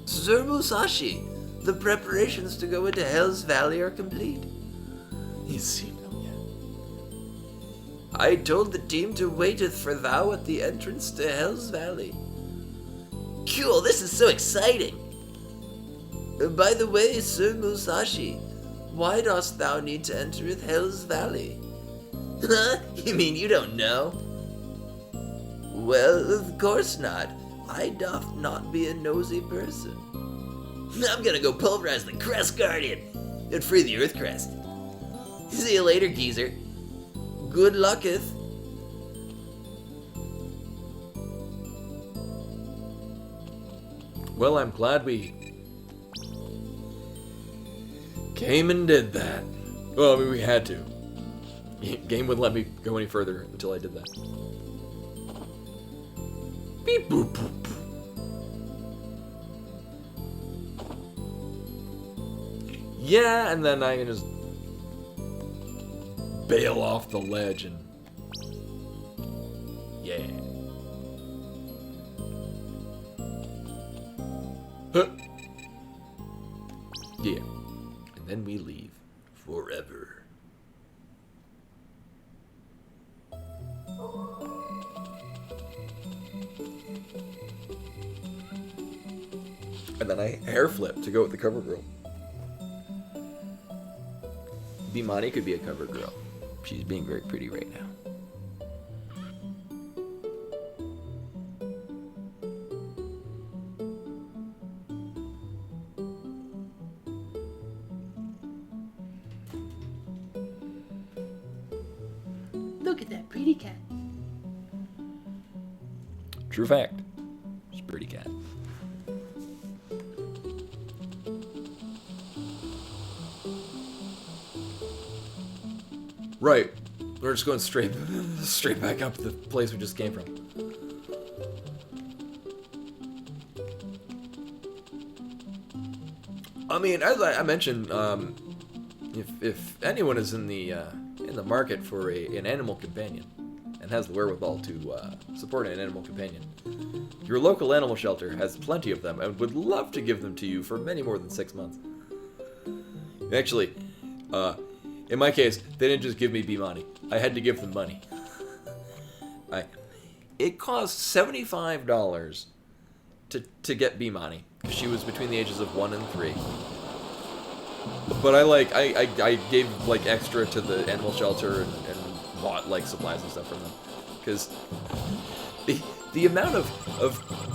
E: Sir Musashi, the preparations to go into Hell's Valley are complete.
A: He's seen them yet.
E: I told the team to waiteth for thou at the entrance to Hell's Valley. Cool, this is so exciting. By the way, Sir Musashi, why dost thou need to enter Hell's Valley? Huh? You mean you don't know? Well, of course not. I doth not be a nosy person. I'm gonna go pulverize the Crest Guardian and free the Earth Crest. See you later, geezer. Good lucketh.
A: Well, I'm glad we came and did that. Well, I mean, we had to. Game wouldn't let me go any further until I did that. Beep boop boop. Yeah, and then I can just bail off the ledge and yeah. Huh. Yeah. And then we leave forever. And then I hair flip to go with the cover girl. Bimani could be a cover girl. She's being very pretty right now.
F: Look at that pretty cat.
A: True fact. She's a pretty cat. Right. We're just going straight back up to the place we just came from. I mean, as I mentioned, if anyone is in the market for an animal companion and has the wherewithal to support an animal companion, your local animal shelter has plenty of them and would love to give them to you for many more than 6 months. Actually, in my case, they didn't just give me Bimani. I had to give them money. It cost $75 to get Bimani. She was between the ages of 1 and 3. But I gave like extra to the animal shelter and bought like supplies and stuff from them. Because the amount of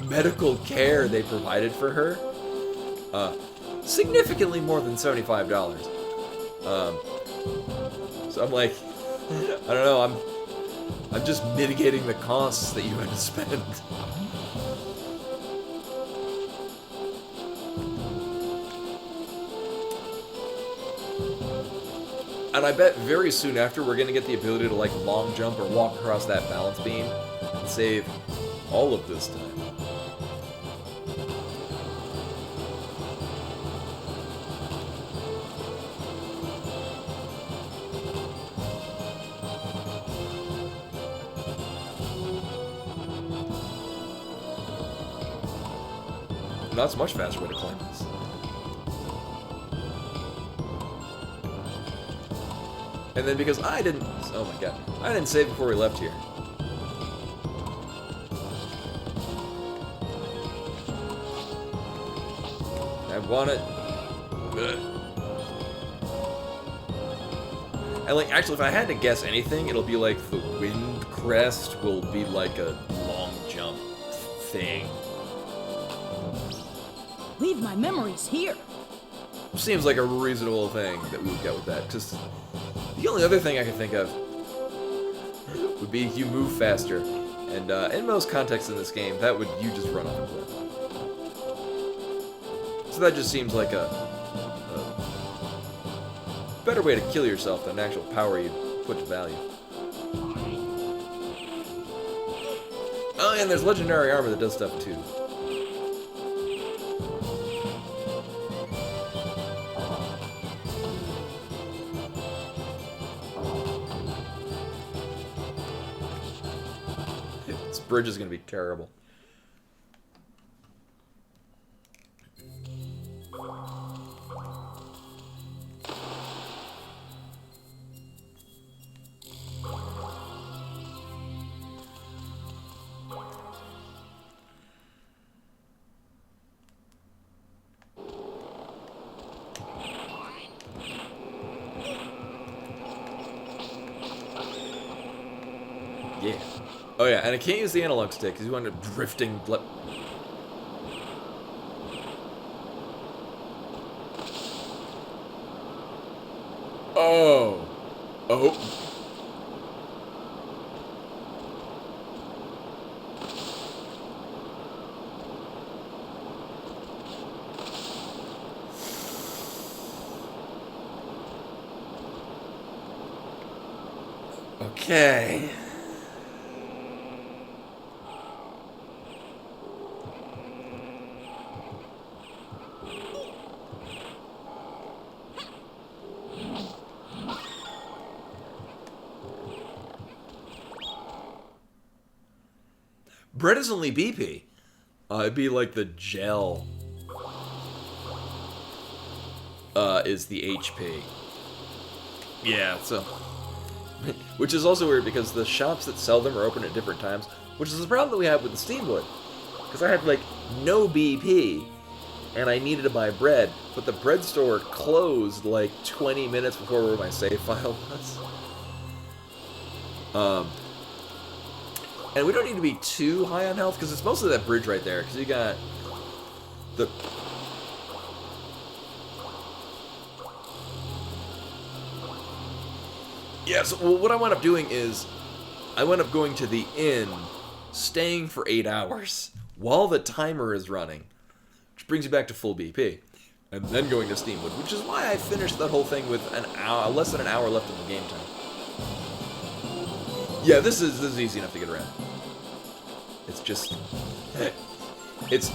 A: medical care they provided for her, significantly more than $75. So I'm like, I don't know, I'm just mitigating the costs that you had to spend. And I bet very soon after we're gonna get the ability to like long jump or walk across that balance beam and save all of this time. Not so much faster way to climb this. And then because I didn't, oh my god, I didn't save before we left here. I want it. And like, actually, if I had to guess anything, it'll be like the wind crest will be like a long jump thing.
B: Leave my memories here.
A: Seems like a reasonable thing that we would get with that. Just the only other thing I can think of would be you move faster. And in most contexts in this game, that would you just run off a cliff. So that just seems like a better way to kill yourself than actual power you put to value. Oh, and there's legendary armor that does stuff too. This bridge is gonna be terrible. Yeah. Oh yeah, and I can't use the analog stick because you end up drifting. Oh. Oh. Okay. Bread is only BP. It'd be like the gel is the HP. Yeah, so... Which is also weird because the shops that sell them are open at different times, which is the problem that we have with the Steamwood. Because I had, like, no BP, and I needed to buy bread, but the bread store closed, like, 20 minutes before where my save file was. And we don't need to be too high on health, because it's mostly that bridge right there, because you got the... Yeah, so well, what I wound up doing is, I wound up going to the inn, staying for 8 hours, while the timer is running, which brings you back to full BP, and then going to Steamwood, which is why I finished that whole thing with an hour, less than an hour left of the game time. Yeah, this is easy enough to get around. It's just... It's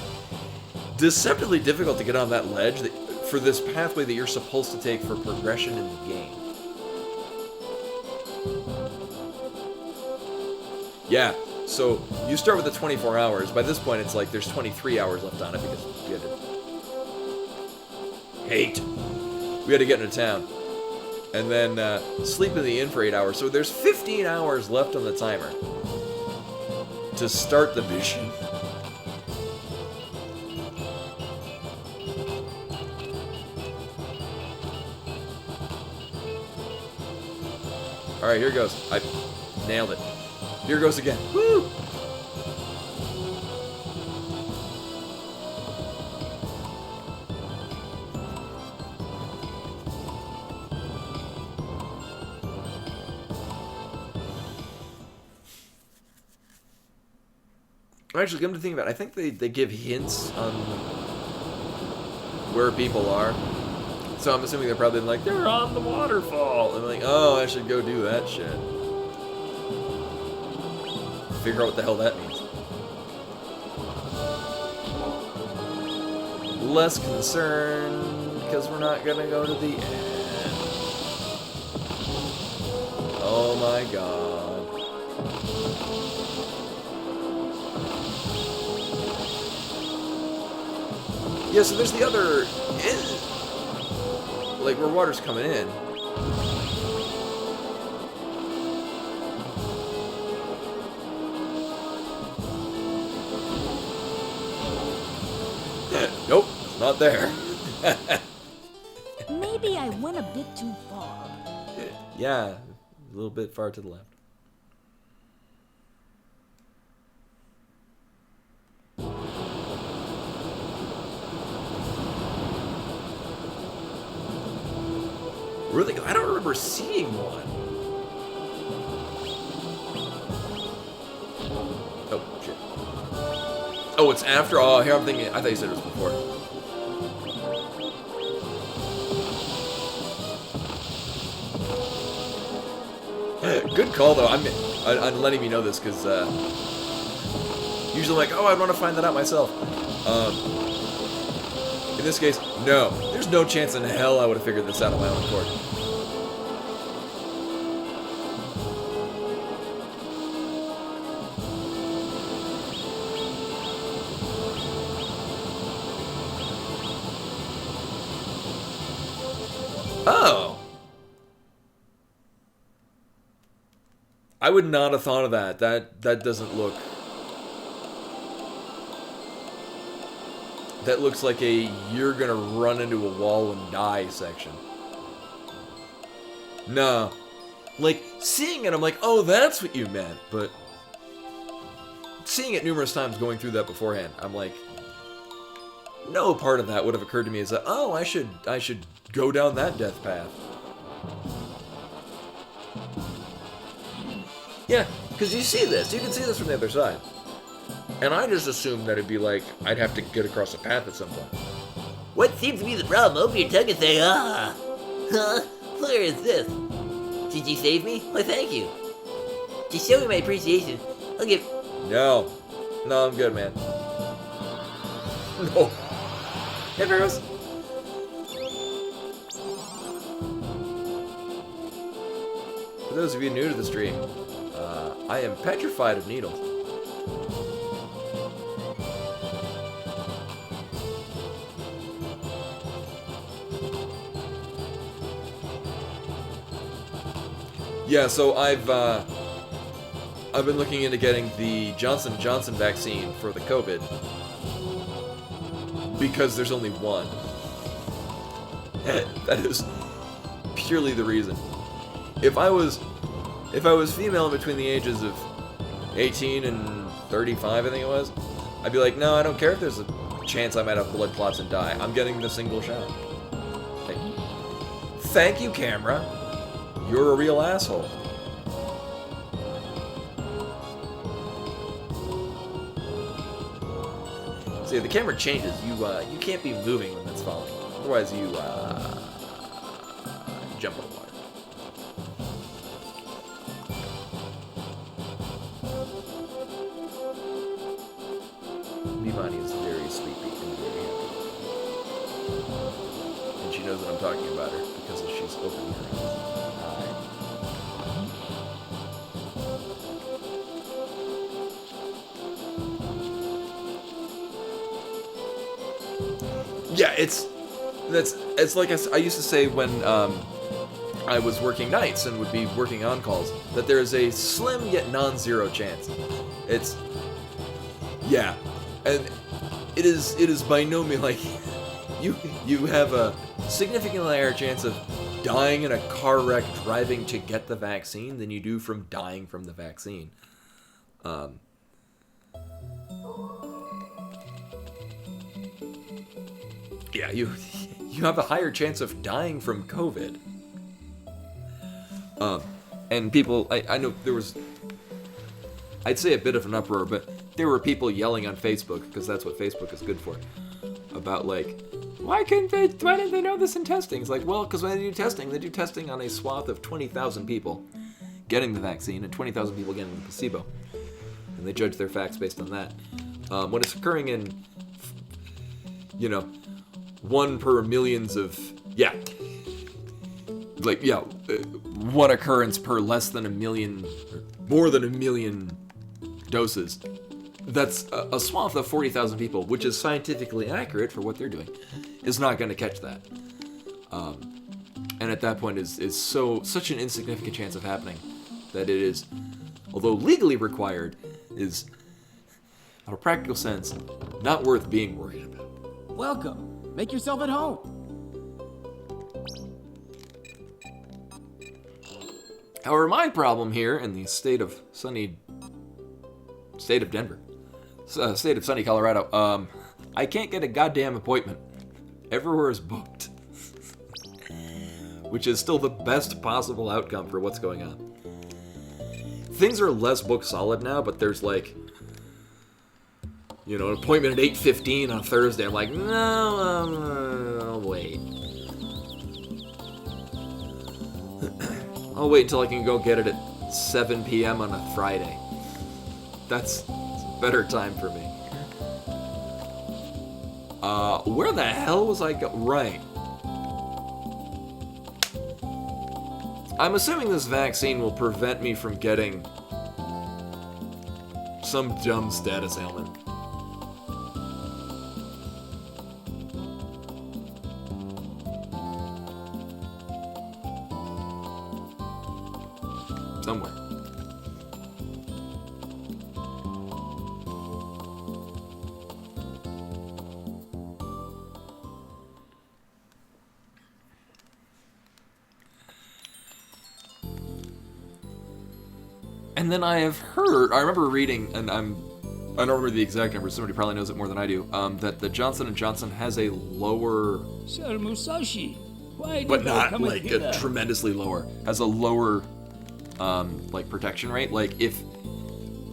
A: deceptively difficult to get on that ledge for this pathway that you're supposed to take for progression in the game. Yeah, so you start with the 24 hours. By this point, it's like there's 23 hours left on it because we had to... We had to get into town. And then sleep in the inn for 8 hours. So there's 15 hours left on the timer to start the mission. Alright, here goes. I nailed it. Here goes again. Woo! Actually, come to think about it, I think they give hints on where people are. So I'm assuming they're probably like, they're on the waterfall. And I'm like, oh, I should go do that shit. Figure out what the hell that means. Less concerned, because we're not gonna go to the end. Oh my god. Yeah, so there's the other end, like where water's coming in. Nope, it's not there.
B: Maybe I went a bit too far.
A: Yeah, a little bit far to the left. Really? I don't remember seeing one. Oh, it's after? Oh, here I'm thinking, I thought you said it was before. Good call, though. I'm letting me know this, because, usually I'm like, oh, I'd want to find that out myself. In this case, no. There's no chance in hell I would have figured this out on my own accord. Oh! I would not have thought of that. That doesn't look... That looks like a you're gonna run into a wall and die section. No. Like, seeing it, I'm like, oh, that's what you meant. But seeing it numerous times going through that beforehand, I'm like, no part of that would have occurred to me as that, oh, I should go down that death path. Yeah, because you see this. You can see this from the other side. And I just assumed that it'd be like, I'd have to get across a path at some point.
E: What seems to be the problem? Open your tongue and say, ah! Huh? Where is this? Did you save me? Why, thank you. To show me my appreciation, I'll give...
A: No. No, I'm good, man. No. Hey, Barrows. For those of you new to the stream, I am petrified of needles. Yeah, so I've been looking into getting the Johnson & Johnson vaccine for the COVID because there's only one. That is purely the reason. If I was female between the ages of 18 and 35, I think it was, I'd be like, no, I don't care if there's a chance I might have blood clots and die. I'm getting the single shot. Hey. Thank you, camera. You're a real asshole. See, if the camera changes, you can't be moving when that's falling. Otherwise, you jump in the water. Vimani is very sleepy and very happy. And she knows that I'm talking about her because she's opening her eyes. Yeah, it's like I used to say when I was working nights and would be working on calls, that there is a slim yet non-zero chance. Yeah, and it is by no means like you have a significantly higher chance of dying in a car wreck driving to get the vaccine than you do from dying from the vaccine. Yeah, you have a higher chance of dying from COVID. And people, I know there was, I'd say a bit of an uproar, but there were people yelling on Facebook, because that's what Facebook is good for, about like, why didn't they know this in testing? It's like, well, because when they do testing on a swath of 20,000 people getting the vaccine and 20,000 people getting the placebo. And they judge their facts based on that. When it's occurring in, 1 per millions of, one occurrence per less than a million, more than a million doses. That's a swath of 40,000 people, which is scientifically accurate for what they're doing, is not going to catch that. And at that point is such an insignificant chance of happening that it is, although legally required, is, on a practical sense, not worth being worried about.
I: Welcome. Make yourself at home.
A: However, my problem here in the state of Denver, state of sunny Colorado, I can't get a goddamn appointment. Everywhere is booked. Which is still the best possible outcome for what's going on. Things are less book solid now, but there's like You know, an appointment at 8:15 on Thursday. I'm like, no, I'll wait. I'll wait until I can go get it at 7 p.m. on a Friday. That's a better time for me. Where the hell was I right. I'm assuming this vaccine will prevent me from getting some dumb status ailment. Somewhere. And then I have heard, I remember reading, and I don't remember the exact number, somebody probably knows it more than I do, that the Johnson & Johnson has a lower...
G: Sir Musashi, why
A: but
G: did I
A: not
G: come
A: like
G: hither?
A: a tremendously lower, has a lower, like, protection rate. Like, if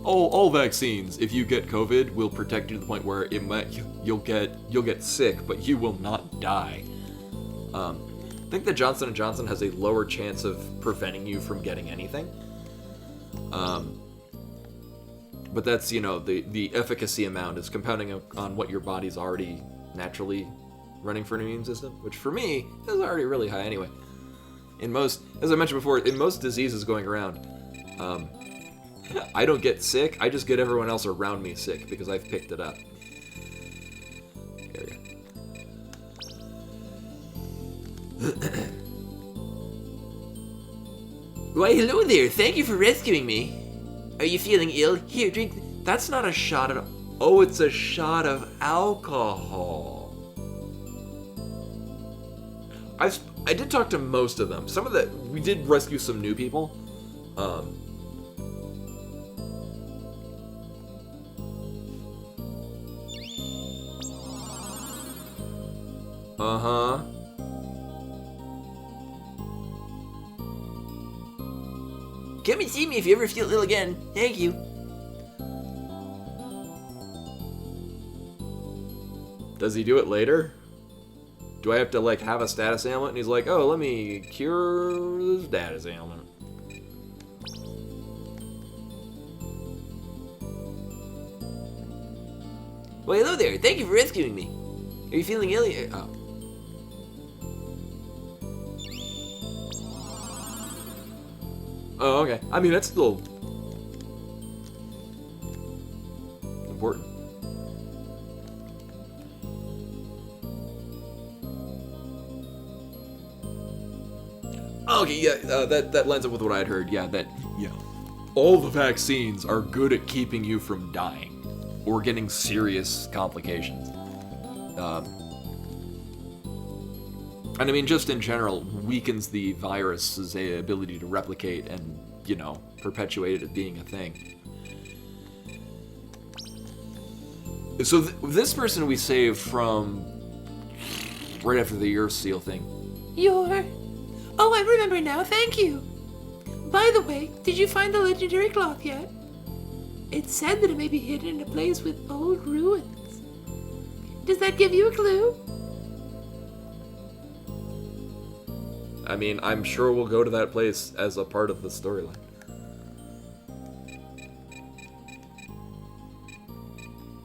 A: all vaccines, if you get COVID, will protect you to the point where it might, you'll get sick, but you will not die. I think the Johnson & Johnson has a lower chance of preventing you from getting anything. But that's, you know, the efficacy amount is compounding on what your body's already naturally running for an immune system, which for me is already really high anyway. In most, as I mentioned before, in most diseases going around, I don't get sick, I just get everyone else around me sick because I've picked it up. There we go.
E: Why, hello there. Thank you for rescuing me. Are you feeling ill? Here, drink.
A: That's not a shot of... Oh, it's a shot of alcohol. I did talk to most of them. Some of the... We did rescue some new people. Uh-huh.
E: Come and see me if you ever feel ill again. Thank you.
A: Does he do it later? Do I have to, like, have a status ailment? And he's like, oh, let me cure the status ailment.
E: Well, hello there. Thank you for rescuing me. Are you feeling ill? Oh.
A: Oh, okay. I mean, that's still important. Okay, yeah, that lines up with what I'd heard. Yeah, all the vaccines are good at keeping you from dying or getting serious complications. And I mean, just in general, weakens the virus's ability to replicate and, you know, perpetuate it being a thing. So this person we saved from right after the Earth Seal thing.
F: Oh, I remember now. Thank you. By the way, did you find the legendary cloth yet? It said that it may be hidden in a place with old ruins. Does that give you a clue?
A: I mean, I'm sure we'll go to that place as a part of the storyline.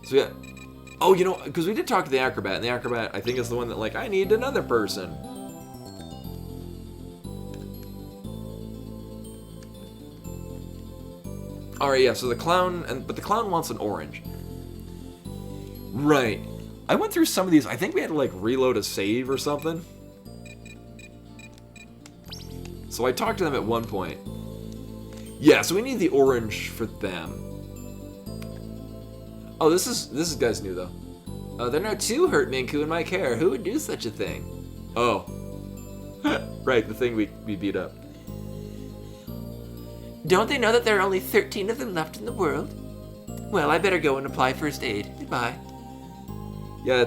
A: So yeah. Oh, you know, because we did talk to the acrobat, and the acrobat, I think, is the one that, like, I need another person. Alright, yeah, so the clown, but the clown wants an orange. Right. I went through some of these, I think we had to, like, reload a save or something. So I talked to them at one point. Yeah, so we need the orange for them. Oh, this is guys new though. There are no two hurt Minku in my care. Who would do such a thing? Oh. Right, the thing we beat up.
E: Don't they know that there are only 13 of them left in the world? Well, I better go and apply first aid. Goodbye.
A: Yeah,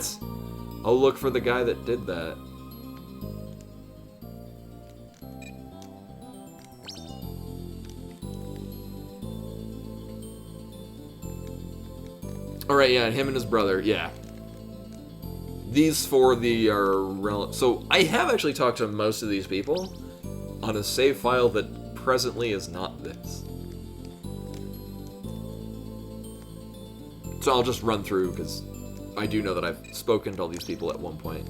A: I'll look for the guy that did that. Alright, yeah, him and his brother, yeah. These four are so I have actually talked to most of these people on a save file that presently is not this. So I'll just run through, because I do know that I've spoken to all these people at one point.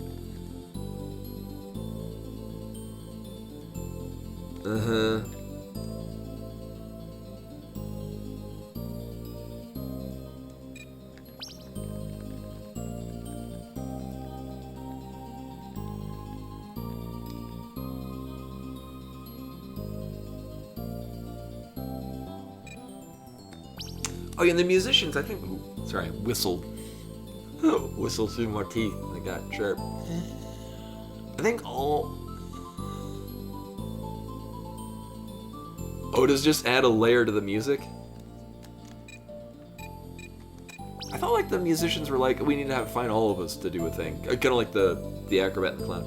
A: Oh yeah, and the musicians, I think... Ooh, sorry, I whistled. Whistled through my teeth. They got sharp. I think all... Oh, does just add a layer to the music? I felt like the musicians were like, we need to find all of us to do a thing. Kind of like the acrobat and the clown.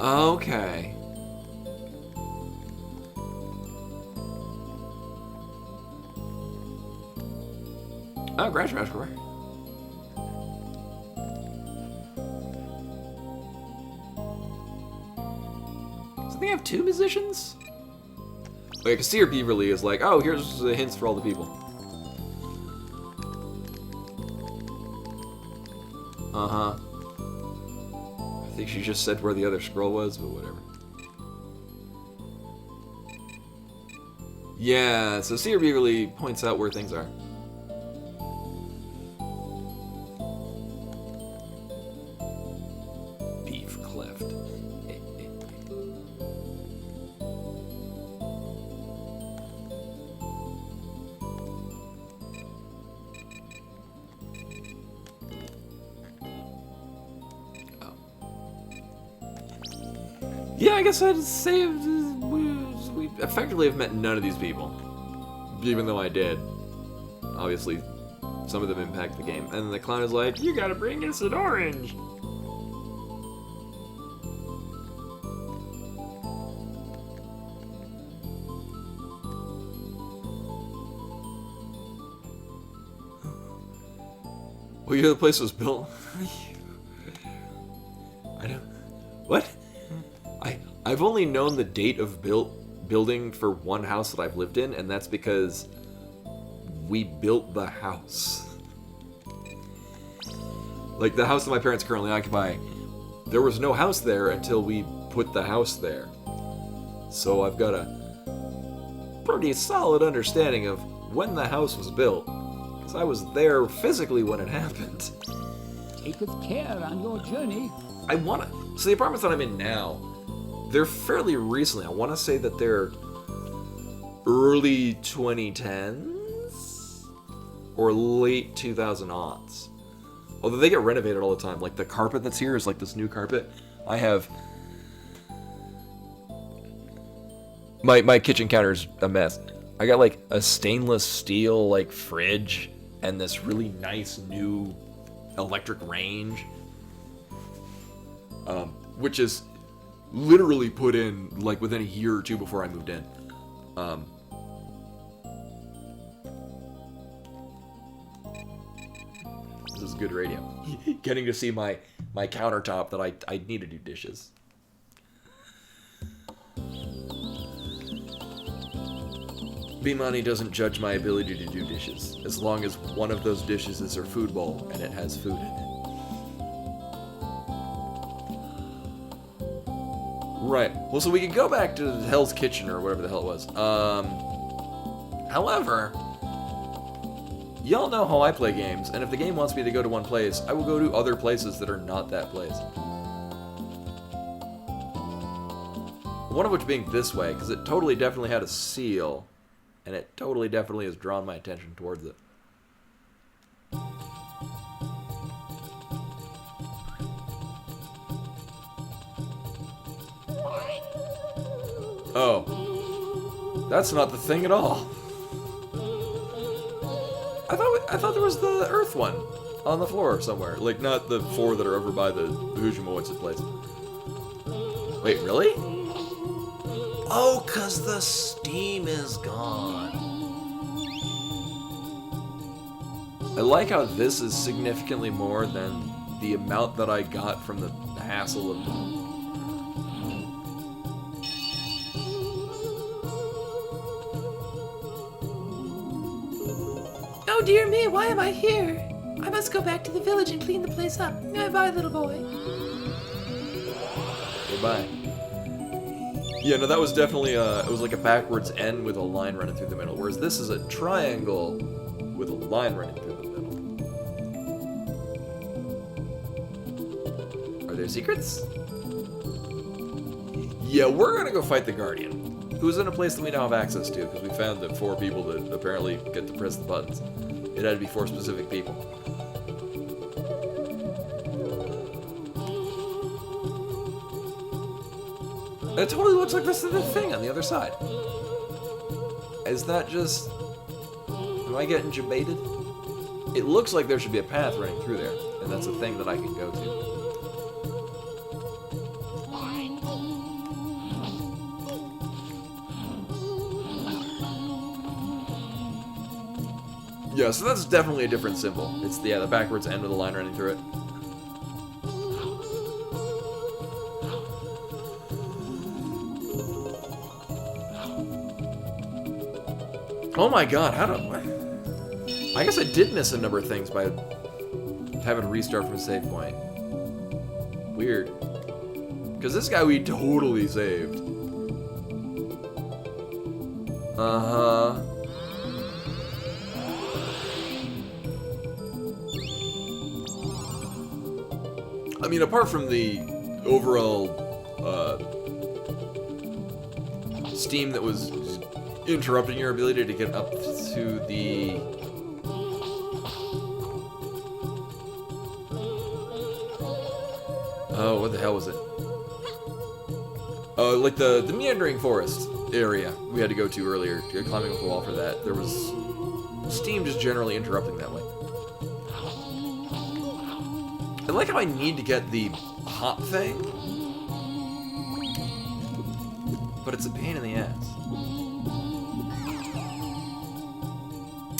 A: Okay. Oh, Garage Score. So they have two musicians? Like, Seer Beaverly is like, oh, here's the hints for all the people. Uh-huh. I think she just said where the other scroll was, but whatever. Yeah, so Seer Beaverly points out where things are. Beef cleft. Yeah, I guess I'd say we effectively have met none of these people. Even though I did. Obviously, some of them impact the game. And the clown is like, you gotta bring us an orange! Well, yeah, the place was built. I don't... What? I've only known the date of building for one house that I've lived in, and that's because we built the house. Like, the house that my parents currently occupy, there was no house there until we put the house there. So I've got a pretty solid understanding of when the house was built, because I was there physically when it happened.
G: Take with care on your journey.
A: So the apartments that I'm in now, they're fairly recently. I want to say that they're early 2010s or late 2000s. Although they get renovated all the time. Like the carpet that's here is like this new carpet. I have... My kitchen counter's a mess. I got like a stainless steel like fridge and this really nice new electric range. Which is literally put in like within a year or two before I moved in. This is good radio. Getting to see my countertop that I need to do dishes. B-Money doesn't judge my ability to do dishes, as long as one of those dishes is her food bowl and it has food in it. Right. Well, so we could go back to Hell's Kitchen or whatever the hell it was. However, y'all know how I play games, and if the game wants me to go to one place, I will go to other places that are not that place. One of which being this way, because it totally definitely had a seal, and it totally definitely has drawn my attention towards it. Oh, that's not the thing at all. I thought there was the Earth one on the floor somewhere, like not the four that are over by the Hujimowitz place. Wait, really? Oh, 'cause the steam is gone. I like how this is significantly more than the amount that I got from the hassle of...
F: Oh dear me, why am I here? I must go back to the village and clean the place up. Bye, little boy.
A: Goodbye. Yeah, no, that was definitely it was like a backwards N with a line running through the middle, whereas this is a triangle with a line running through the middle. Are there secrets? Yeah, we're gonna go fight the Guardian, who's in a place that we now have access to, because we found that 4 people that apparently get to press the buttons. It had to be 4 specific people. It totally looks like this is the thing on the other side. Is that just... Am I getting debated? It looks like there should be a path running through there, and that's a thing that I can go to. Yeah, so that's definitely a different symbol. It's the backwards end with a line running through it. Oh my god, how do I guess I did miss a number of things by having to restart from a save point. Weird. Because this guy we totally saved. Uh-huh. I mean, apart from the overall steam that was interrupting your ability to get up to the... Oh, what the hell was it? Like the meandering forest area we had to go to earlier, climbing up the wall for that. There was steam just generally interrupting that way. I like how I need to get the hop thing, but it's a pain in the ass.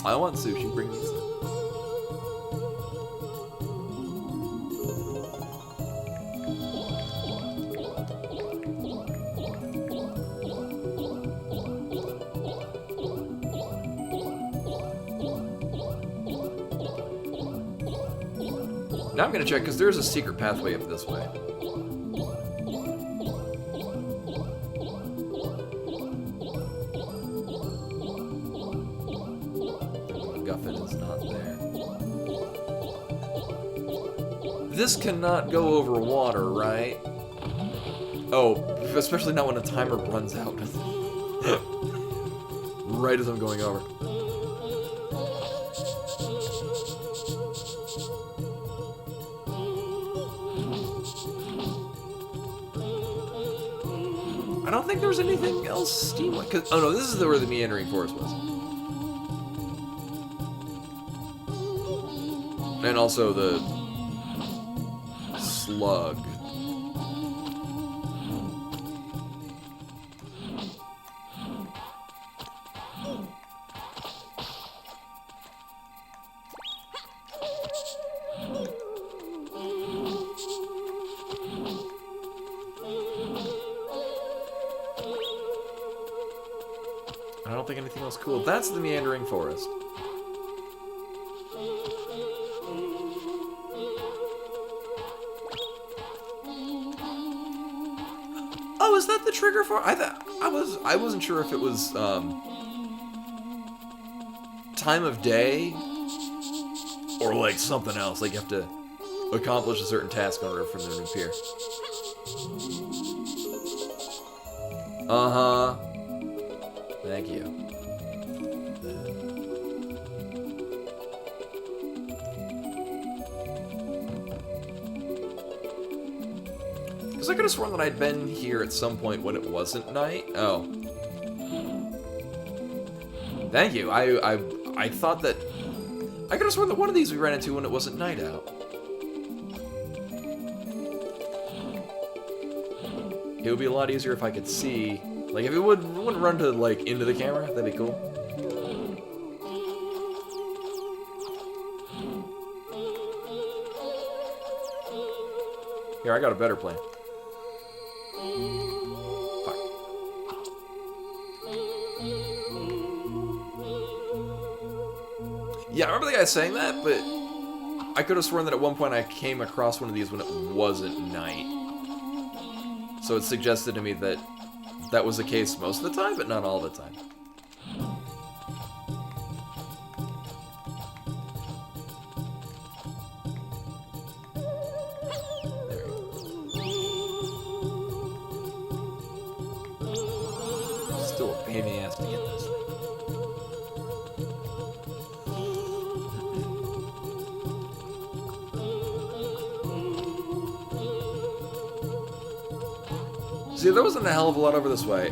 A: I want sushi, bring me some. Now I'm gonna check, because there's a secret pathway up this way. MacGuffin is not there. This cannot go over water, right? Oh, especially not when a timer runs out. Right as I'm going over. I don't think there was anything else steam-like. Oh no, this is where the meandering forest was. And also the slug. I don't think anything else cool. That's the meandering forest. Oh, is that the trigger for? I wasn't sure if it was time of day or like something else. Like you have to accomplish a certain task in order for them to appear. Uh-huh. Thank you. Because I could have sworn that I'd been here at some point when it wasn't night. Oh. Thank you. I thought that... I could have sworn that one of these we ran into when it wasn't night out. It would be a lot easier if I could see... Like, if it wouldn't run to, like, into the camera, that'd be cool. Here, I got a better plan. Fuck. Yeah, I remember the guy saying that, but I could have sworn that at one point I came across one of these when it wasn't night. So it suggested to me that that was the case most of the time, but not all the time. Still a pain in the ass to get this. See, there wasn't a hell of a lot over this way.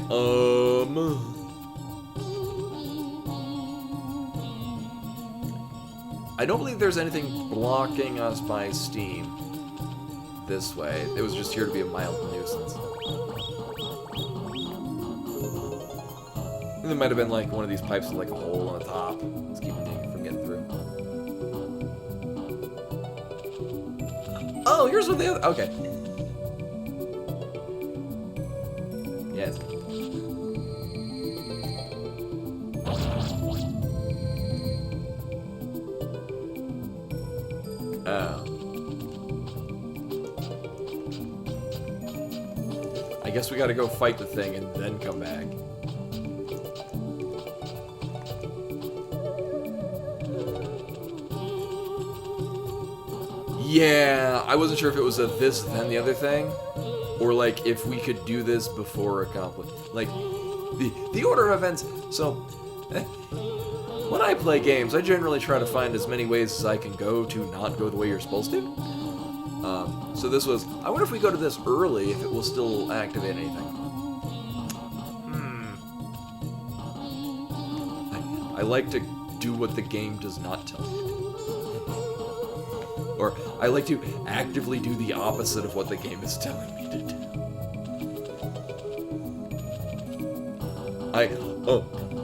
A: I don't believe there's anything blocking us by Steam this way. It was just here to be a mild nuisance. There might have been like one of these pipes with like a hole on the top. It's keeping me from getting through. Oh, here's what the other... Okay. Yes. Oh. I guess we gotta go fight the thing and then come back. Yeah, I wasn't sure if it was a this then the other thing, or like if we could do this before accomplish. Like the order of events. So when I play games, I generally try to find as many ways as I can go to not go the way you're supposed to. So this was. I wonder if we go to this early, if it will still activate anything. I like to do what the game does not tell me. Or I like to actively do the opposite of what the game is telling me to do.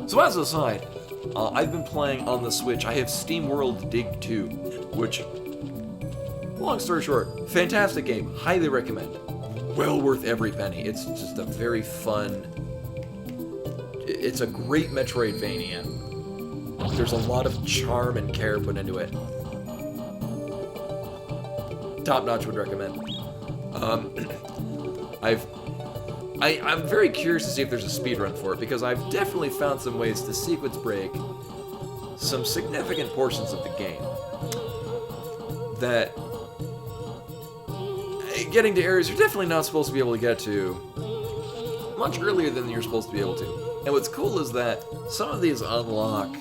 A: So as an aside, I've been playing on the Switch. I have SteamWorld Dig 2, which, long story short, fantastic game. Highly recommend. Well worth every penny. It's just a very fun... It's a great Metroidvania. There's a lot of charm and care put into it. Top notch, would recommend. I'm very curious to see if there's a speedrun for it, because I've definitely found some ways to sequence break some significant portions of the game that getting to areas you're definitely not supposed to be able to get to much earlier than you're supposed to be able to. And what's cool is that some of these unlock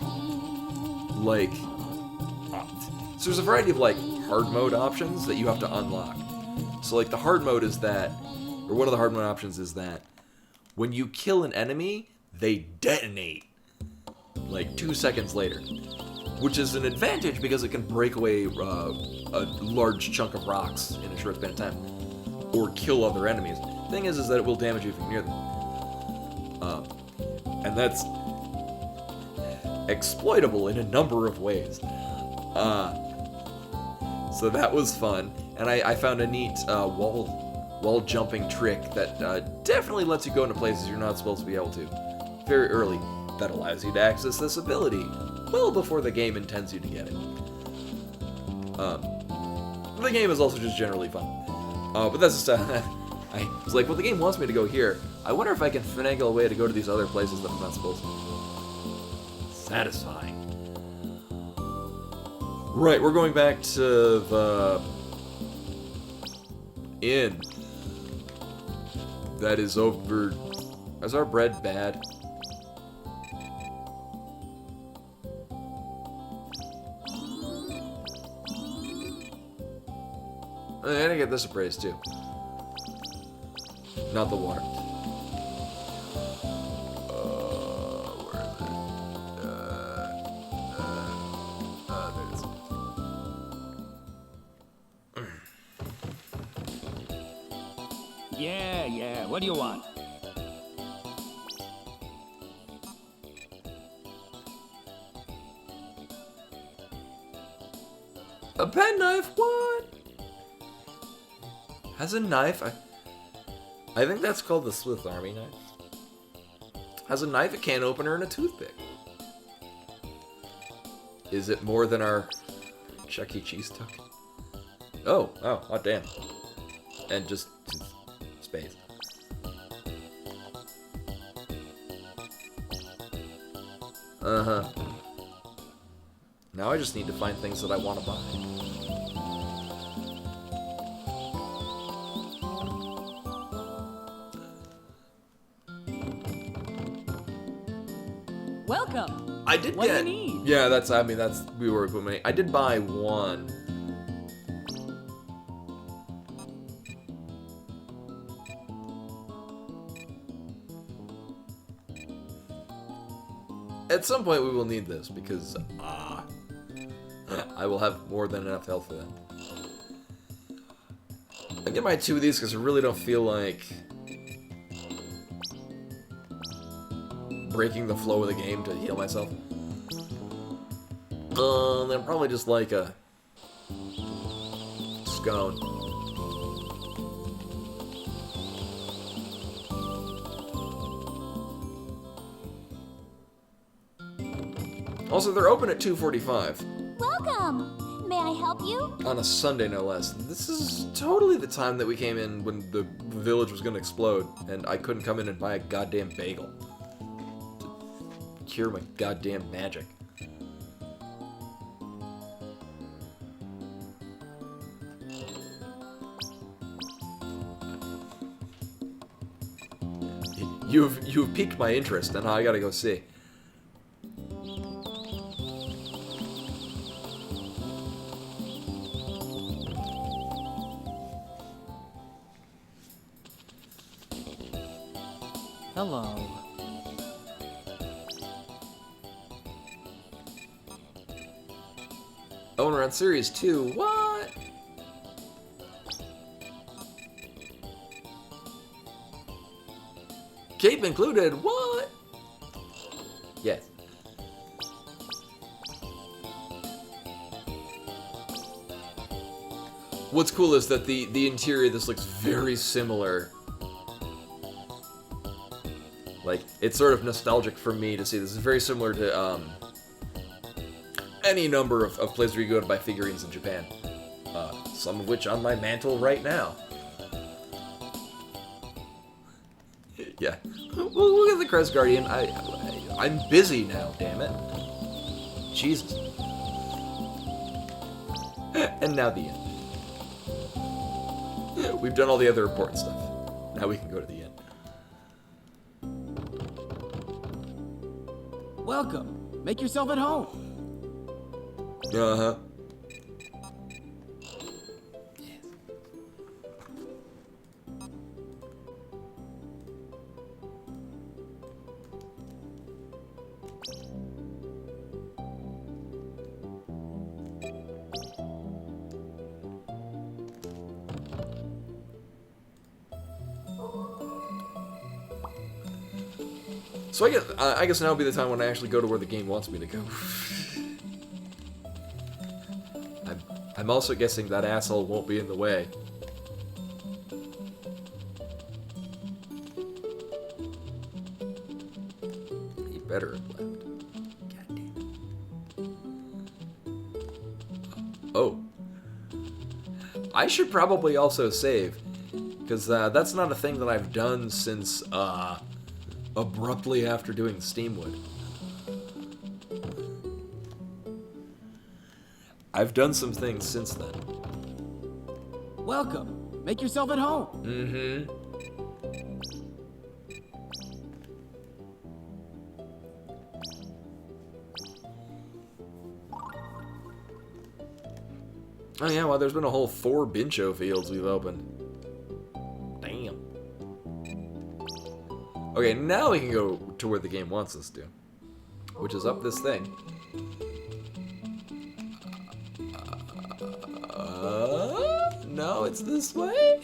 A: like so there's a variety of like hard mode options that you have to unlock. So like the hard mode is that, or one of the hard mode options is that when you kill an enemy, they detonate like 2 seconds later, which is an advantage because it can break away a large chunk of rocks in a short span of time, or kill other enemies. Thing is that it will damage you if you're near them, and that's exploitable in a number of ways. So that was fun, and I found a neat wall jumping trick that definitely lets you go into places you're not supposed to be able to very early. That allows you to access this ability well before the game intends you to get it. The game is also just generally fun. But that's just I was like, well, the game wants me to go here. I wonder if I can finagle a way to go to these other places that I'm not supposed to. Satisfying. Right, we're going back to the inn. That is over. Is our bread bad? I gotta get this appraised too. Not the water. Where is it? There it is.
G: Yeah, what do you want?
A: A penknife? What? Has a knife. I think that's called the Swiss Army knife. Has a knife, a can opener, and a toothpick. Is it more than our Chuck E. Cheese token? Oh, damn. And just space. Uh-huh. Now I just need to find things that I want to buy.
D: Welcome.
A: I did
D: What
A: get.
D: do you need?
A: Yeah, that's. We were equipment. I did buy one. At some point, we will need this because I will have more than enough health for that. I get my 2 of these because I really don't feel like breaking the flow of the game to heal myself. Then probably just like a scone. Also, they're open at 2:45.
K: Welcome! May I help you?
A: On a Sunday, no less. This is totally the time that we came in when the village was gonna explode, and I couldn't come in and buy a goddamn bagel to cure my goddamn magic. You've piqued my interest, and I gotta go see.
D: Hello.
A: Owner on Series 2, what? Cape included, what? Yes. What's cool is that the interior of this looks very similar. Like, it's sort of nostalgic for me to see. This is very similar to any number of places where you go to buy figurines in Japan. Some of which on my mantle right now. Yeah. Well, look at the Crest Guardian. I'm busy now, damn it. Jesus. And now the end. We've done all the other important stuff. Now we can go to the end.
I: Welcome. Make yourself at home.
A: Uh-huh. So I guess now would be the time when I actually go to where the game wants me to go. I'm also guessing that asshole won't be in the way. He better have left. God damn it. Oh. I should probably also save, because that's not a thing that I've done since, abruptly after doing Steamwood. I've done some things since then.
I: Welcome. Make yourself at home.
A: Mm-hmm. Oh yeah, well there's been a whole 4 Bincho fields we've opened. Damn. Okay, now we can go to where the game wants us to, which is up this thing. No, it's this way?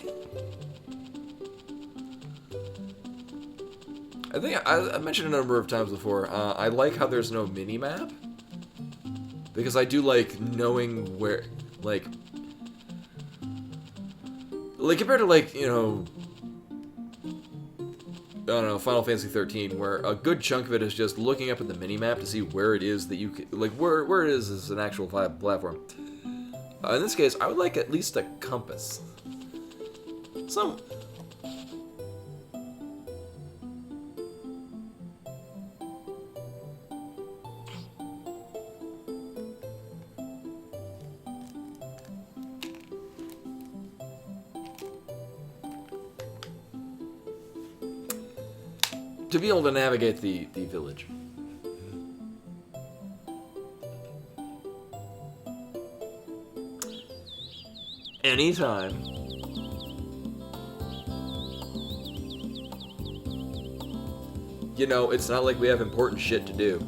A: I think I mentioned a number of times before, I like how there's no mini-map. Because I do like knowing where, like... Like, compared to, like, you know, I don't know, Final Fantasy 13, where a good chunk of it is just looking up at the minimap to see where it is that you can, like, where it is as an actual platform. In this case, I would like at least a compass. Some... to be able to navigate the village. Anytime. You know, it's not like we have important shit to do.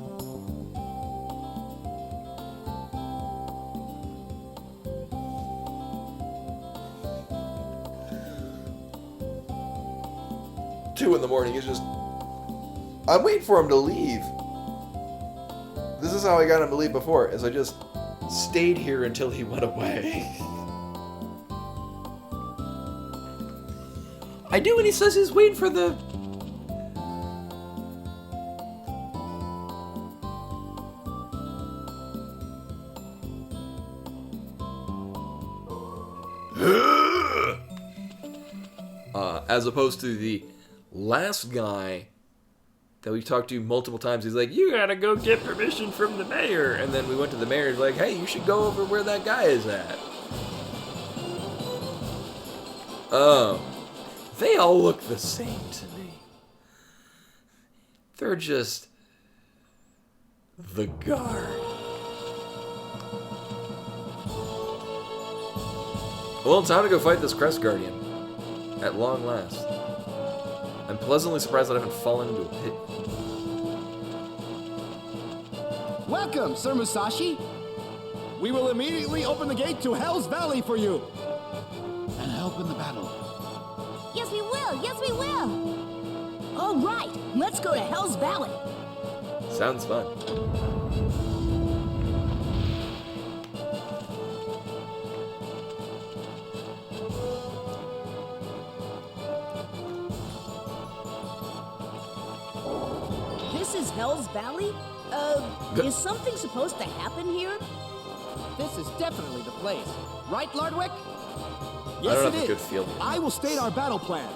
A: Two in the morning is just... I'm waiting for him to leave. This is how I got him to leave before, is I just stayed here until he went away. I do when he says he's waiting for the... as opposed to the last guy that we've talked to multiple times. He's like, you gotta go get permission from the mayor. And then we went to the mayor and like, hey, you should go over where that guy is at. Oh. They all look the same to me. They're just... the guard. Well, time to go fight this Crest Guardian. At long last. I'm pleasantly surprised that I haven't fallen into a pit.
I: Welcome, Sir Musashi. We will immediately open the gate to Hell's Valley for you.
H: And help in the battle.
K: Yes, we will. Yes, we will.
B: All right, let's go to Hell's Valley.
A: Sounds fun.
B: This is Hell's Valley? Is something supposed to happen here?
I: This is definitely the place. Right, Lardwick?
A: I
I: Yes,
A: don't have
I: it
A: a
I: is.
A: good feeling.
I: I will state our battle plan.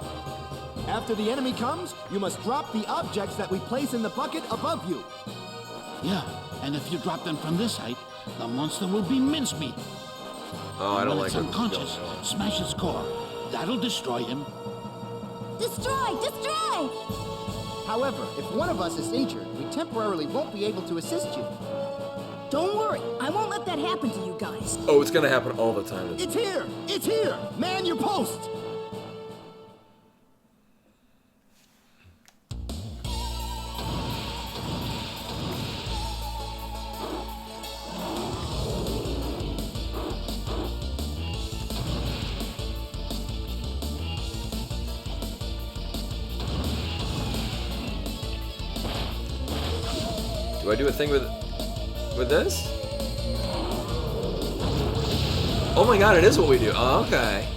I: After the enemy comes, you must drop the objects that we place in the bucket above you.
H: Yeah, and if you drop them from this height, the monster will be mincemeat.
A: Oh, I don't
H: When
A: like
H: it's
A: where this is
H: unconscious,
A: going.
H: smash its core. That'll destroy him.
K: Destroy! Destroy!
I: However, if one of us is injured, we temporarily won't be able to assist you.
B: Don't worry, I won't let that happen to you guys.
A: Oh, it's gonna happen all the time.
I: It's here! It's here! Man your post!
A: Do I do a thing with this? Oh my god, it is what we do. Oh, okay.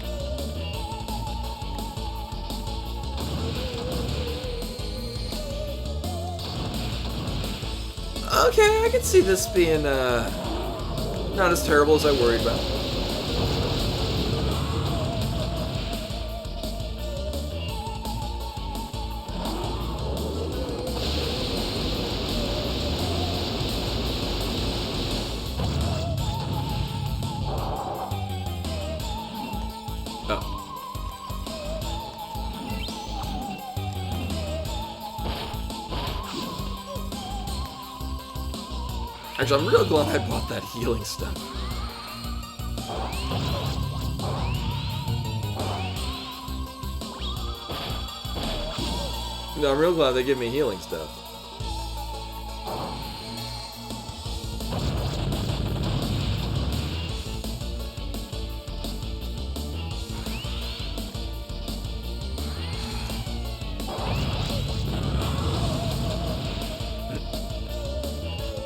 A: Okay, I can see this being not as terrible as I worried about. Actually, I'm real glad I bought that healing stuff. No, I'm real glad they give me healing stuff.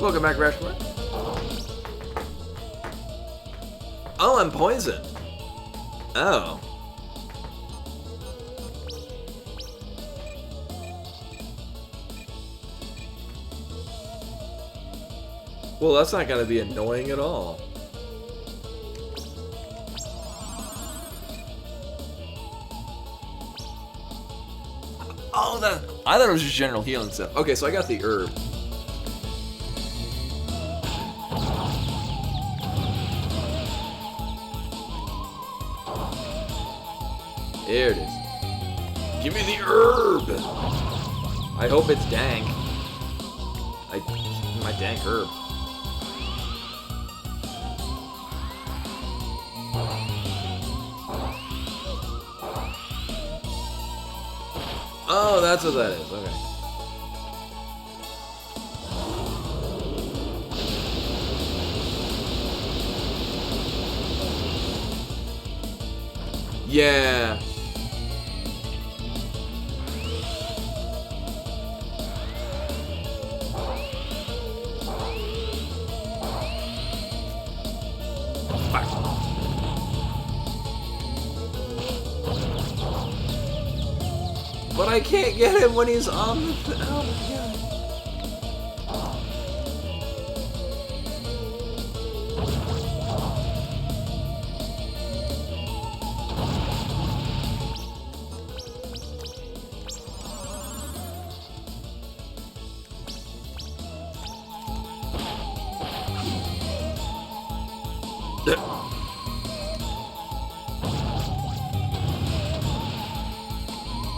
A: Welcome back, Rashmore. Oh, I'm poisoned. Oh. Well, that's not gonna be annoying at all. Oh, I thought it was just general healing stuff. Okay, so I got the herb. There it is. Give me the herb! I hope it's dank. My dank herb. Oh, that's what that is. Okay. Yeah. But I can't get him when he's on the... Oh my god.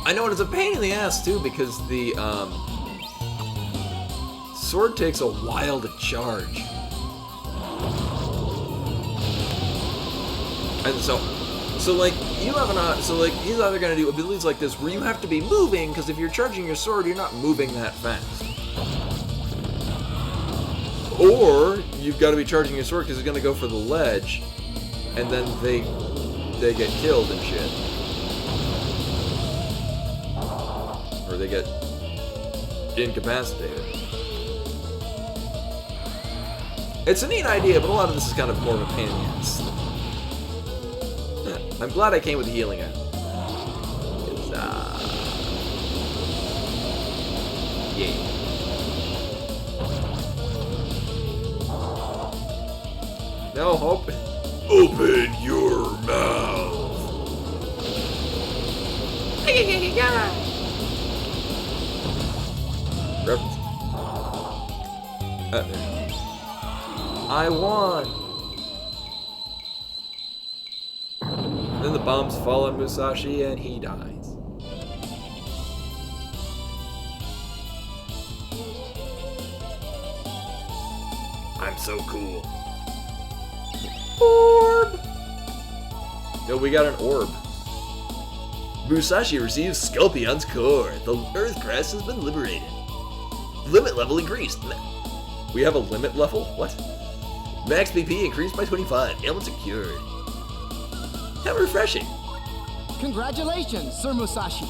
A: I know, and it's a pain in the ass too, because the sword takes a while to charge. And so like you have he's either gonna do abilities like this where you have to be moving, because if you're charging your sword, you're not moving that fast. Or you've got to be charging your sword because it's gonna go for the ledge, and then they get killed and shit. Or they get incapacitated. It's a neat idea, but a lot of this is kind of more of a pain in the ass. I'm glad I came with the healing item. Yeah. Now open your mouth. Reference. There. I won. Then the bombs fall on Musashi and he dies. I'm so cool. Orb! No, we got an orb. Musashi receives Scorpion's core. The Earth crest has been liberated. Limit level increased. We have a limit level? What? Max PP increased by 25. Ailment secured. How refreshing.
I: Congratulations, Sir Musashi.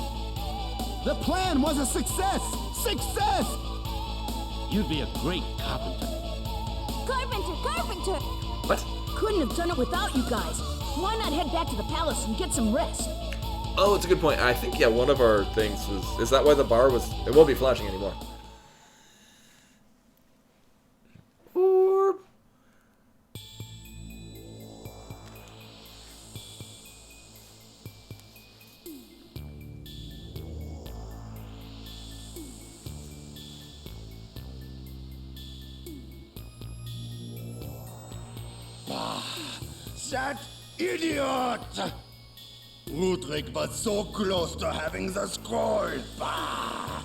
I: The plan was a success! Success!
H: You'd be a great carpenter.
K: Carpenter!
A: What?
B: Couldn't have done it without you guys. Why not head back to the palace and get some rest?
A: Oh, it's a good point. I think, yeah, one of our things was... Is that why the bar was... It won't be flashing anymore. Orb.
I: That idiot! Rudrik was so close to having the scroll. Bah!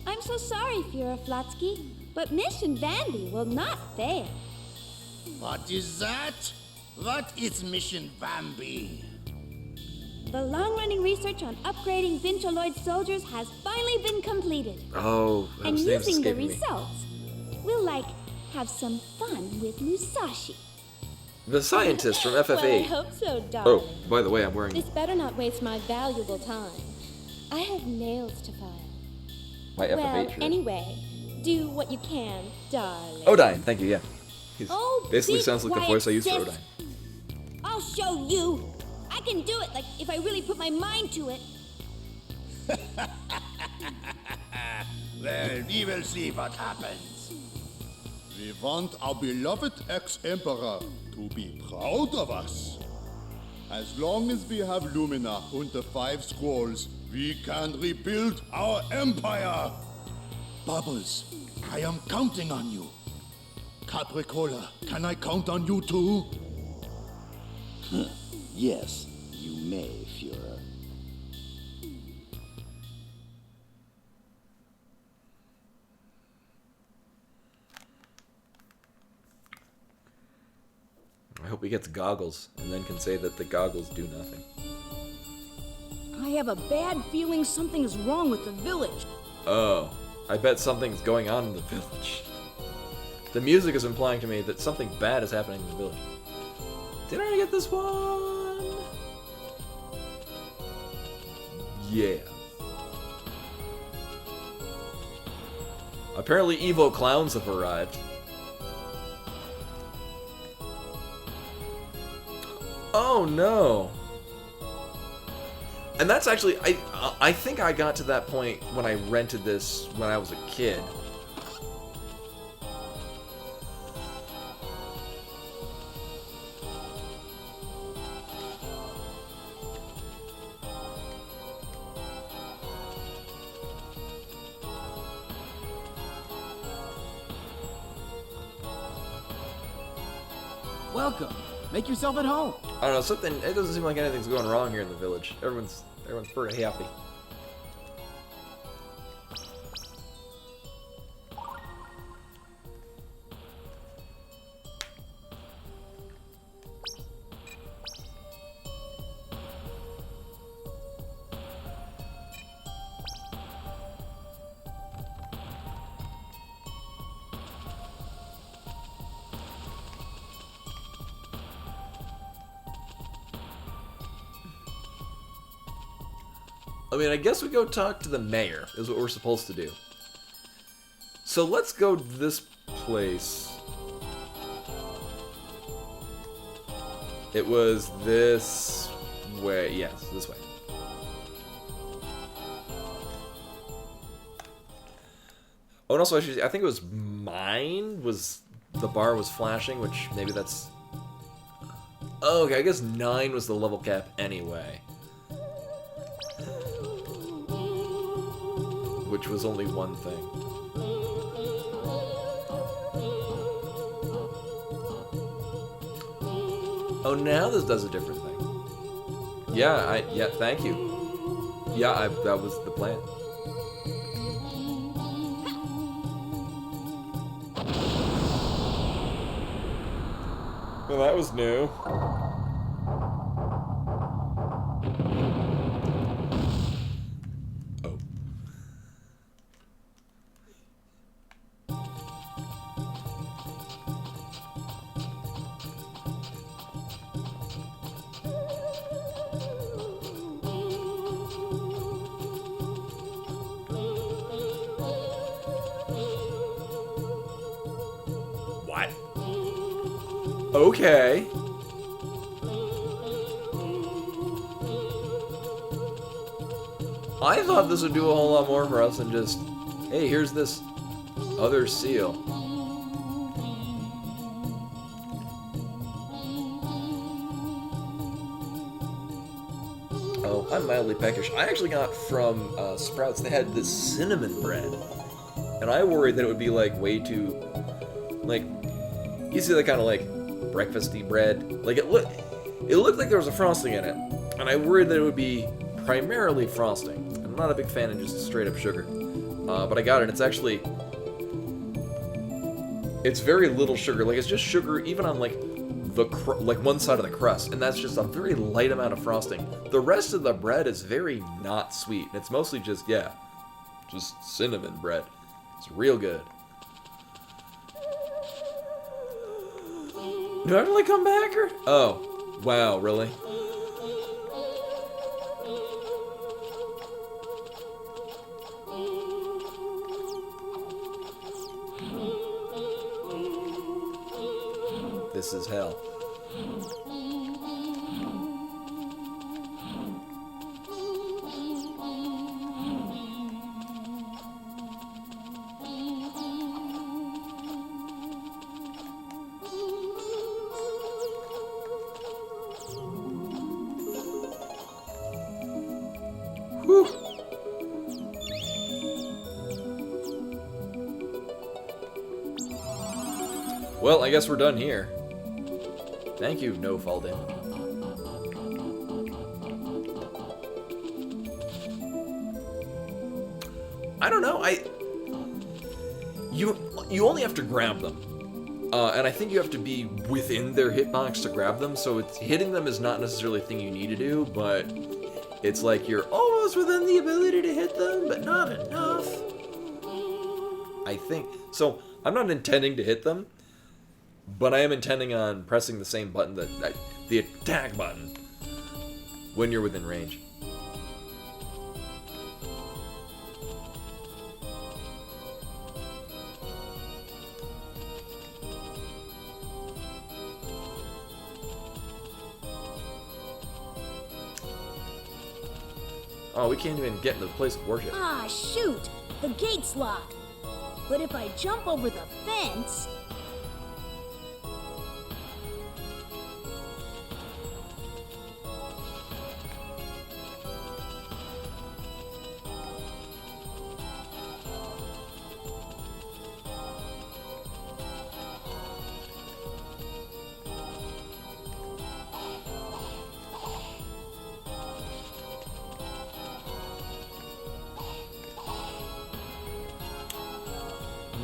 K: I'm so sorry, Führer Flotsky, but Mission Vandy will not fail.
I: What is that? What is Mission Bambi?
K: The long-running research on upgrading Vincoloid soldiers has finally been completed.
A: Oh,
K: And
A: those names
K: using the
A: escaping me.
K: results, we'll, have some fun with Musashi.
A: The scientist from FF8.
K: Well, I hope so, darling.
A: Oh, by the way, I'm wearing
K: This better not waste my valuable time. I have nails to file.
A: my FF8
K: Well,
A: shirt.
K: anyway, do what you can, darling.
A: Odine, thank you, yeah. He
K: Oh,
A: basically
K: be
A: sounds like the
K: quiet,
A: voice I used for
K: sis.
A: Odine.
K: I'll show you. I can do it, if I really put my mind to it.
I: Well, we will see what happens.
L: We want our beloved ex-emperor to be proud of us. As long as we have Lumina and the 5 scrolls, we can rebuild our empire. Bubbles, I am counting on you. Capricola, can I count on you too?
C: Yes, you may, Führer.
A: I hope he gets goggles and then can say that the goggles do nothing.
B: I have a bad feeling something is wrong with the village.
A: Oh, I bet something's going on in the village. The music is implying to me that something bad is happening in the village. Did I get this one? Yeah. Apparently Evo clowns have arrived. Oh no. And that's actually, I think I got to that point when I rented this when I was a kid.
I: Welcome. Make yourself at home.
A: I don't know, something, it doesn't seem like anything's going wrong here in the village. Everyone's pretty happy. I mean, I guess we go talk to the mayor, is what we're supposed to do. So let's go to this place. It was this way. Yes, this way. Oh, and also, I think it was mine, the bar was flashing, which maybe that's... Oh, okay, I guess 9 was the level cap anyway. Which was only one thing. Oh, now this does a different thing. Yeah, thank you. Yeah, that was the plan. Well, that was new. What? Okay. I thought this would do a whole lot more for us than just, hey, here's this other seal. Oh, I'm mildly peckish. I actually got from Sprouts, they had this cinnamon bread. And I worried that it would be like way too, like, you see that kind of like breakfasty bread. Like it looked like there was a frosting in it. And I worried that it would be primarily frosting. I'm not a big fan of just straight up sugar. But I got it. It's actually, it's very little sugar. Like it's just sugar even on like like one side of the crust. And that's just a very light amount of frosting. The rest of the bread is very not sweet. It's mostly just, yeah, just cinnamon bread. It's real good. Do I really come back or? Oh, wow, really? This is hell. Well, I guess we're done here. Thank you, No Fall Down. I don't know. You only have to grab them, and I think you have to be within their hitbox to grab them. So hitting them is not necessarily a thing you need to do, but it's like you're almost within the ability to hit them, but not enough. I think so. I'm not intending to hit them, but I am intending on pressing the same button the attack button when you're within range. Oh, we can't even get into the place of worship.
B: Ah, shoot! The gate's locked. But if I jump over the fence...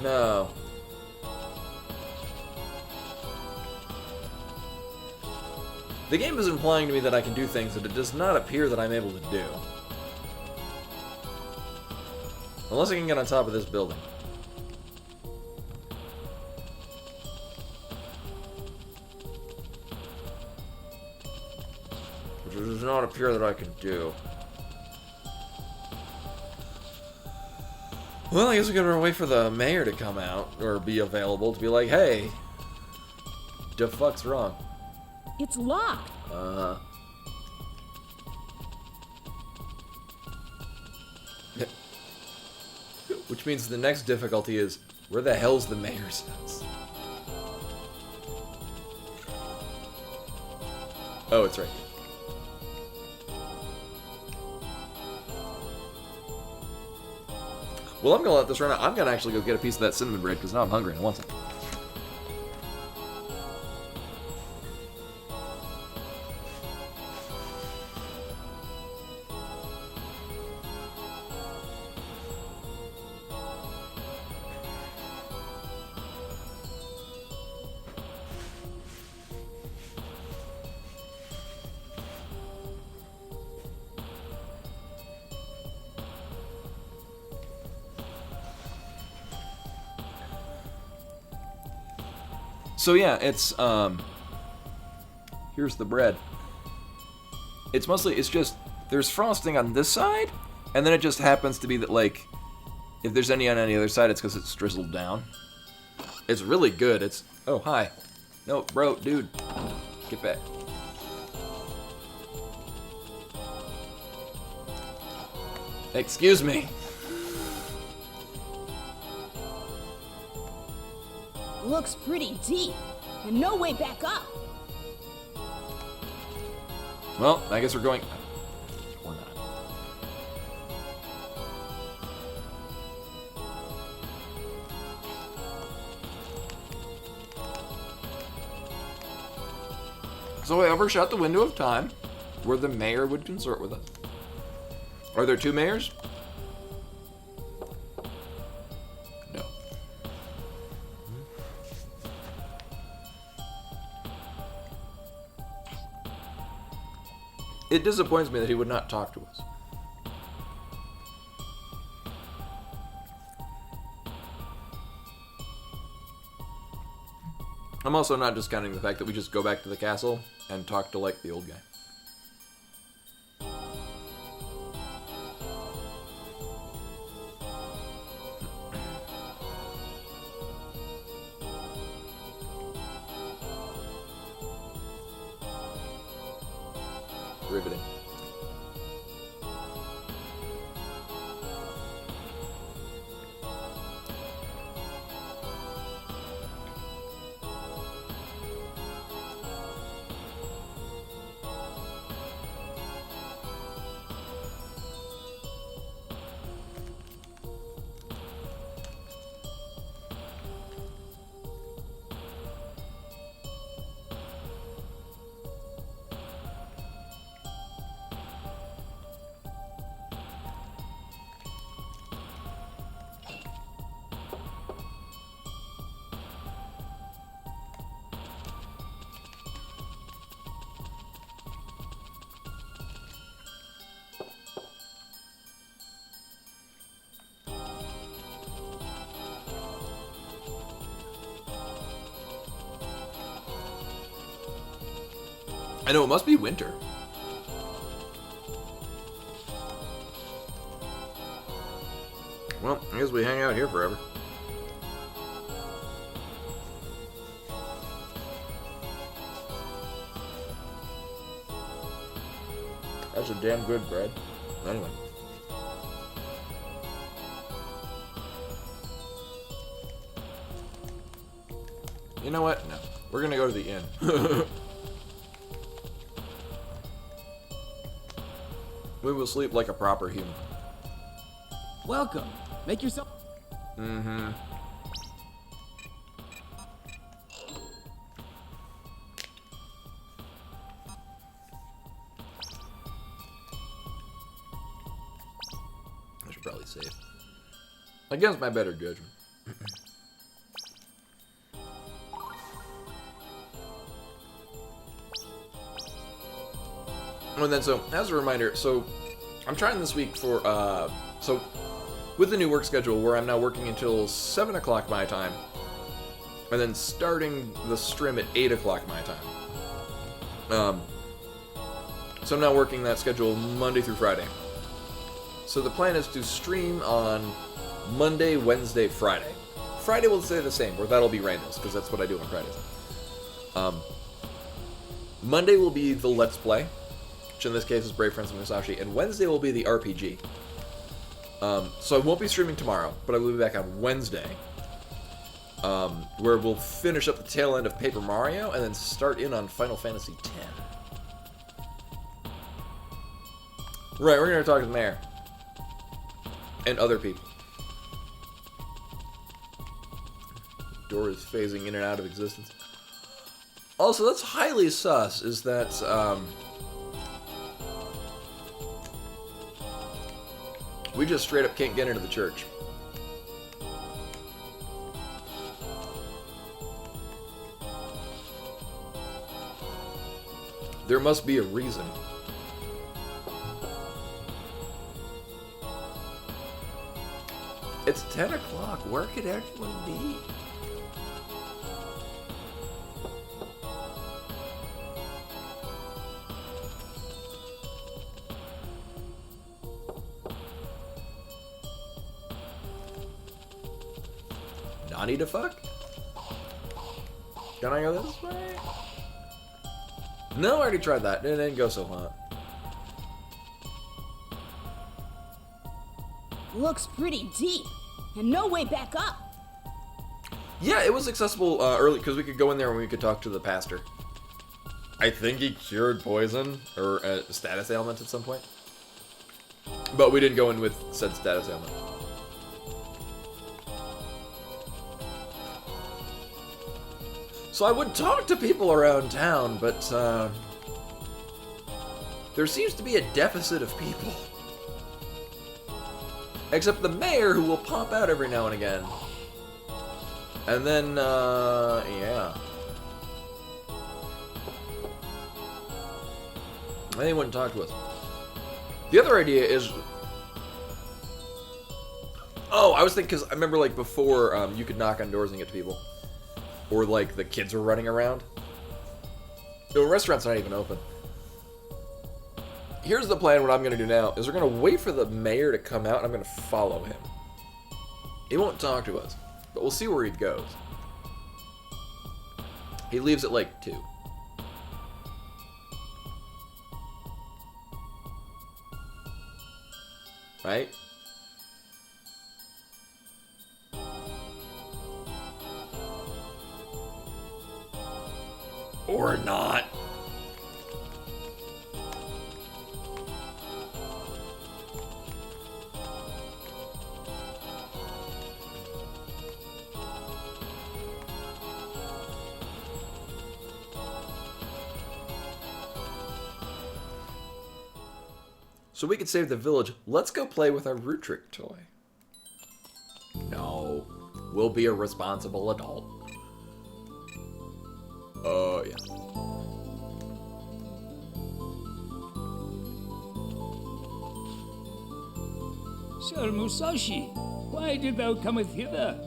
A: No. The game is implying to me that I can do things that it does not appear that I'm able to do. Unless I can get on top of this building. Which does not appear that I can do. Well, I guess we gotta wait for the mayor to come out, or be available, to be like, hey, the fuck's wrong?
B: It's locked.
A: Which means the next difficulty is, where the hell's the mayor's house? Oh, it's right here. Well, I'm gonna let this run out. I'm gonna actually go get a piece of that cinnamon bread, because now I'm hungry and I want some. So yeah, it's, here's the bread. It's just, there's frosting on this side, and then it just happens to be that, like, if there's any on any other side, it's because it's drizzled down. It's really good. It's, oh, hi. No, bro, dude, get back. Excuse me.
B: Looks pretty deep, and no way back up.
A: Well, I guess we're going... Or not. So I overshot the window of time where the mayor would consort with us. Are there two mayors? No. It disappoints me that he would not talk to us. I'm also not discounting the fact that we just go back to the castle and talk to, like, the old guy. Riveting. I know, it must be winter. Well, I guess we hang out here forever. That's a damn good bread. Anyway. You know what? No. We're gonna go to the inn. We will sleep like a proper human.
I: Welcome. Make yourself.
A: Mm-hmm. I should probably save. Against my better judgment. And then, so, as a reminder, so, I'm trying this week for, so, with the new work schedule, where I'm now working until 7 o'clock my time, and then starting the stream at 8 o'clock my time. So I'm now working that schedule Monday through Friday. So the plan is to stream on Monday, Wednesday, Friday. Friday will stay the same, or that'll be Randall's, because that's what I do on Fridays. Monday will be the Let's Play, which in this case is Brave Friends of Musashi, and Wednesday will be the RPG. So I won't be streaming tomorrow, but I will be back on Wednesday, where we'll finish up the tail end of Paper Mario, and then start in on Final Fantasy X. Right, we're going to talk to the mayor. And other people. Door is phasing in and out of existence. Also, that's highly sus, is that, we just straight up can't get into the church. There must be a reason. It's 10 o'clock. Where could everyone be? Nani to fuck? Can I go this way? No, I already tried that. It didn't go so hot.
B: Looks pretty deep, and no way back up.
A: Yeah, it was accessible early, because we could go in there and we could talk to the pastor. I think he cured poison, or a status ailment at some point. But we didn't go in with said status ailment. So I would talk to people around town, but there seems to be a deficit of people. Except the mayor, who will pop out every now and again. And then, yeah. They wouldn't talk to us. The other idea is... Oh, I was thinking, because I remember, like, before, you could knock on doors and get to people. Or, like, the kids were running around. The restaurant's not even open. Here's the plan. What I'm going to do now is we're going to wait for the mayor to come out, and I'm going to follow him. He won't talk to us, but we'll see where he goes. He leaves at, like, 2. Right? Or not. So we could save the village. Let's go play with our root trick toy. No. We'll be a responsible adult. Oh, yeah.
G: Sir Musashi, why did thou cometh hither?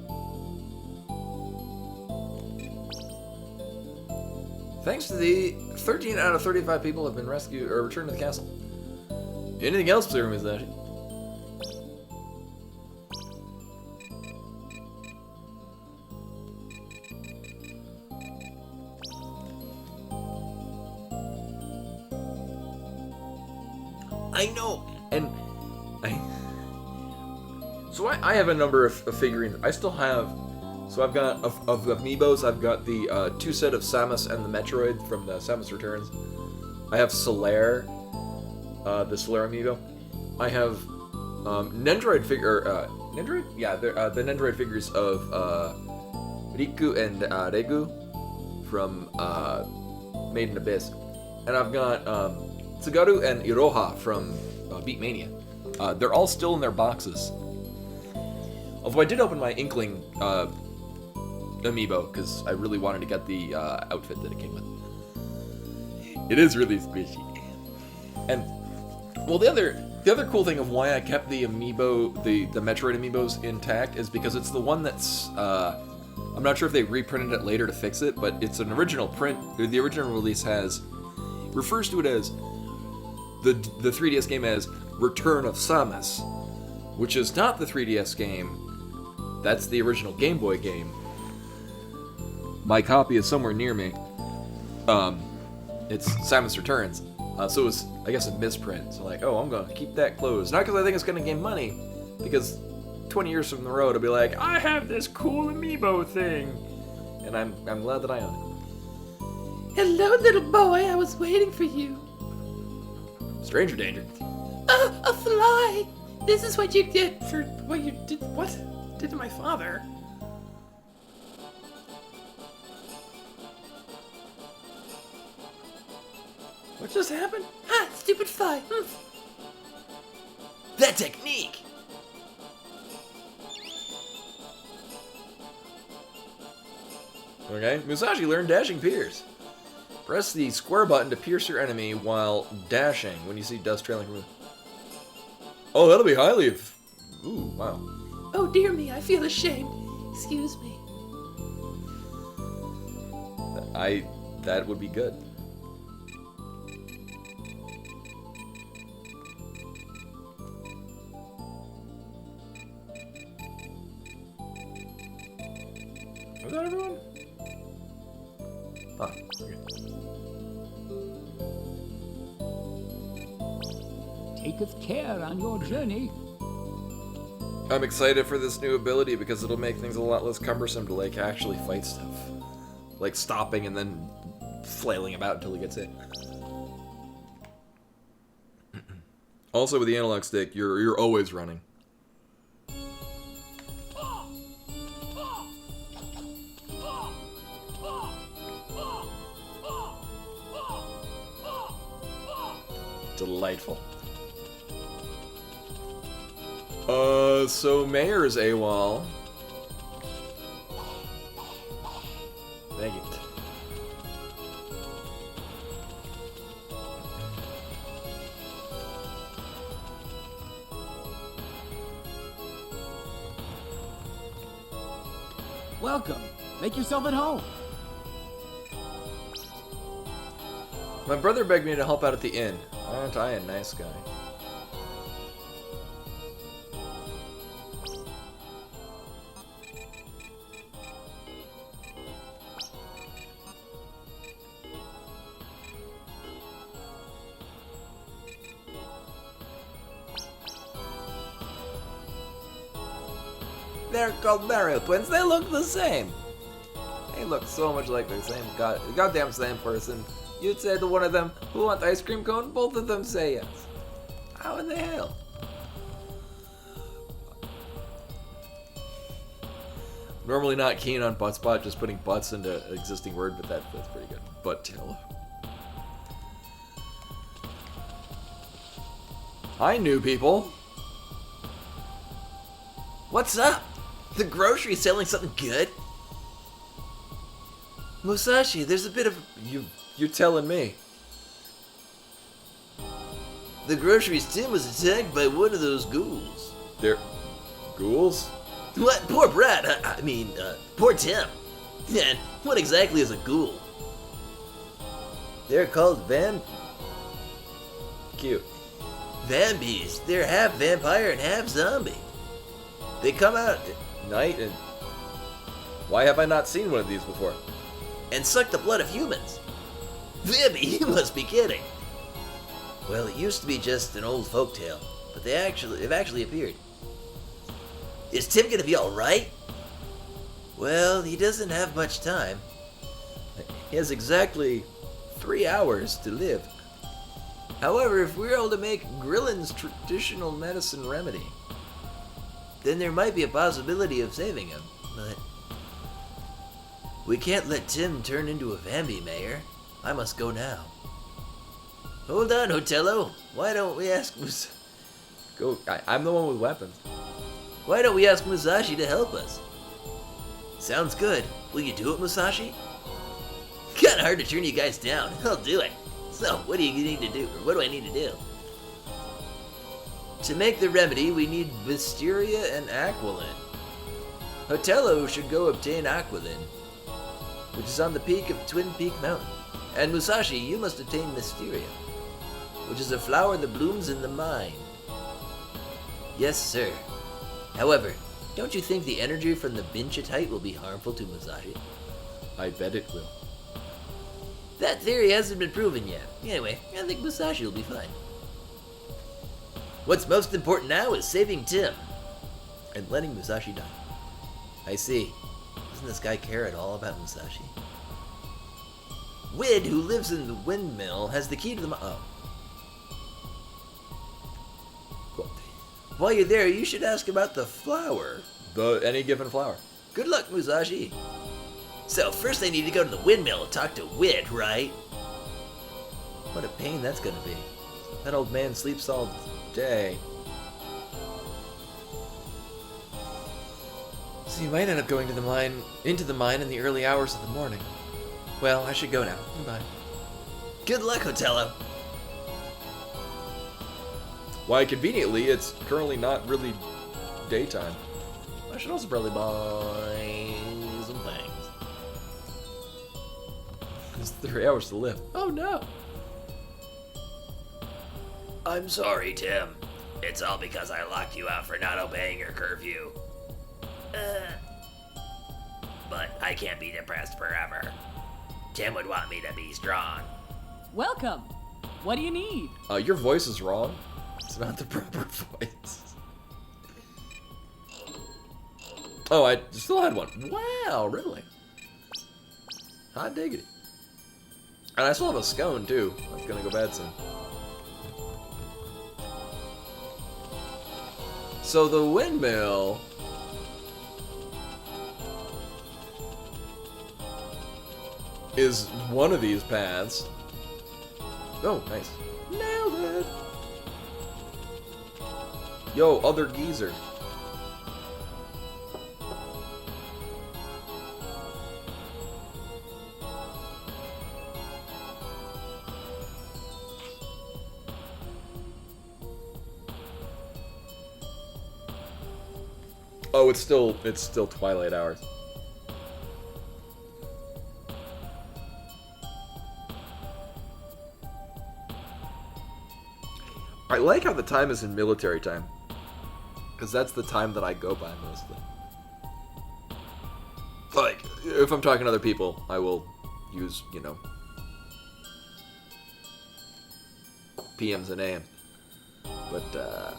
A: Thanks to the 13 out of 35 people have been rescued or returned to the castle. Anything else, Sir Musashi?
E: I know.
A: And I have a number of figurines. I still have. So I've got of amiibos. I've got the 2 set of Samus and the Metroid from the Samus Returns. I have Solaire, the Solaire amiibo. I have Nendroid figure. Nendroid? Yeah, the Nendroid figures of Riku and Regu from Made in Abyss, and I've got Tsugaru and Iroha from Beatmania. They're all still in their boxes. Although I did open my Inkling amiibo because I really wanted to get the outfit that it came with. It is really squishy. And well, the other cool thing of why I kept the amiibo, the Metroid amiibos intact is because it's the one that's I'm not sure if they reprinted it later to fix it, but it's an original print. The original release refers to it as the 3DS game as Return of Samus, which is not the 3DS game. That's the original Game Boy game. My copy is somewhere near me. It's Samus Returns. So it was, I guess, a misprint. So like, oh, I'm gonna keep that closed. Not because I think it's gonna gain money, because 20 years from the road, I'll be like, I have this cool amiibo thing, and I'm glad that I own it.
F: Hello, little boy. I was waiting for you.
A: Stranger danger.
F: A fly. This is what you get for what you did. What did to my father? What just happened? Ah, stupid fly.
E: That technique!
A: Okay, Musashi learned dashing pierce. Press the square button to pierce your enemy while dashing when you see dust trailing from it. Oh, that'll be highly... Ooh, wow.
F: Oh, dear me, I feel ashamed. Excuse me.
A: That would be good. Was that everyone? Ah, okay.
G: Taketh care on your journey.
A: I'm excited for this new ability because it'll make things a lot less cumbersome to like actually fight stuff. Like stopping and then flailing about until he gets hit. Also with the analog stick, you're always running. Delightful. So Mayor's AWOL. Thank you.
I: Welcome. Make yourself at home.
A: My brother begged me to help out at the inn. Aren't I a nice guy? They're called Mario twins. They look the same. They look so much like the same goddamn same person. You'd say to one of them, "Who want ice cream cone?" Both of them say yes. How in the hell? Normally not keen on butt spot, just putting butts into an existing word, but that's pretty good. Butt till. Hi, new people.
E: What's up? The grocery's selling something good? Musashi, there's a bit of...
A: You're telling me.
E: The grocery's tin was attacked by one of those ghouls.
A: They're... ghouls?
E: What? Poor Brad. I mean, poor Tim. And what exactly is a ghoul? They're called
A: Cute.
E: Vambies. They're half vampire and half zombie. They come out
A: At night and... Why have I not seen one of these before?
E: and suck the blood of humans. Vambi, you must be kidding. Well, it used to be just an old folktale, but they've actually appeared. Is Tim gonna be alright? Well, he doesn't have much time.
A: He has exactly 3 hours to live.
E: However, if we're able to make Grillin's traditional medicine remedy, then there might be a possibility of saving him, but we can't let Tim turn into a Vambi, Mayor. I must go now. Hold on, Hotello. Why don't we ask
A: I'm the one with weapons.
E: Why don't we ask Musashi to help us? Sounds good. Will you do it, Musashi? Kinda hard to turn you guys down. I'll do it. So, what do you need to do? Or what do I need to do? To make the remedy, we need Wisteria and Aquilin. Hotello should go obtain Aquilin, which is on the peak of Twin Peak Mountain. And Musashi, you must obtain Wisteria, which is a flower that blooms in the mine. Yes, sir. However, don't you think the energy from the Binchitite will be harmful to Musashi?
A: I bet it will.
E: That theory hasn't been proven yet. Anyway, I think Musashi will be fine. What's most important now is saving Tim and letting Musashi die. I see. Doesn't this guy care at all about Musashi? Wid, who lives in the windmill, has the key to the oh.
A: Cool.
E: While you're there, you should ask about the flower.
A: Any given flower.
E: Good luck, Musashi. So, first I need to go to the windmill and talk to Wid, right? What a pain that's gonna be.
A: That old man sleeps all day. So you might end up going to the mine, into the mine in the early hours of the morning. Well, I should go now. Goodbye.
E: Good luck, Hotello.
A: Why, conveniently, it's currently not really daytime. I should also probably buy some things. It's 3 hours to live. Oh no!
E: I'm sorry, Tim. It's all because I locked you out for not obeying your curfew. But I can't be depressed forever. Tim would want me to be strong.
D: Welcome. What do you need?
A: Your voice is wrong. It's not the proper voice. Oh, I still had one. Wow, really? Hot diggity. And I still have a scone, too. That's gonna go bad soon. So the windmill... is one of these paths. Oh, nice. Nailed it! Yo, other geezer. Oh, it's still twilight hours. I like how the time is in military time, because that's the time that I go by mostly. Like, if I'm talking to other people, I will use, you know, PMs and AMs. But, I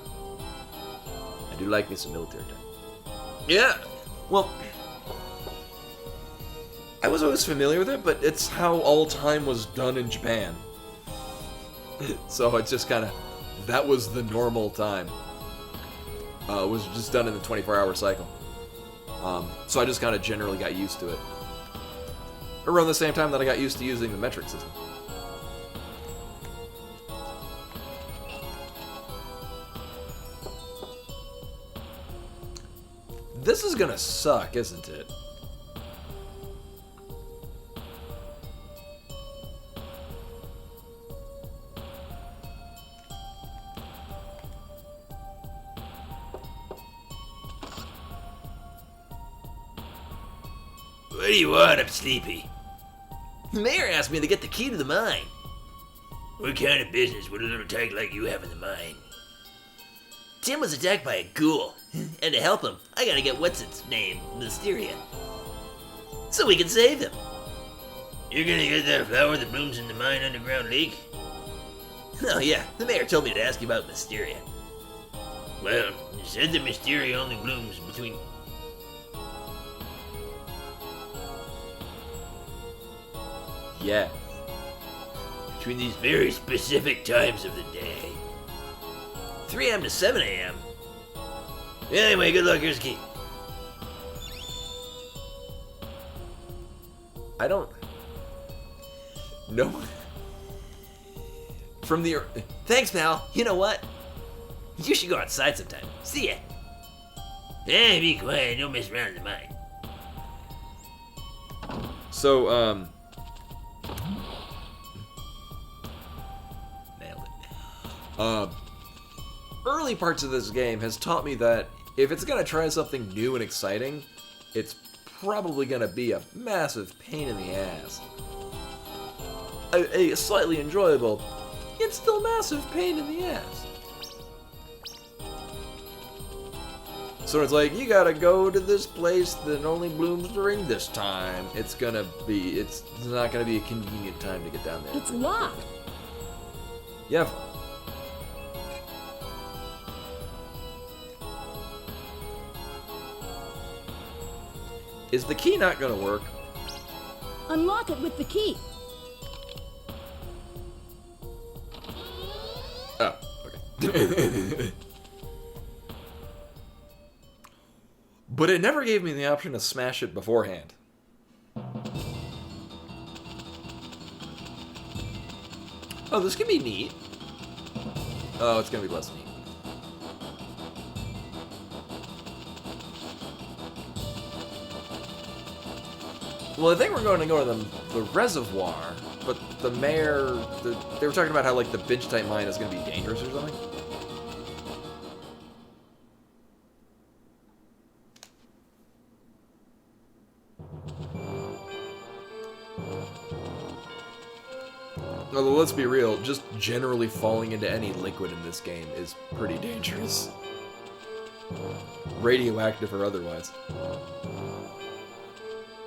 A: do like me some military time. Yeah, well, I was always familiar with it, but it's how all time was done in Japan. So it's just kind of, that was the normal time. It was just done in the 24-hour cycle. So I just kind of generally got used to it. Around the same time that I got used to using the metric system. This is gonna suck, isn't it?
E: What do you want? I'm sleepy. The mayor asked me to get the key to the mine. What kind of business would a little tyke like you have in the mine? Tim was attacked by a ghoul, and to help him, I gotta get what's-its-name, Mysteria, so we can save him. You're gonna get that flower that blooms in the mine underground lake? Oh yeah, the mayor told me to ask you about Mysteria. Well, he said that Mysteria only blooms between...
A: Yeah.
E: between these very specific times of the day. 3 a.m. to 7 a.m. Anyway, good luck, here's the key.
A: I don't... No. From the...
E: Thanks, pal. You know what? You should go outside sometime. See ya. Hey, be quiet. Don't mess around in the mine.
A: So, nailed it. Early parts of this game has taught me that if it's gonna try something new and exciting, it's probably gonna be a massive pain in the ass. A slightly enjoyable, yet still massive pain in the ass. So it's like, you gotta go to this place that only blooms during this time. It's not gonna be a convenient time to get down there.
B: It's locked.
A: Yeah. Is the key not gonna work?
B: Unlock it with the key.
A: Oh, okay. But it never gave me the option to smash it beforehand. Oh, this can be neat. Oh, it's gonna be less neat. Well, I think we're going to go to the reservoir, but the mayor, they were talking about how, like, the bench-type mine is going to be dangerous or something. Although, let's be real, just generally falling into any liquid in this game is pretty dangerous. Radioactive or otherwise.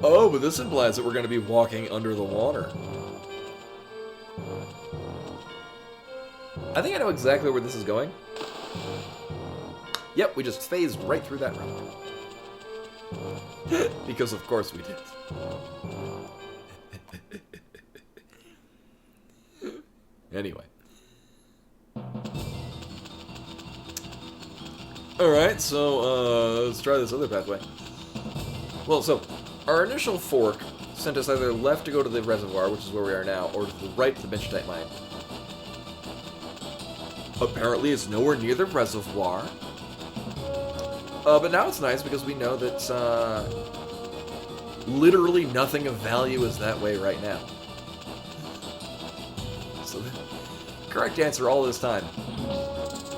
A: Oh, but this implies that we're going to be walking under the water. I think I know exactly where this is going. Yep, we just phased right through that room. Because of course we did. Anyway. Alright, so let's try this other pathway. Well, so our initial fork sent us either left to go to the reservoir, which is where we are now, or to the right to the bench-type mine. Apparently it's nowhere near the reservoir. But now it's nice because we know that literally nothing of value is that way right now. So the correct answer all this time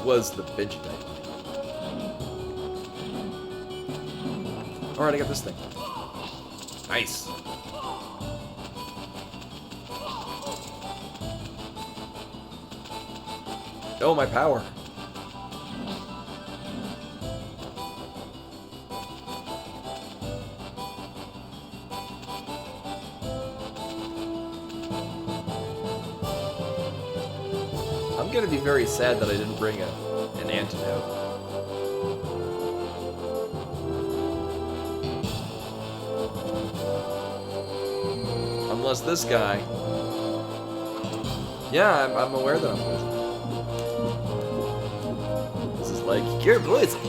A: was the bench-type mine. Alright, I got this thing. Nice. Oh, my power. I'm gonna be very sad that I didn't bring an antidote. Unless this guy... Yeah, I'm aware that I'm poisoned. This is like, cure poison.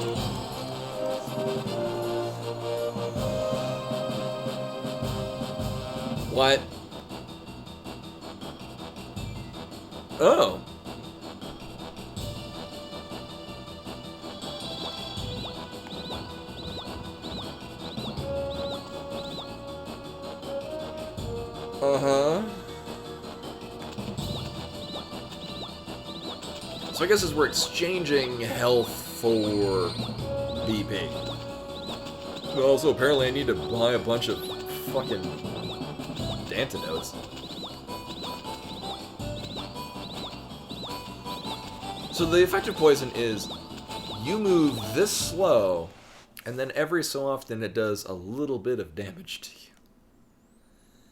A: What? Oh. Uh-huh. So I guess as we're exchanging health for BP. But also, apparently I need to buy a bunch of fucking antidotes. So the effective poison is you move this slow, and then every so often it does a little bit of damage to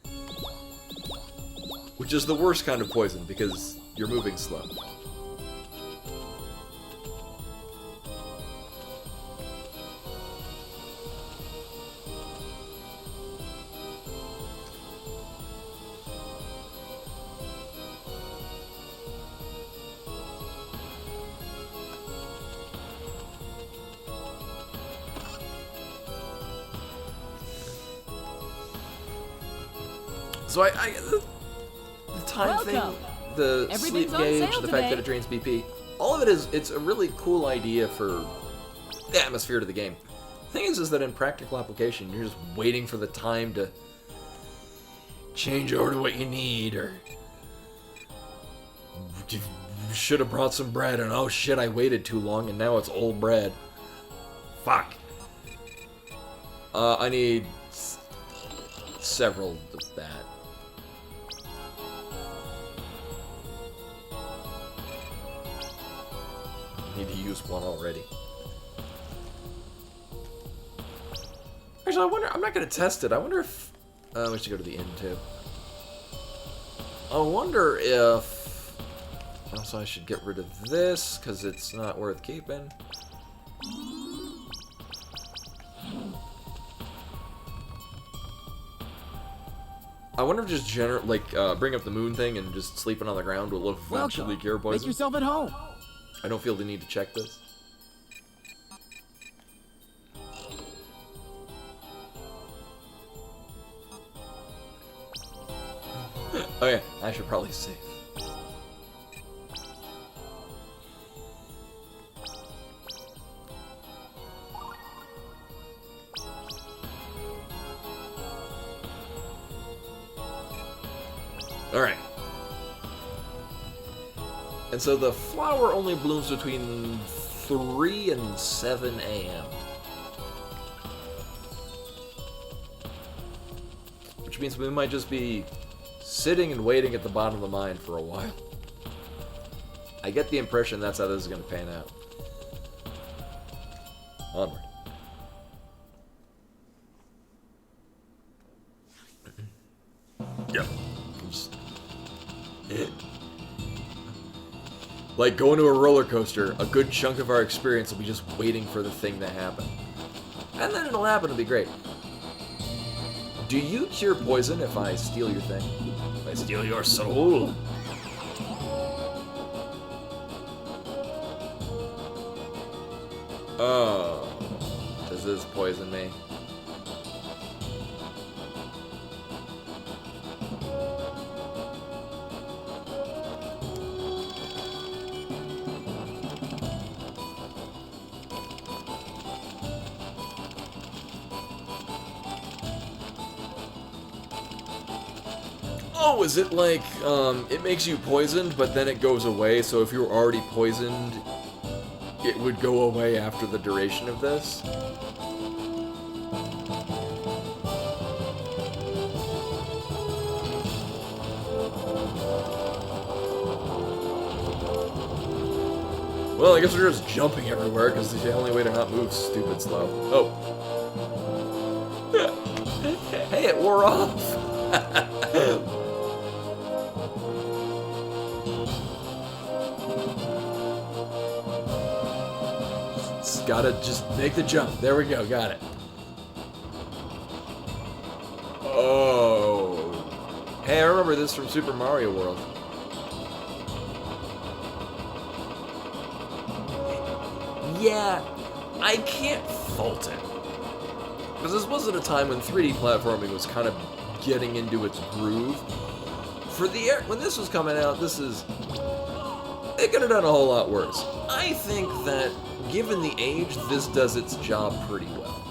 A: you. Which is the worst kind of poison, because you're moving slow. So the time thing, the sleep gauge, the fact that it drains BP, all of it it's a really cool idea for the atmosphere to the game. The thing is that in practical application, you're just waiting for the time to change over to what you need, or you should have brought some bread, and oh shit, I waited too long, and now it's old bread. Fuck. I need several of that. Need to use one already. Actually, I wonder. I'm not gonna test it. I wonder if we should go to the inn too. I wonder if. Also, I should get rid of this because it's not worth keeping. I wonder if just bring up the moon thing and just sleeping on the ground will eventually cure poison.
I: Make yourself at home.
A: I don't feel the need to check this. Okay, I should probably save. Alright. And so the flower only blooms between 3 and 7 a.m. Which means we might just be sitting and waiting at the bottom of the mine for a while. I get the impression that's how this is going to pan out. Onward. Yep. Like going to a roller coaster, a good chunk of our experience will be just waiting for the thing to happen. And then it'll happen, it'll be great. Do you cure poison if I steal your thing? If I steal your soul? Oh. Does this poison me? Oh, is it like, it makes you poisoned, but then it goes away, so if you're already poisoned, it would go away after the duration of this? Well, I guess we're just jumping everywhere, because it's the only way to not move stupid slow. Oh. Hey, it wore off! Gotta just make the jump. There we go, got it. Oh. Hey, I remember this from Super Mario World. Yeah, I can't fault it. Because this wasn't a time when 3D platforming was kind of getting into its groove. For the when this was coming out, it could have done a whole lot worse. I think that, given the age, this does its job pretty well.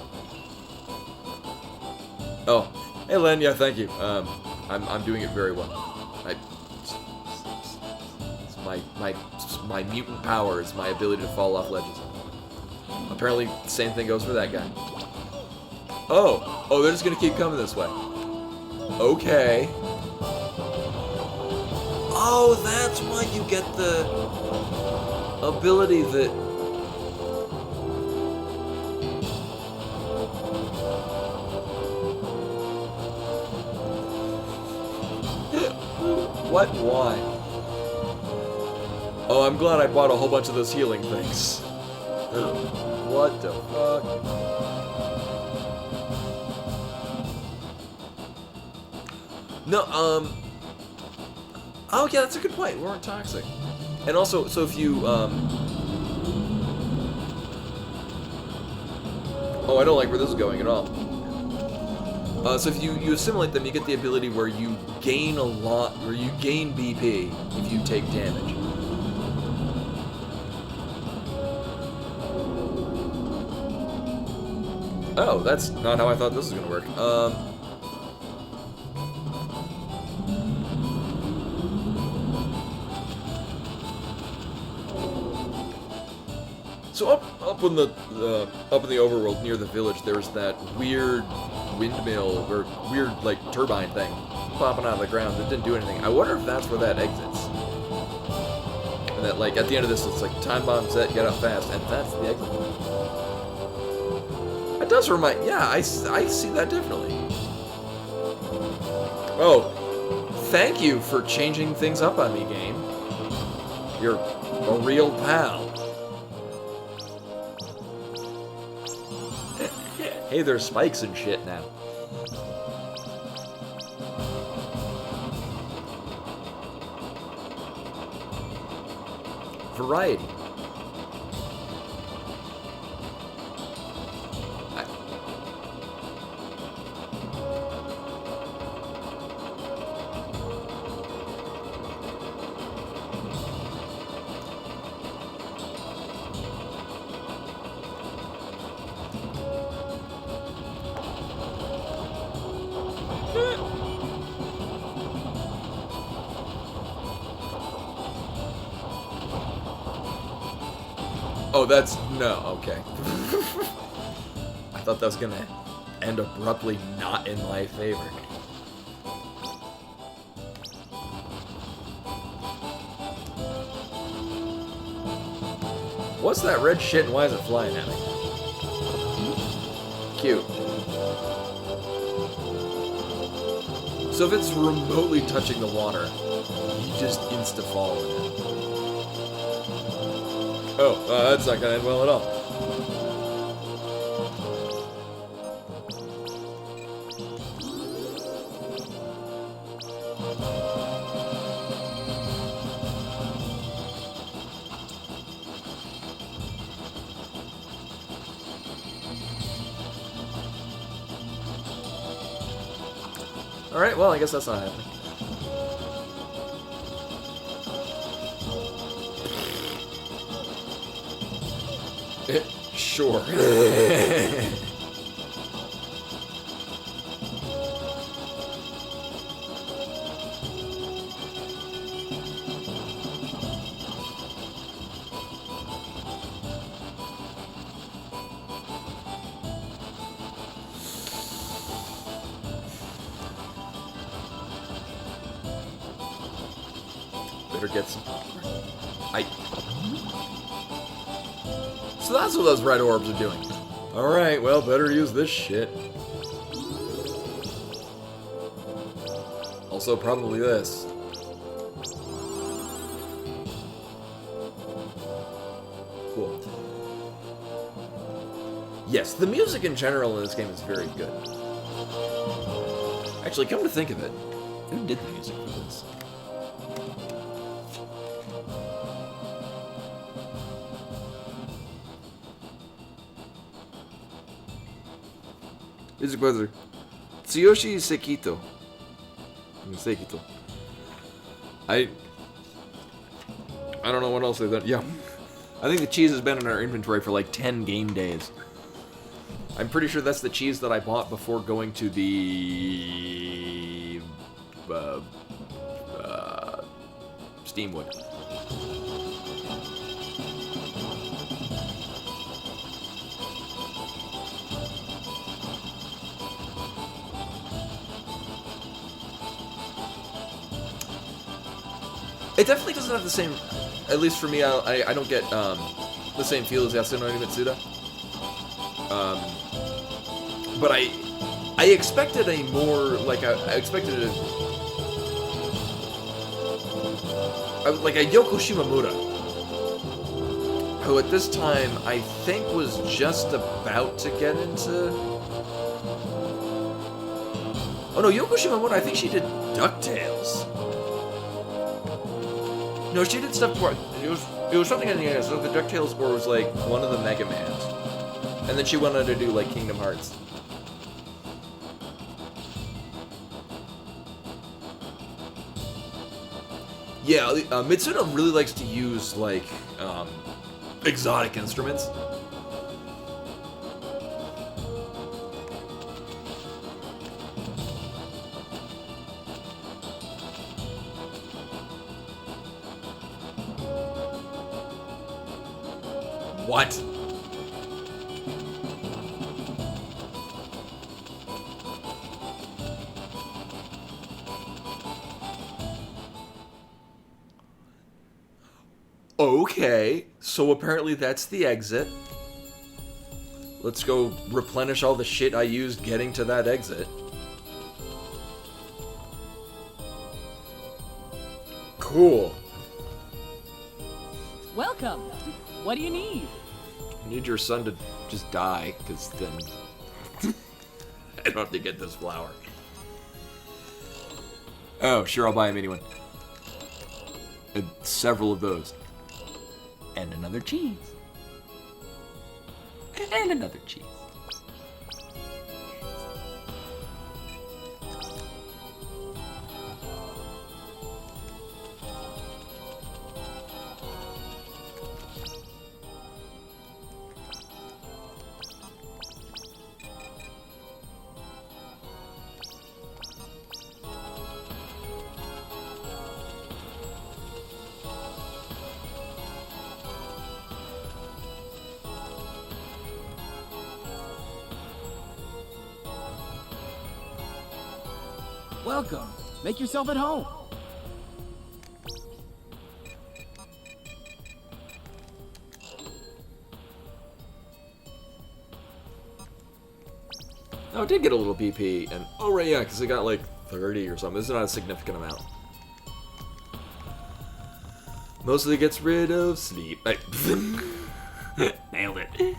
A: Oh, hey Len, yeah, thank you. I'm doing it very well. My mutant power is my ability to fall off ledges. Apparently, the same thing goes for that guy. Oh, they're just gonna keep coming this way. Okay. Oh, that's why you get the... ability that... What? Why? Oh, I'm glad I bought a whole bunch of those healing things. What the fuck? No, oh yeah, that's a good point. We weren't toxic. And also, so if you, oh, I don't like where this is going at all. So if you assimilate them, you get the ability where you gain a lot, where you gain BP if you take damage. Oh, that's not how I thought this was gonna work. So up in the overworld near the village, there's that weird windmill or weird like turbine thing popping out of the ground that didn't do anything. I wonder if that's where that exits. And that like at the end of this, it's like time bomb set, get up fast, and that's the exit. It does remind, yeah, I see that definitely. Oh, thank you for changing things up on me, game. You're a real pal. Hey, there's spikes and shit now. Variety. Oh, that's... no, okay. I thought that was gonna end abruptly not in my favor. What's that red shit and why is it flying at me? Cute. So if it's remotely touching the water, you just insta-fall in it. Oh, that's not gonna end well at all. Alright, well, I guess that's not happening. Sure. Better get some popcorn. So that's what those red orbs are doing. Alright, well, better use this shit. Also, probably this. Cool. Yes, the music in general in this game is very good. Actually, come to think of it, who did the music for this? Music composer Tsuyoshi Sekito. I don't know what else they've done. Yeah. I think the cheese has been in our inventory for like 10 game days. I'm pretty sure that's the cheese that I bought before going to the Steamwood. It definitely doesn't have the same... at least for me, I don't get the same feel as Yasunori Mitsuda. But I expected a more, like, I expected like a Yoko Shimomura, who at this time I think was just about to get into... Oh no, Yoko Shimomura, I think she did DuckTales. No, she did stuff before. It was something in the end, so the DuckTales or it was like one of the Mega Mans. And then she went on to do like Kingdom Hearts. Yeah, Mitsuda really likes to use like exotic instruments. What? Okay, so apparently that's the exit. Let's go replenish all the shit I used getting to that exit. Cool.
D: Welcome. What do you need?
A: I need your son to just die, because then I don't have to get this flower. Oh, sure, I'll buy him anyone. And several of those. And another cheese. And another cheese.
I: Welcome. Make yourself at home.
A: Oh, it did get a little BP, and oh right, yeah, because it got like 30 or something. This is not a significant amount. Mostly gets rid of sleep. Nailed it.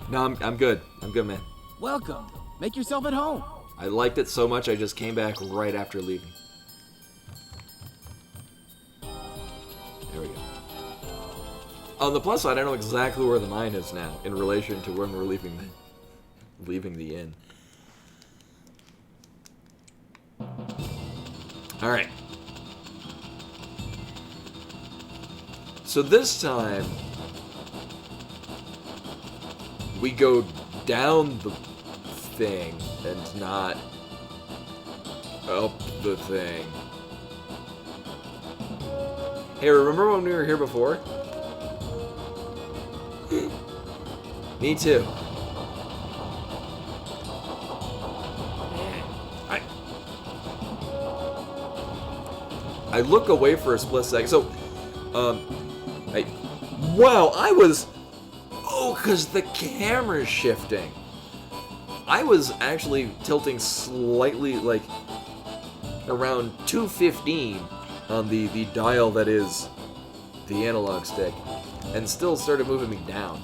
A: No, I'm good. I'm good, man.
I: Welcome. Make yourself at home.
A: I liked it so much I just came back right after leaving. There we go. On the plus side, I know exactly where the mine is now in relation to when we're leaving the inn. All right. So this time we go down the thing and not up the thing. Hey, remember when we were here before? Me too. I look away for a split second. So, wow, I was... Oh, because the camera's shifting. I was actually tilting slightly, like, around 215 on the dial that is the analog stick, and still started moving me down.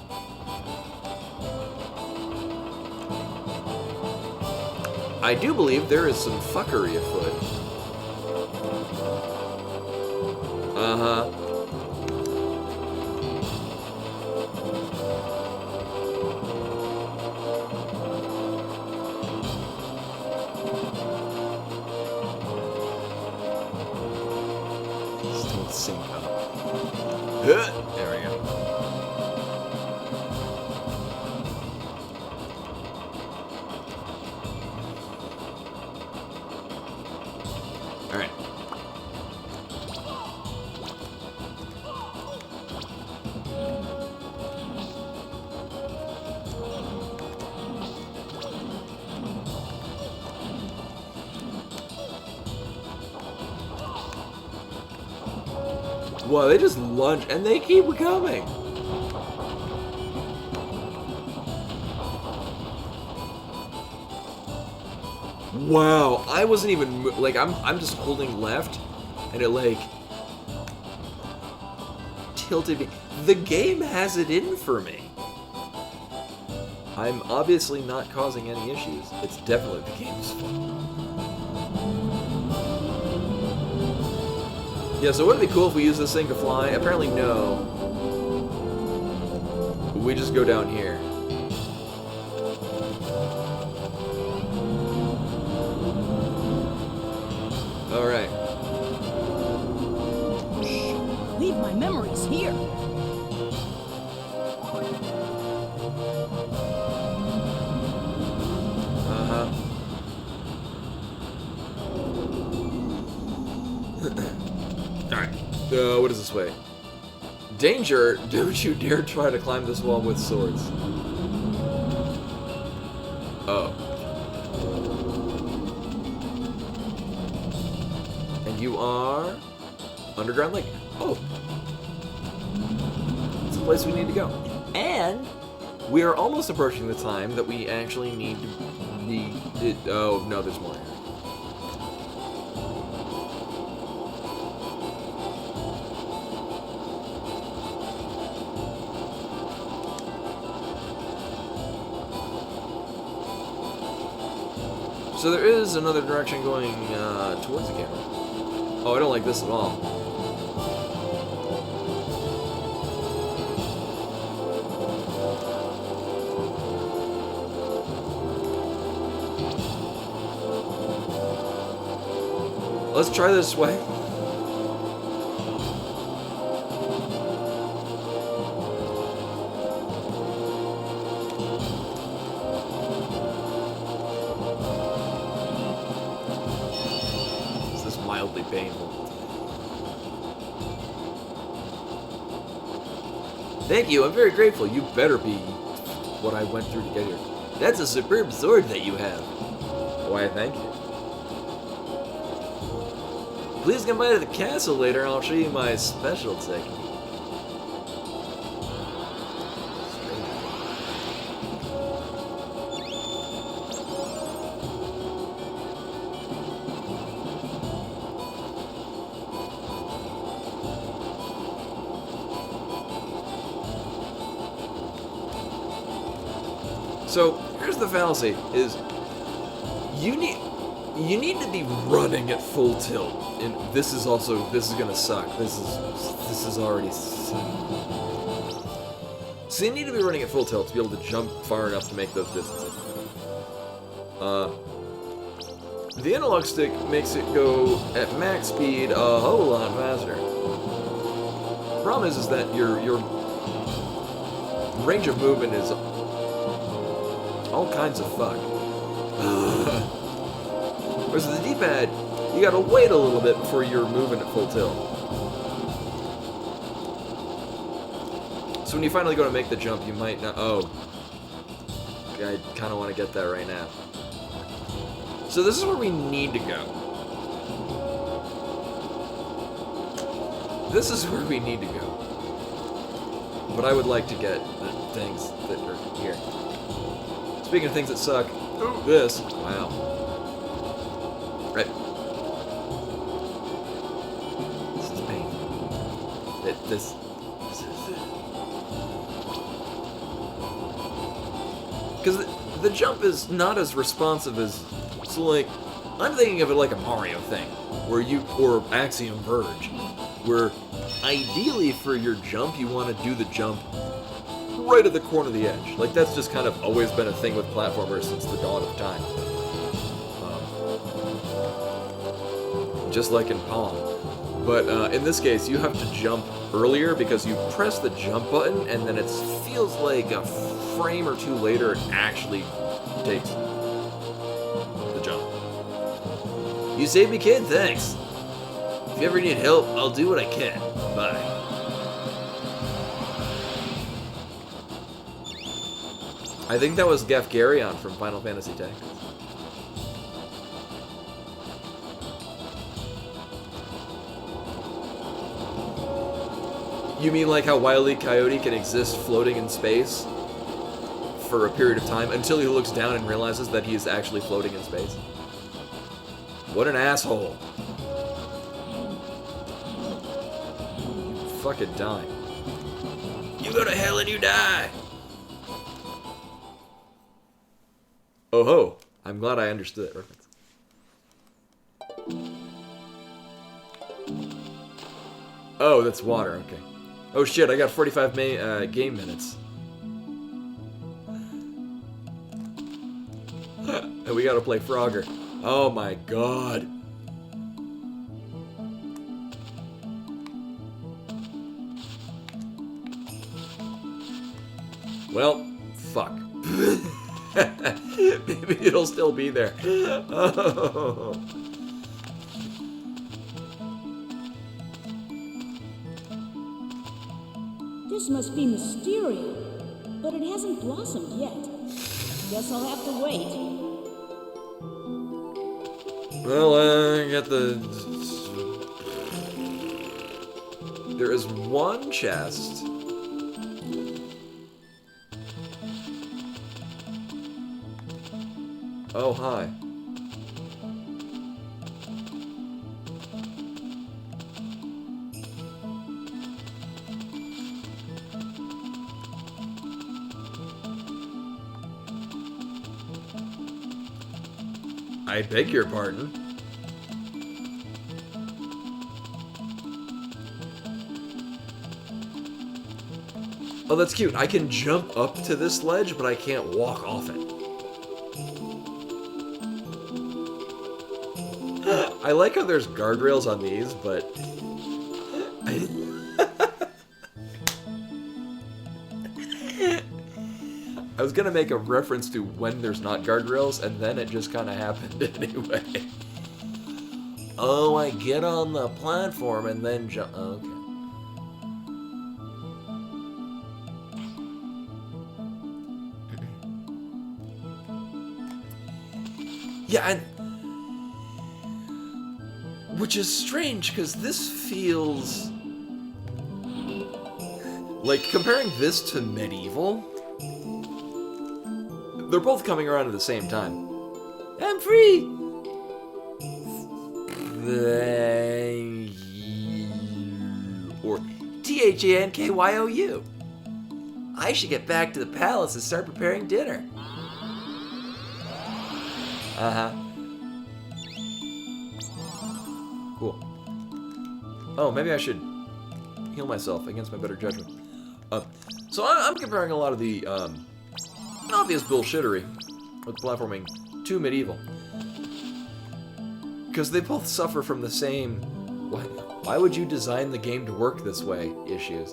A: I do believe there is some fuckery afoot. Uh-huh. Sync up. There we go. All right. Wow, they just lunge and they keep coming. Wow, I wasn't even like I'm just holding left, and it like tilted me. The game has it in for me. I'm obviously not causing any issues. It's definitely the game's fault. Yeah, so would it be cool if we use this thing to fly? Apparently no. We just go down here. Alright.
B: Leave my memories here.
A: Uh-huh. Alright. What is this way? Danger! Don't you dare try to climb this wall with swords. Oh. And you are... Underground Lake. Oh. It's the place we need to go. And we are almost approaching the time that we actually need to be... oh, no, there's more here. So there is another direction going towards the camera. Oh, I don't like this at all. Let's try this way. This is mildly painful. Thank you, I'm very grateful. You better be what I went through to get here. That's a superb sword that you have. Why, thank you. Please come by to the castle later and I'll show you my special technique. So, here's the fallacy, is you need to be running at full tilt. And this is gonna suck. This is already so you need to be running at full tilt to be able to jump far enough to make those distances. The analog stick makes it go at max speed a whole lot faster. Problem is that your range of movement is all kinds of fuck. Whereas the D-pad, you gotta wait a little bit before you're moving at full tilt. So when you finally go to make the jump, you might not... Oh. I kind of want to get that right now. So this is where we need to go. This is where we need to go. But I would like to get the things that are here. Speaking of things that suck, this. Wow. Right. This is painful. This is it. Because the jump is not as responsive as... So, like, I'm thinking of it like a Mario thing. Or Axiom Verge. Where, ideally for your jump, you want to do the jump right at the corner of the edge. Like, that's just kind of always been a thing with platformers since the dawn of time. Just like in Palm. But in this case, you have to jump earlier because you press the jump button and then it feels like a frame or two later it actually takes the jump. You saved me, kid? Thanks. If you ever need help, I'll do what I can. Bye. I think that was Gafgarion from Final Fantasy Tactics. You mean like how Wile E. Coyote can exist floating in space for a period of time until he looks down and realizes that he is actually floating in space? What an asshole. You fucking die. You go to hell and you die. Oh ho. I'm glad I understood that reference. Oh, that's water, okay. Oh shit, I got 45 game minutes. And we gotta play Frogger. Oh my god. Well, fuck. Maybe it'll still be there. Oh.
B: This must be Mysteria, but it hasn't blossomed yet. Guess I'll have to wait.
A: Well, I got the... There is one chest. Oh, hi. I beg your pardon. Oh, that's cute. I can jump up to this ledge, but I can't walk off it. I like how there's guardrails on these, but... I was gonna make a reference to when there's not guardrails, and then it just kind of happened anyway. Oh, I get on the platform and then jump... Oh, okay. Yeah, and... Which is strange, because this feels... Like, comparing this to Medieval... They're both coming around at the same time. I'm free! Thank you. Or THANKYOU. I should get back to the palace and start preparing dinner. Uh-huh. Cool. Oh, maybe I should heal myself against my better judgment. So I'm comparing a lot of the obvious bullshittery with platforming to Medieval. Because they both suffer from the same why would you design the game to work this way issues.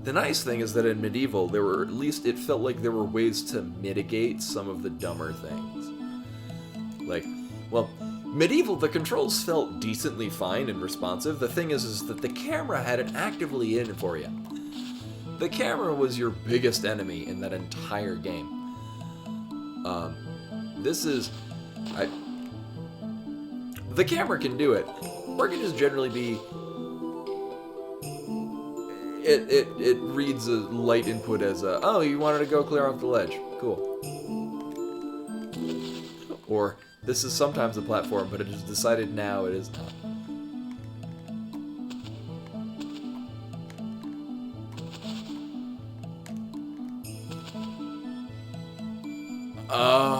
A: The nice thing is that in Medieval, there were, at least it felt like there were ways to mitigate some of the dumber things. Like, well, Medieval, the controls felt decently fine and responsive. The thing is that the camera had it actively in for you. The camera was your biggest enemy in that entire game. The camera can do it, or it can just generally be... It reads a light input as a, oh, you wanted to go clear off the ledge. Cool. Or, this is sometimes a platform, but it is decided now it is not. Oh.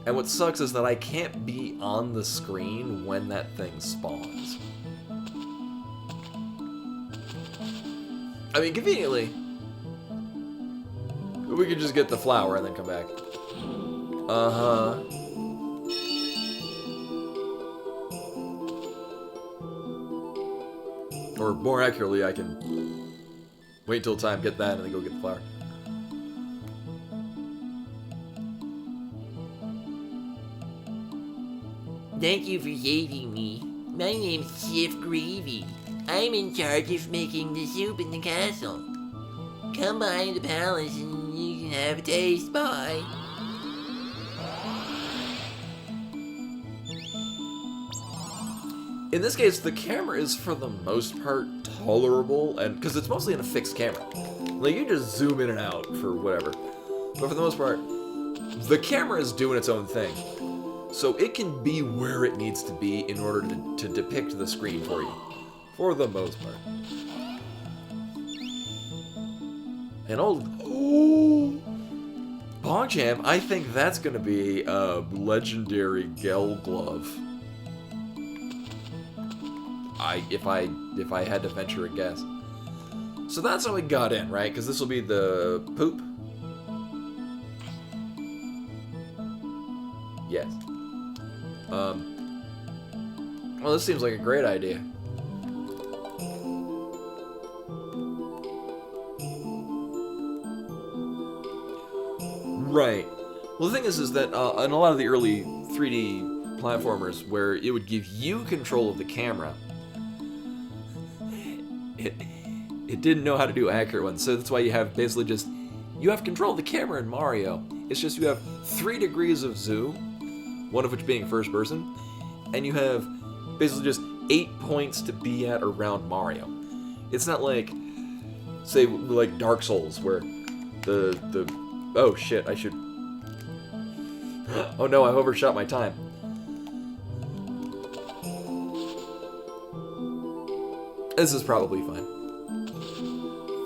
A: And what sucks is that I can't be on the screen when that thing spawns. I mean, conveniently, we could just get the flower and then come back. Uh-huh. Or more accurately, I can wait till time, get that, and then go get the flower.
E: Thank you for saving me. My name's Chef Gravy. I'm in charge of making the soup in the castle. Come by the palace and you can have a taste. Bye.
A: In this case, the camera is for the most part tolerable, and because it's mostly in a fixed camera. Like, you just zoom in and out for whatever. But for the most part, the camera is doing its own thing. So it can be where it needs to be in order to depict the screen for you. For the most part. And PogChamp, I think that's going to be a legendary Gel glove. If I had to venture a guess. So that's how we got in, right? Because this will be the poop. Yes. Well, this seems like a great idea. Right. Well, the thing is that in a lot of the early 3D platformers, where it would give you control of the camera, it didn't know how to do accurate ones. So that's why you have basically just, you have control of the camera in Mario. It's just you have 3 degrees of zoom, one of which being first person, and you have basically just 8 points to be at around Mario. It's not like, say, like Dark Souls, where the oh shit, I should, oh no, I've overshot my time. This is probably fine.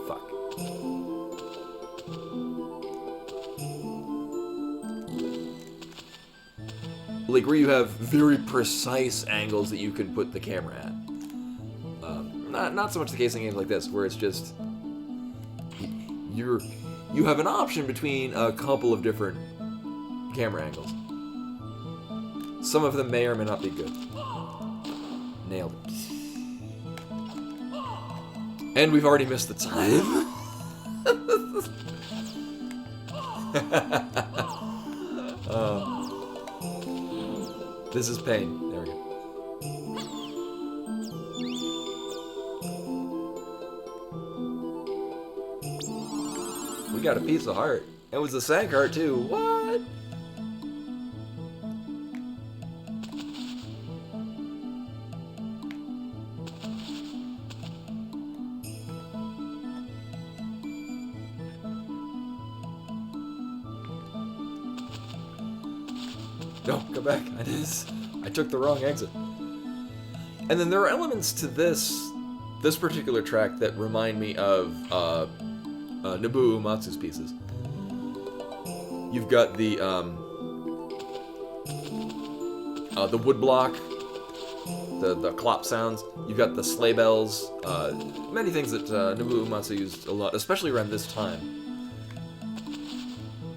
A: Fuck. Like, where you have very precise angles that you can put the camera at. Not so much the case in games like this, where it's just you have an option between a couple of different camera angles. Some of them may or may not be good. Nailed it. And we've already missed the time. This is pain. There we go. We got a piece of heart. It was a sand heart too. What? No, come back. I took the wrong exit. And then there are elements to this particular track that remind me of Nobuo Uematsu's pieces. You've got the woodblock, the clop sounds. You've got the sleigh bells. Many things that Nobuo Uematsu used a lot, especially around this time.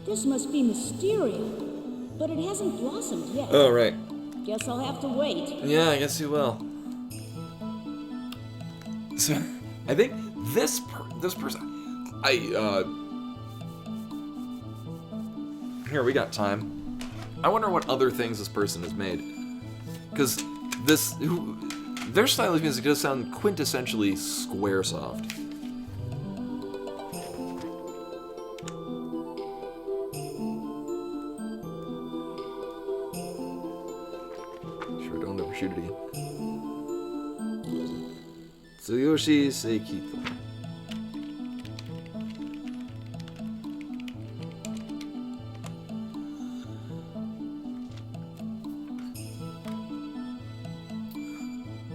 B: This must be Mysterio. But it hasn't blossomed yet.
A: Oh, right.
B: Guess I'll have to wait.
A: Yeah, I guess you will. So, I think this person... Here, we got time. I wonder what other things this person has made. Because their style of music does sound quintessentially Squaresoft. Shoot it again. Tsuyoshi Seikito.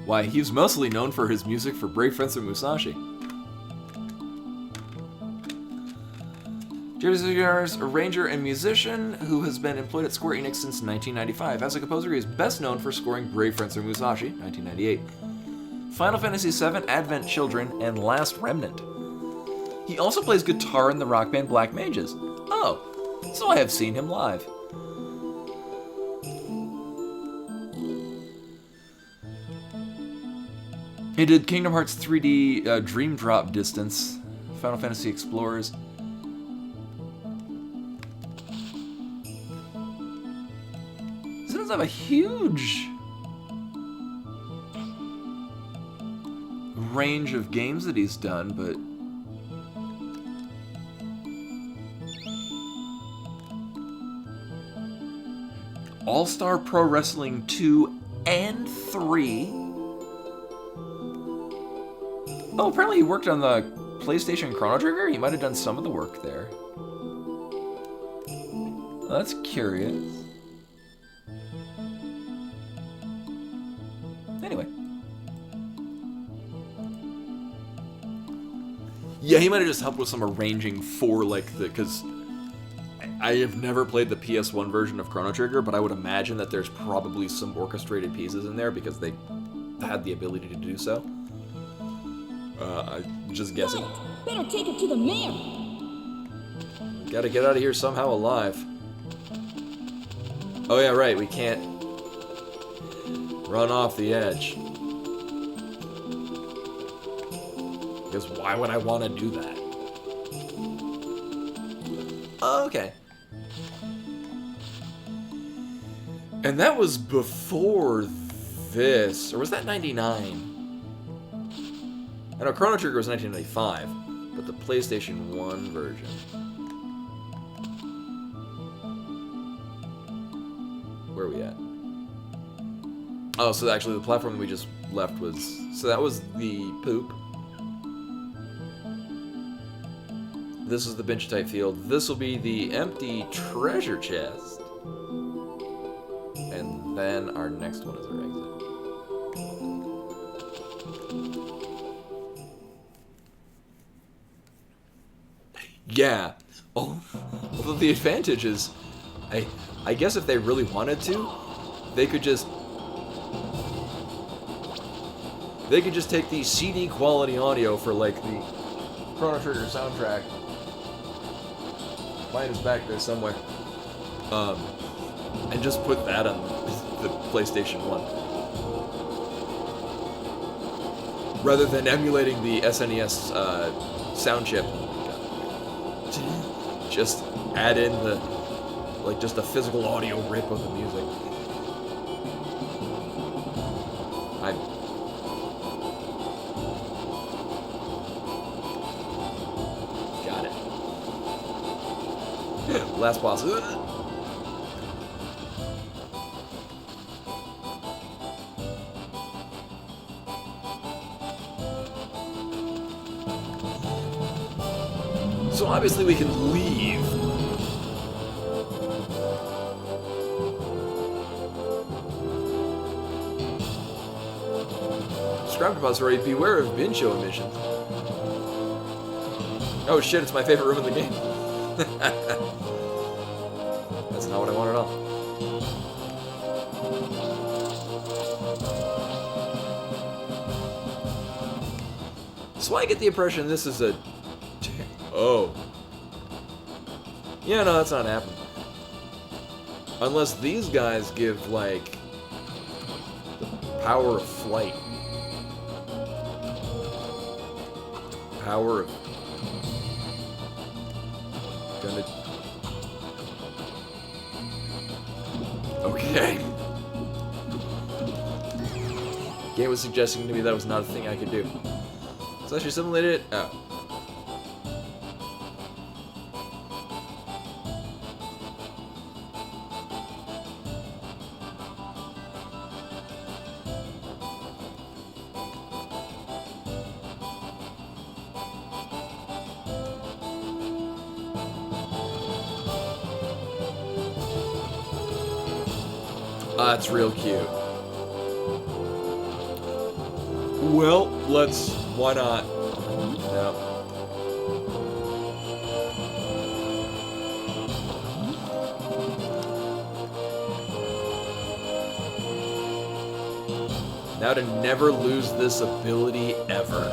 A: Why, he's mostly known for his music for Brave Fencer Musashi. Jerry is a arranger and musician who has been employed at Square Enix since 1995. As a composer, he is best known for scoring Brave Fencer Musashi, 1998, Final Fantasy VII Advent Children, and Last Remnant. He also plays guitar in the rock band Black Mages. Oh, so I have seen him live. He did Kingdom Hearts 3D Dream Drop Distance, Final Fantasy Explorers. He does have a huge range of games that he's done, but All-Star Pro Wrestling 2 and 3. Oh, apparently he worked on the PlayStation Chrono Trigger? He might have done some of the work there. Well, that's curious. Anyway. Yeah, he might have just helped with some arranging for, like, because I have never played the PS1 version of Chrono Trigger, but I would imagine that there's probably some orchestrated pieces in there because they had the ability to do so. I'm just guessing.
B: Wait, better take it to the mayor.
A: Gotta get out of here somehow alive. Oh yeah, right, we can't run off the edge. Because why would I want to do that? Oh, okay. And that was before this, or was that 99? I know Chrono Trigger was 1995, but the PlayStation 1 version. Where are we at? Oh, so actually the platform we just left was... So that was the poop. This is the bench type field. This will be the empty treasure chest. And then our next one is our exit. Yeah. Oh, although the advantage is, I guess if they really wanted to, they could just take the CD quality audio for like the Chrono Trigger soundtrack. Mine is back there somewhere. And just put that on the PlayStation 1. Rather than emulating the SNES sound chip. Just add in the, like, just a physical audio rip of the music. Got it. Last boss. So obviously we can leave. Scrap repository, beware of bin show emissions. Oh shit, it's my favorite room in the game. That's not what I want at all. So I get the impression this is a... Oh. Yeah, no, that's not happening. Unless these guys give, like, the power of flight. Power of... Gonna... Okay. Game was suggesting to me that was not a thing I could do. So I actually simulated it? Oh. That's real cute. Well, why not? No. Now to never lose this ability ever.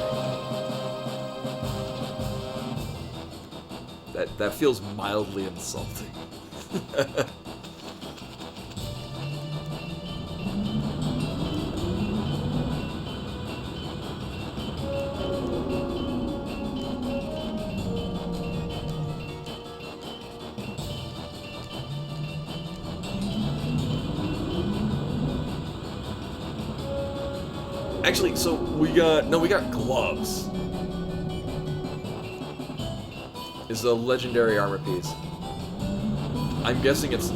A: That feels mildly insulting. Actually, so we got gloves. Is a legendary armor piece. I'm guessing it's.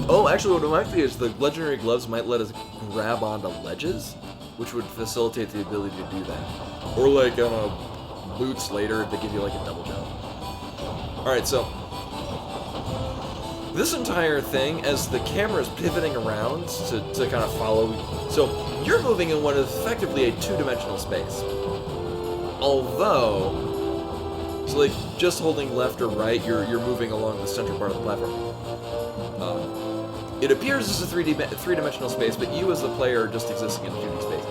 A: Oh, actually, what it might be is the legendary gloves might let us grab onto ledges, which would facilitate the ability to do that. Or like boots later to give you like a double jump. All right, so this entire thing, as the camera is pivoting around to kind of follow, so you're moving in what is effectively a two-dimensional space. Although, so like just holding left or right, you're moving along the central part of the platform. It appears as a three-dimensional space, but you as the player are just existing in a 2D space.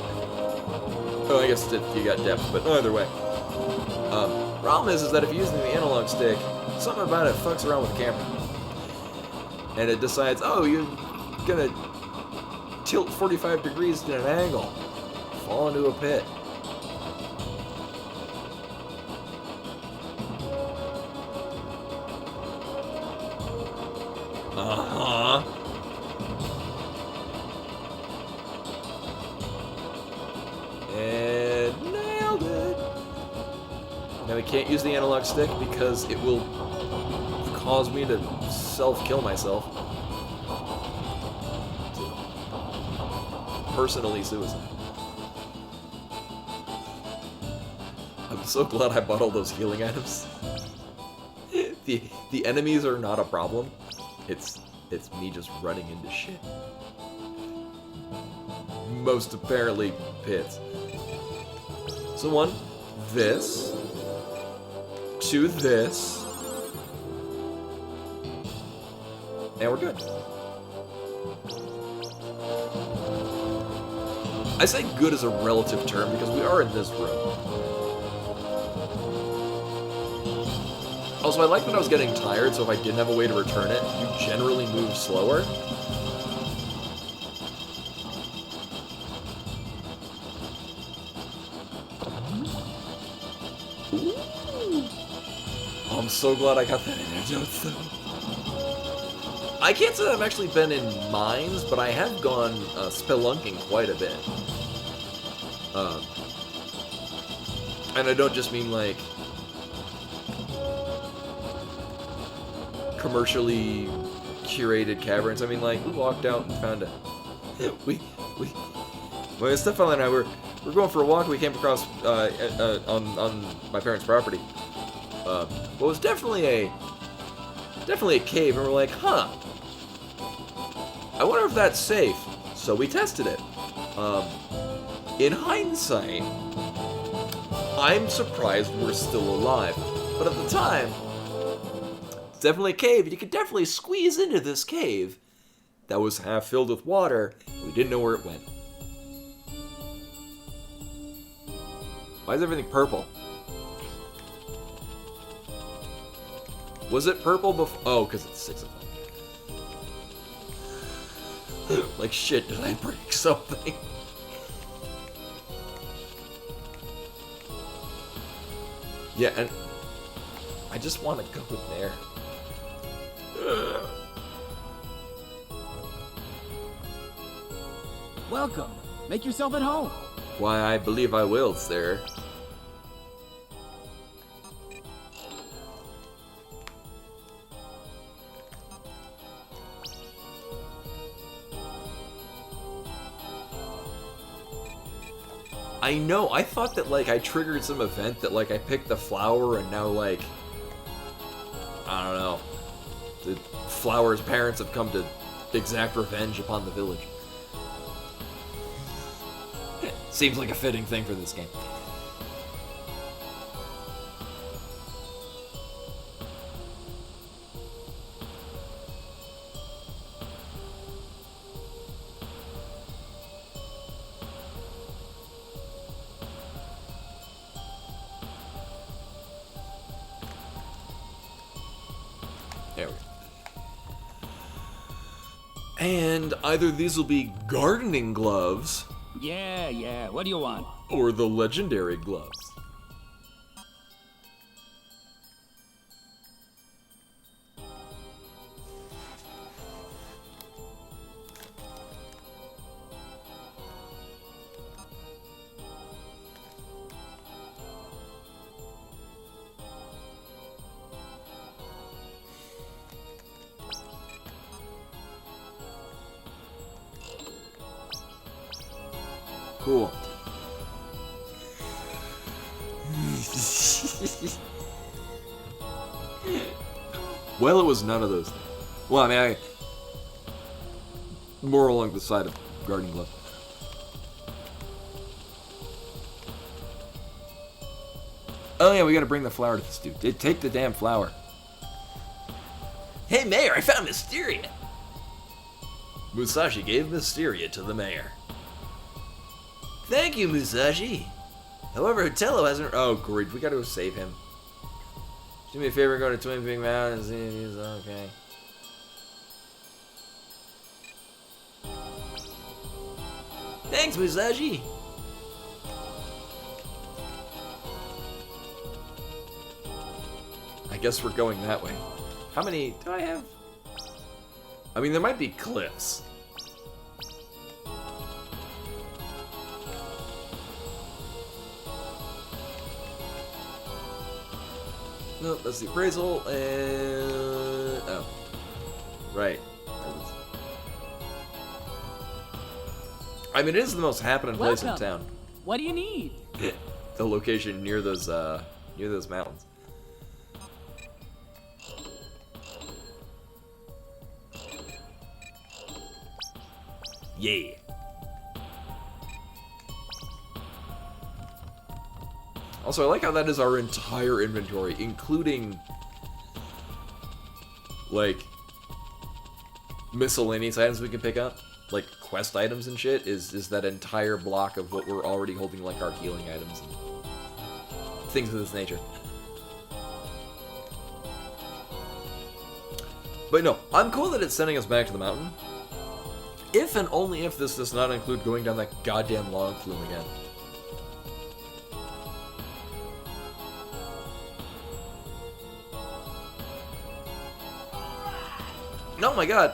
A: Oh, I guess you got depth, but either way. Problem is that if you're using the analog stick, something about it fucks around with the camera. And it decides, oh, you're gonna tilt 45 degrees at an angle. Fall into a pit. Uh-huh. And nailed it. Now we can't use the analog stick because it will cause me to self-kill myself. Personally suicide. I'm so glad I bought all those healing items. The enemies are not a problem. It's me just running into shit. Most apparently pits. So one, this, two, this, and we're good. I say good as a relative term because we are in this room. Also, I like that I was getting tired, so if I didn't have a way to return it, you generally move slower. Oh, I'm so glad I got that antidote, though. I can't say that I've actually been in mines, but I have gone spelunking quite a bit. And I don't just mean like commercially curated caverns. I mean like we walked out and found a when Stefan and I were going for a walk, we came across on my parents' property. What was definitely a cave, and we're like, huh. I wonder if that's safe. So we tested it. In hindsight, I'm surprised we're still alive. But at the time, it's definitely a cave. You could definitely squeeze into this cave that was half filled with water. We didn't know where it went. Why is everything purple? Was it purple before? Oh, because it's 6 o'clock. Like shit, did I break something? Yeah, and I just want to go there.
I: Welcome. Make yourself at home.
A: Why, I believe I will, sir. I know, I thought that, like, I triggered some event that, like, I picked the flower and now, like, I don't know, the flower's parents have come to exact revenge upon the village. Seems like a fitting thing for this game. There we go. And either these will be gardening gloves.
G: Yeah, what do you want?
A: Or the legendary gloves. Cool. Well, it was none of those. Well, I mean, more along the side of Guardian Glove. Oh yeah, we gotta bring the flower to this dude. Take the damn flower.
E: Hey, Mayor, I found Mysteria. Musashi gave Mysteria to the mayor. Thank you, Musashi. However, Hotello hasn't...
A: Oh, great. We gotta go save him. Do me a favor, go to Twin Peak Mountains. Okay.
E: Thanks, Musashi.
A: I guess we're going that way. How many do I have? I mean, there might be cliffs. No, that's the appraisal, and... Oh. Right. I mean, it is the most happening place in town.
D: What do you need?
A: The location near those mountains.
E: Yeah.
A: Also, I like how that is our entire inventory, including, like, miscellaneous items we can pick up, like quest items and shit, is that entire block of what we're already holding, like our healing items and things of this nature. But no, I'm cool that it's sending us back to the mountain. If and only if this does not include going down that goddamn log flume again. Oh my god.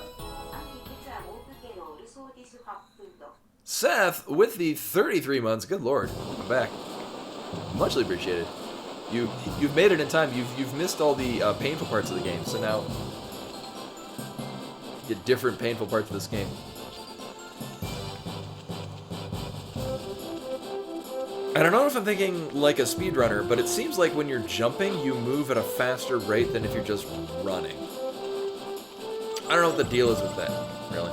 A: Seth, with the 33 months, good lord, I'm back. Muchly appreciated. You've made it in time. You've missed all the painful parts of the game, so now you get different painful parts of this game. I don't know if I'm thinking like a speedrunner, but it seems like when you're jumping, you move at a faster rate than if you're just running. I don't know what the deal is with that, really.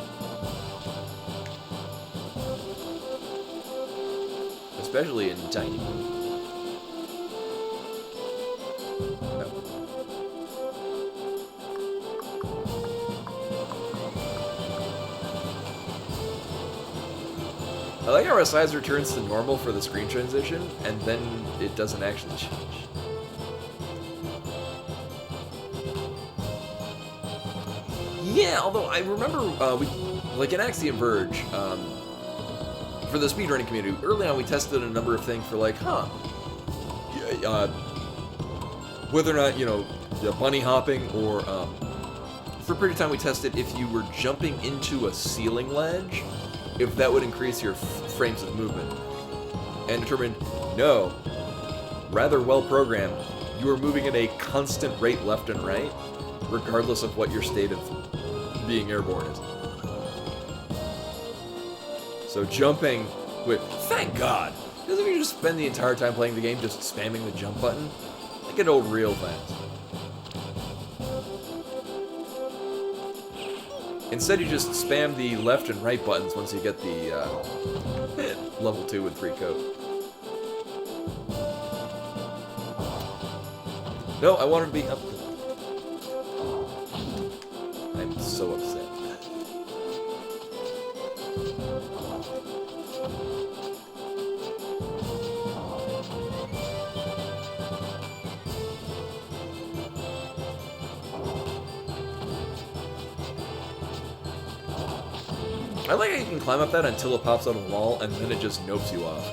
A: Especially in Tiny. I like how our size returns to normal for the screen transition, and then it doesn't actually change. Yeah, although I remember, like in Axiom Verge, for the speedrunning community, early on we tested a number of things for like, whether or not, you know, bunny hopping, or for a period of time we tested if you were jumping into a ceiling ledge, if that would increase your frames of movement. And determined, no, rather well programmed, you are moving at a constant rate left and right, regardless of what your state of being airborne is. So jumping with, thank God, because if you just spend the entire time playing the game just spamming the jump button, it get old real fast. Instead, you just spam the left and right buttons once you get the level 2 and 3 code. No, I wanted to be up. I'm so upset. I like how you can climb up that until it pops out of the wall, and then it just nopes you off.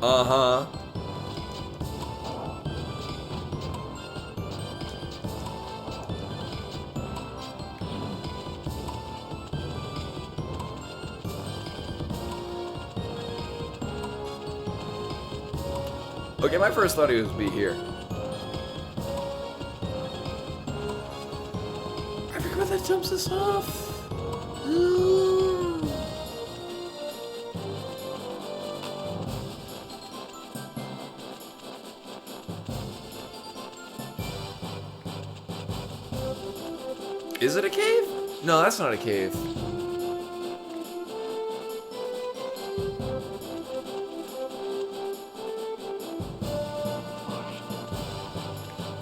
A: Uh-huh. Okay, my first thought it would be here.
F: jumps us off. Ooh.
A: Is it a cave? No, that's not a cave.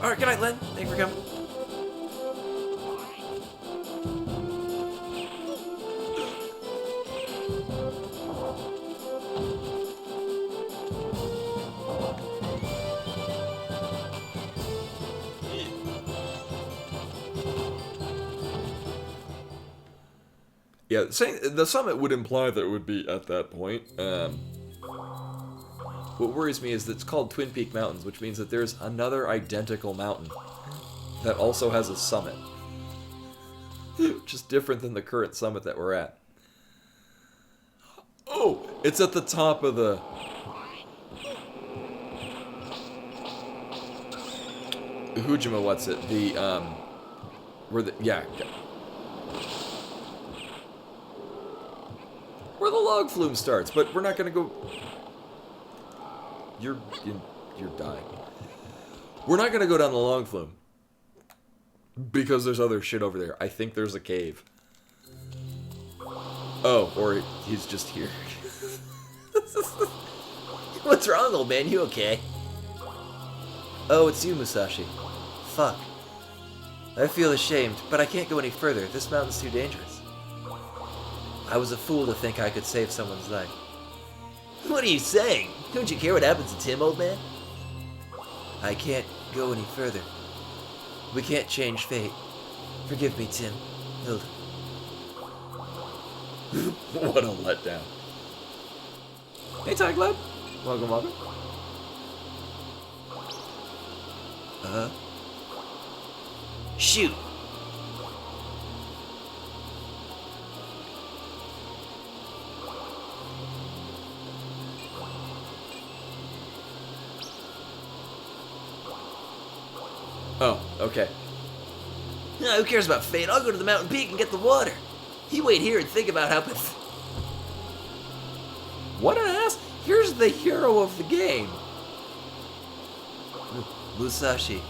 A: Alright, good night, Len. Thanks for coming. Yeah, saying the summit would imply that it would be at that point. What worries me is that it's called Twin Peak Mountains, which means that there's another identical mountain that also has a summit. Which is different than the current summit that we're at. Oh, it's at the top of the... Hujima, what's it? The, where the... Yeah. Where the log flume starts, but we're not gonna go... You're dying. We're not gonna go down the log flume. Because there's other shit over there. I think there's a cave. Oh, or he's just here.
E: What's wrong, old man? You okay? Oh, it's you, Musashi. Fuck. I feel ashamed, but I can't go any further. This mountain's too dangerous. I was a fool to think I could save someone's life. What are you saying? Don't you care what happens to Tim, old man? I can't go any further. We can't change fate. Forgive me, Tim. Hilda.
A: What a letdown. Hey, Ty Glad. Welcome, welcome.
E: Shoot.
A: Oh, okay.
E: Who cares about fate? I'll go to the mountain peak and get the water. You wait here and think about how
A: What an ass! Here's the hero of the game.
E: Musashi.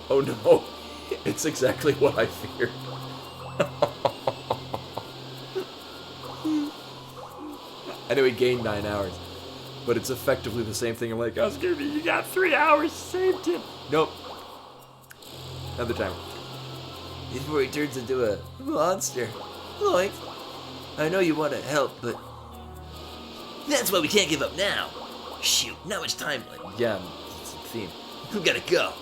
A: Oh no, it's exactly what I feared. I know he gained 9 hours, but it's effectively the same thing. I'm like, oh, excuse me, you got 3 hours, saved him. Nope. Another time.
E: Before he turns into a monster. Like, I know you want to help, but that's why we can't give up now. Shoot, not much time left.
A: Yeah, it's a theme.
E: We gotta go.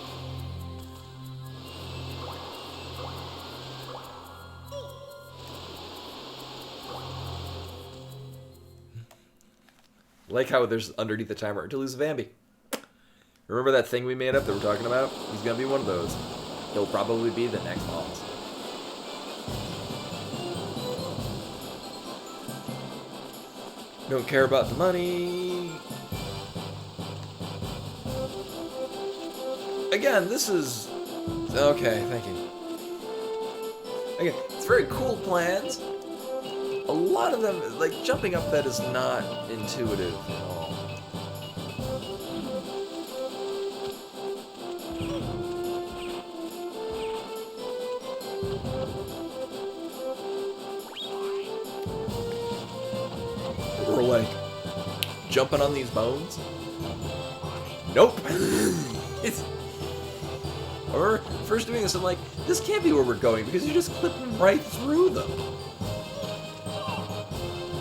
A: Like how there's underneath the timer until he's a Vambi. Remember that thing we made up that we're talking about? He's gonna be one of those. He'll probably be the next boss. Don't care about the money. Again, this is... Okay, thank you. Again, it's very cool plans. A lot of them, like, jumping up that is not intuitive at all. Or, like, jumping on these bones? Nope. It's... Or, first doing this, I'm like, this can't be where we're going, because you're just clipping right through them.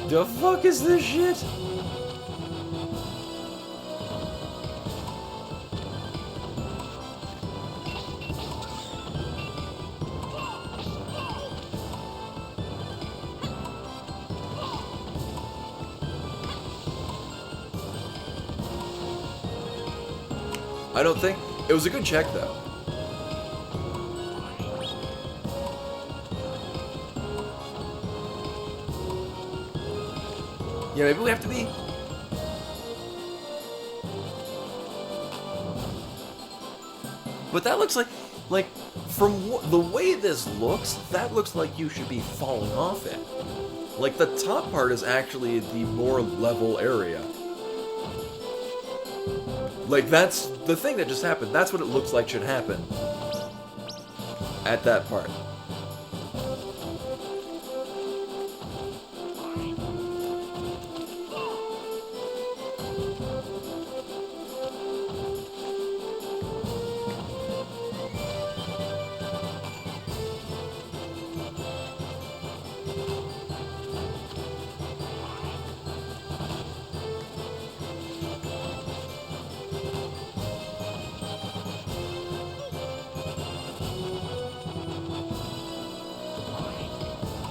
A: The fuck is this shit? I don't think... It was a good check, though. Yeah, maybe we have to be... But that looks like from the way this looks, that looks like you should be falling off it. Like, the top part is actually the more level area. Like, that's the thing that just happened. That's what it looks like should happen at that part.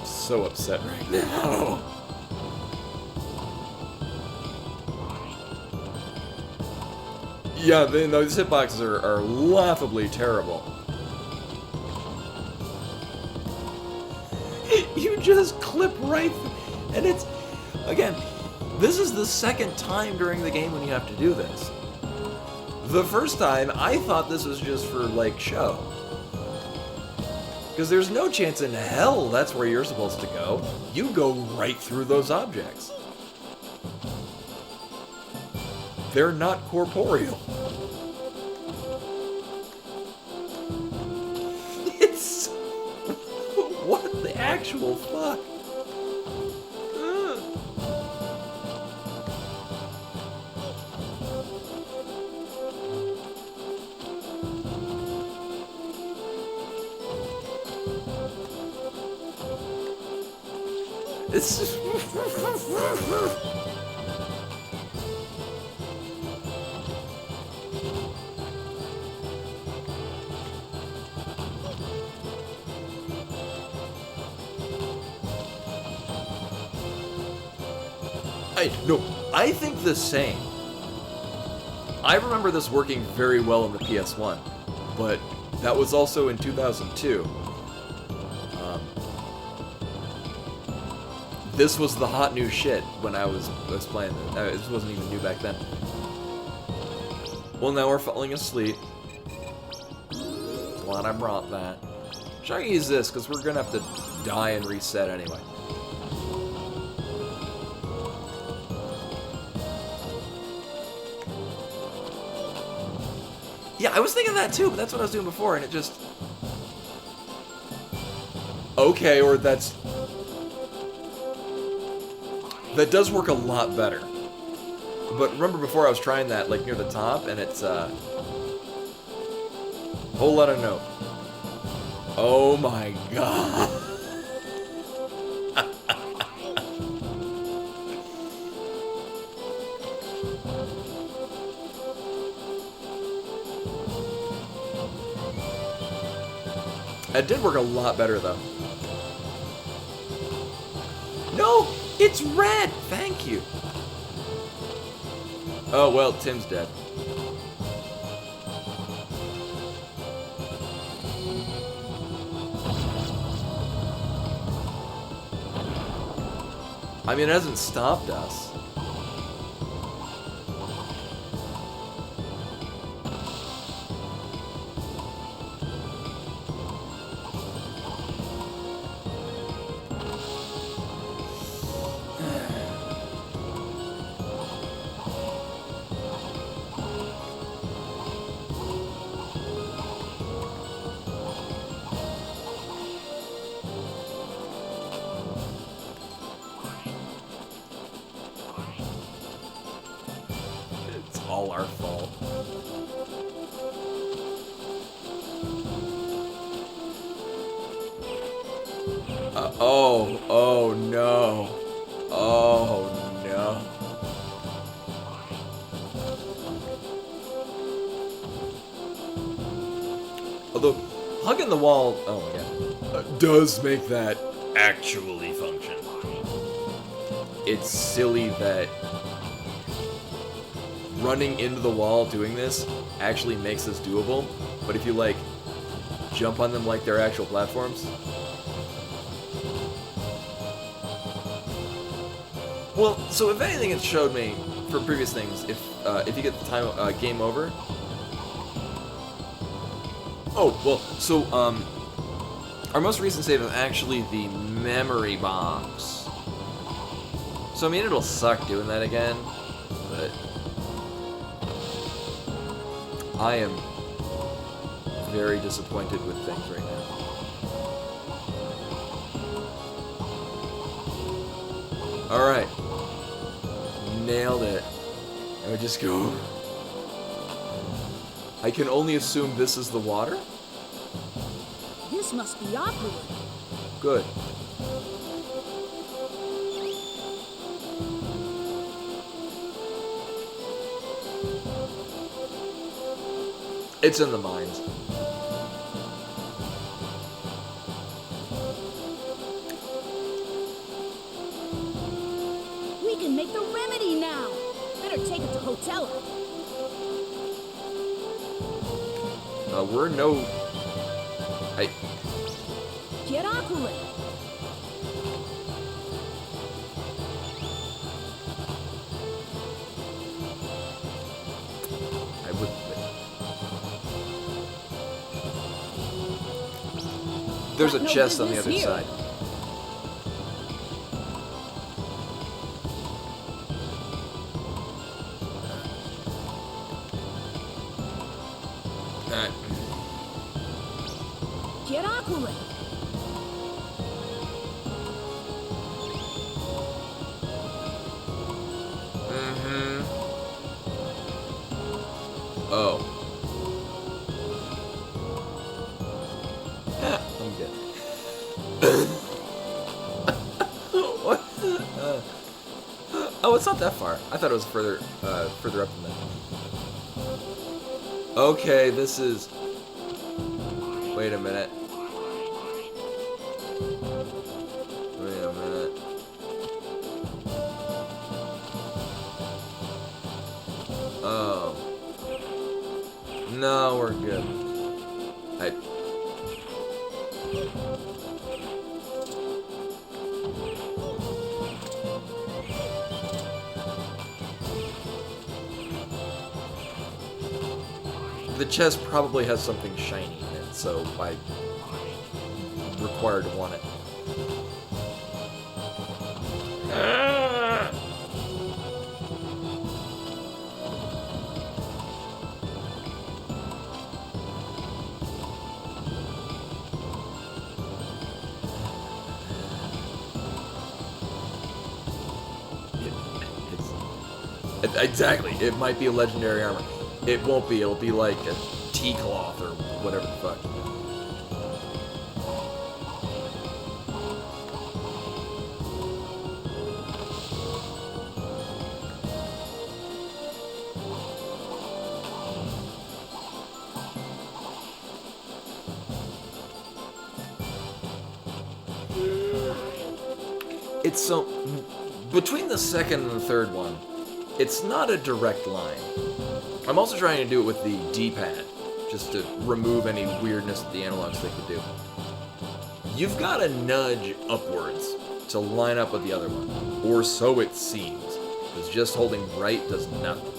A: So upset right now. Yeah, those hitboxes are laughably terrible. You just clip right through, and it's, again, this is the second time during the game when you have to do this. The first time, I thought this was just for, like, show. Because there's no chance in hell that's where you're supposed to go. You go right through those objects. They're not corporeal. It's... what the actual fuck? It's just... I think the same. I remember this working very well on the PS1, but that was also in 2002. This was the hot new shit when I was playing this. This wasn't even new back then. Well, now we're falling asleep. Glad I brought that. Should I use this? Because we're going to have to die and reset anyway. Yeah, I was thinking that too, but that's what I was doing before, and it just... Okay, or that's... That does work a lot better. But remember before I was trying that, like, near the top, and it's, whole lot of note. Oh my god. It did work a lot better, though. No! It's red! Thank you! Oh, well, Tim's dead. I mean, it hasn't stopped us. All our fault. Oh no. Oh no. Although, hugging the wall, oh my god, does make that actually function. It's silly that running into the wall doing this actually makes this doable, but if you, like, jump on them like they're actual platforms... Well, so if anything it showed me, for previous things, if you get the time, game over, Oh, well, so, our most recent save is actually the memory box. So, I mean, it'll suck doing that again, but I am very disappointed with things right now. Alright. Nailed it. I would just go. I can only assume this is the water?
B: This must be awkward.
A: Good. It's in the mines.
B: We can make the remedy now. Better take it to Hotella.
A: We're no...
B: Get Aqualin.
A: I would... There's a
B: Got no
A: chest on the
B: business
A: other
B: here.
A: side. Alright.
B: Get Aqualin.
A: Oh. I'm good. What? Oh, it's not that far. I thought it was further up than that. Okay, this is... Wait a minute. Wait a minute. Oh. No, we're good. The chest probably has something shiny in it, so I required to want it. Exactly. It might be a legendary armor. It won't be. It'll be like a tea cloth or whatever the fuck. It's so... Between the second and the third one, it's not a direct line. I'm also trying to do it with the D-pad, just to remove any weirdness that the analog stick would do. You've got to nudge upwards to line up with the other one, or so it seems, because just holding right does nothing.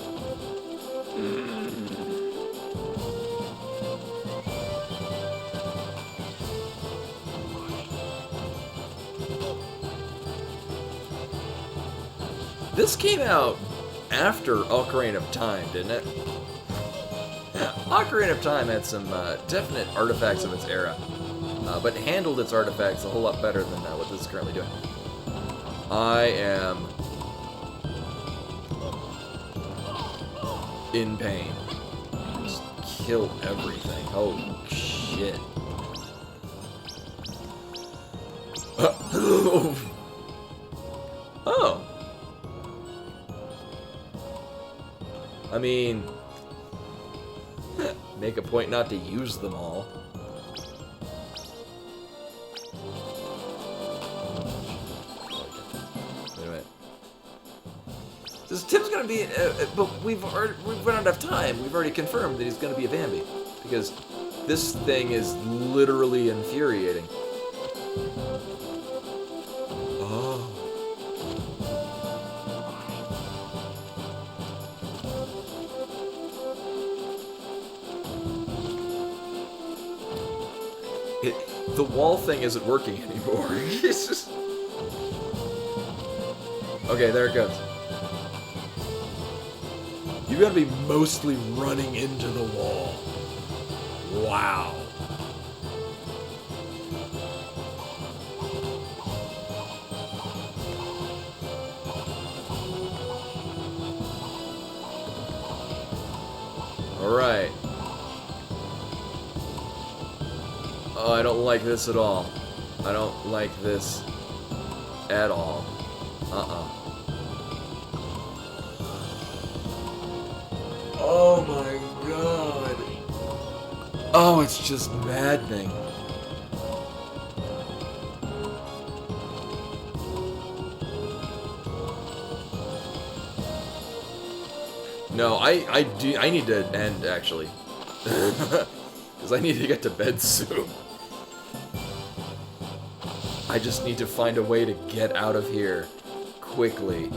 A: This came out after Ocarina of Time, didn't it? Ocarina of Time had some definite artifacts of its era, but handled its artifacts a whole lot better than what this is currently doing. I am in pain. Just kill everything. Holy shit. Oh. I mean, make a point not to use them all. Wait a minute. This Tim's gonna be, but we've run out of time. We've already confirmed that he's gonna be a Bambi because this thing is literally infuriating. Oh. The wall thing isn't working anymore. It's just... Okay, there it goes. You gotta be mostly running into the wall. Wow. Alright. Oh, I don't like this at all. I don't like this at all. Oh my god. Oh, it's just maddening. No, I need to end, actually. Because I need to get to bed soon. I just need to find a way to get out of here quickly.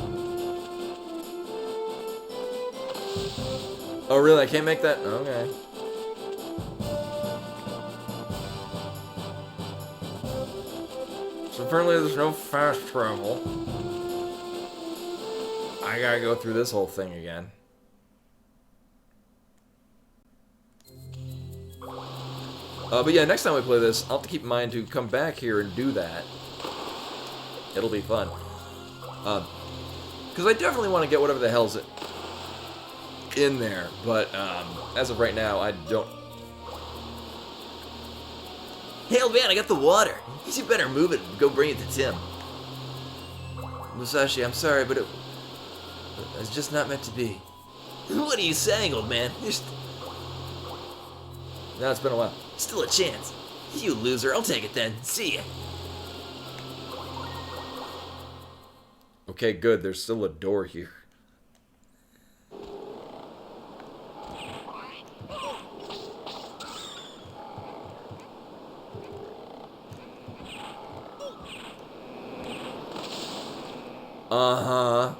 A: Oh, really? I can't make that? Okay. So apparently there's no fast travel. I gotta go through this whole thing again. But yeah, next time we play this, I'll have to keep in mind to come back here and do that. It'll be fun. Because I definitely want to get whatever the hell's in there, but as of right now, I don't.
E: Hey, old man, I got the water. You better move it and go bring it to Tim.
A: Musashi, I'm sorry, but it's just not meant to be.
E: What are you saying, old man?
A: No, it's been a while.
E: Still a chance. You loser, I'll take it then. See ya.
A: Okay, good. There's still a door here. Uh-huh.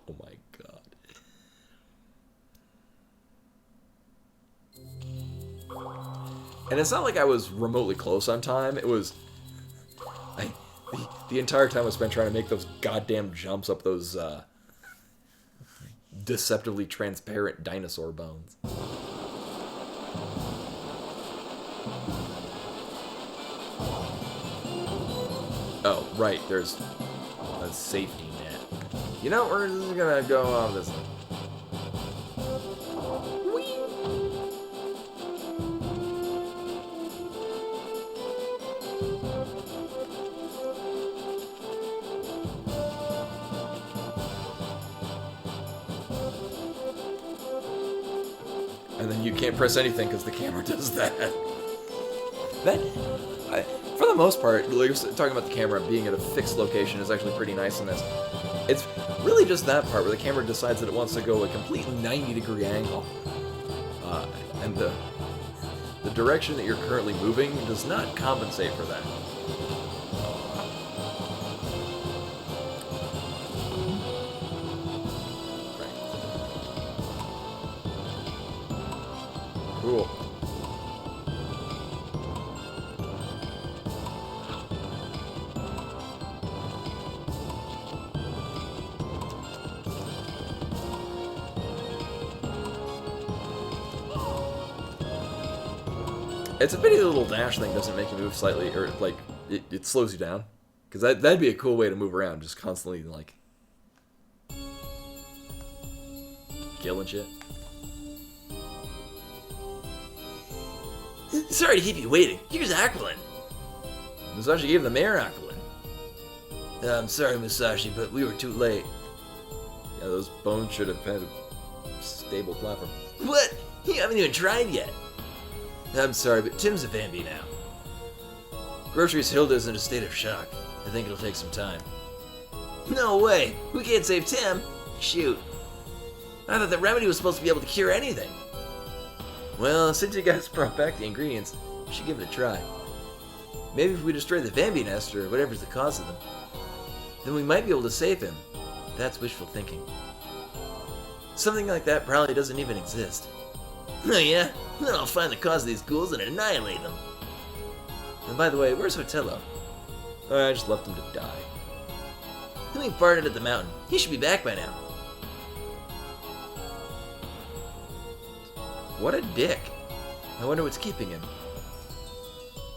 A: Oh my god. And it's not like I was remotely close on time. It was... The entire time I spent trying to make those goddamn jumps up those, deceptively transparent dinosaur bones. Oh, right, there's a safety net. You know, we're just gonna go on this one. And then you can't press anything because the camera does that. For the most part, like, talking about the camera being at a fixed location is actually pretty nice in this. It's really just that part where the camera decides that it wants to go a complete 90-degree angle. And the direction that you're currently moving does not compensate for that. Cool. It's a pity the little dash thing doesn't make you move slightly, or like it slows you down, because that'd be a cool way to move around, just constantly like killing shit.
E: Sorry to keep you waiting. Here's Aquilin.
A: Musashi gave the mayor Aquilin.
E: I'm sorry, Musashi, but we were too late.
A: Yeah, those bones should have had a stable platform.
E: What? You haven't even tried yet. I'm sorry, but Tim's a Bambi now. Groceries Hilda's in a state of shock. I think it'll take some time. No way! We can't save Tim! Shoot. I thought the remedy was supposed to be able to cure anything. Well, since you guys brought back the ingredients, we should give it a try. Maybe if we destroy the Bambi nest, or whatever's the cause of them, then we might be able to save him. That's wishful thinking. Something like that probably doesn't even exist. Oh yeah? Then I'll find the cause of these ghouls and annihilate them. And by the way, where's Hotello? Oh, I just left him to die. He farted at the mountain. He should be back by now. What a dick. I wonder what's keeping him.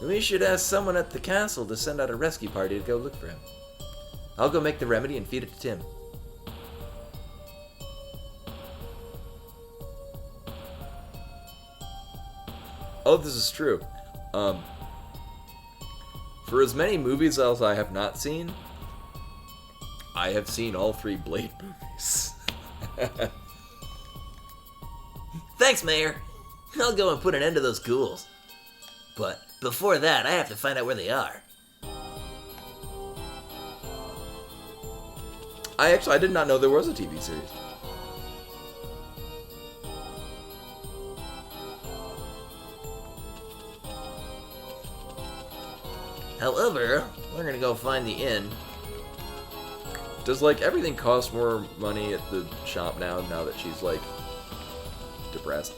E: We should ask someone at the castle to send out a rescue party to go look for him. I'll go make the remedy and feed it to Tim. Oh, this is true. For as many movies as I have not seen, I have seen all 3 Blade movies. Thanks, Mayor. I'll go and put an end to those ghouls. But before that, I have to find out where they are.
A: I did not know there was a TV series.
E: However, we're gonna go find the inn.
A: Does, like, everything cost more money at the shop now that she's, like, depressed?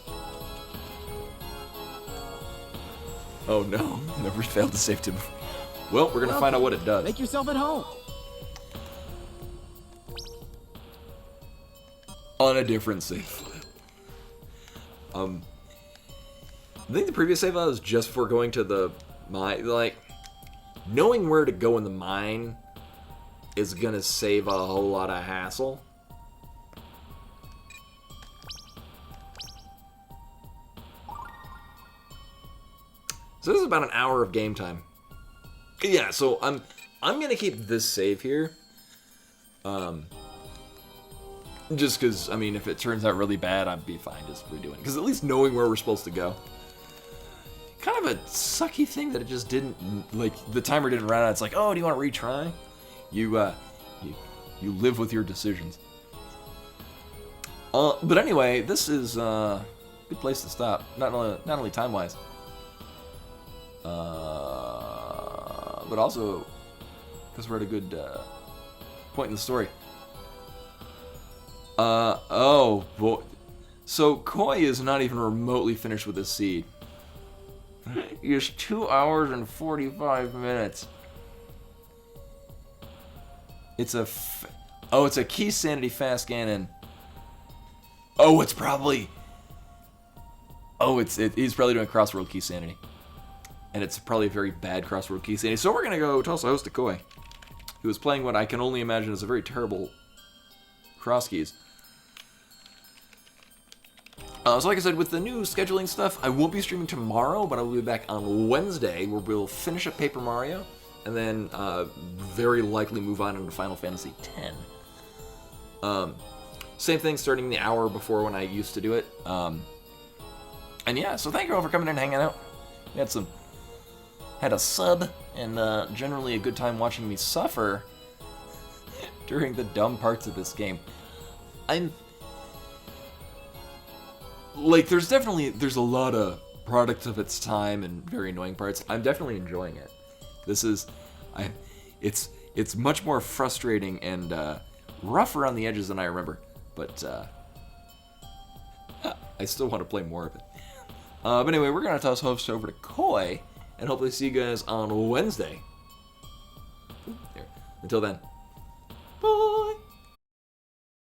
A: Oh no, never failed to save Tim. Well, we're gonna find out what it does.
I: Make yourself at home.
A: On a different save file. I think the previous save file was just before going to the mine. Like, knowing where to go in the mine is gonna save a whole lot of hassle. So this is about an hour of game time. Yeah, so I'm gonna keep this save here. Just because, I mean, if it turns out really bad, I'd be fine just redoing it. Because at least knowing where we're supposed to go. Kind of a sucky thing that it just didn't, like, the timer didn't run out. It's like, oh, do you want to retry? You live with your decisions. But anyway, this is a good place to stop. Not only time-wise. But also because we're at a good point in the story. Oh boy. So Koi is not even remotely finished with his seed. It's 2 hours and 45 minutes. It's a it's a key sanity fast cannon. Oh, it's probably he's probably doing crossword key sanity. And it's probably a very bad crossword key sanity. So we're gonna go toss a host to Koi, who is playing what I can only imagine is a very terrible cross keys. So like I said, with the new scheduling stuff, I won't be streaming tomorrow, but I will be back on Wednesday, where we'll finish up Paper Mario, and then very likely move on into Final Fantasy X. Same thing, starting the hour before when I used to do it. And yeah, so thank you all for coming in and hanging out. We had a sub, and generally a good time watching me suffer during the dumb parts of this game. Like, there's a lot of product of its time and very annoying parts. I'm definitely enjoying it. It's much more frustrating and rough around the edges than I remember, but I still want to play more of it. But anyway, we're gonna toss host over to Koi, and hopefully see you guys on Wednesday. There. Until then, bye.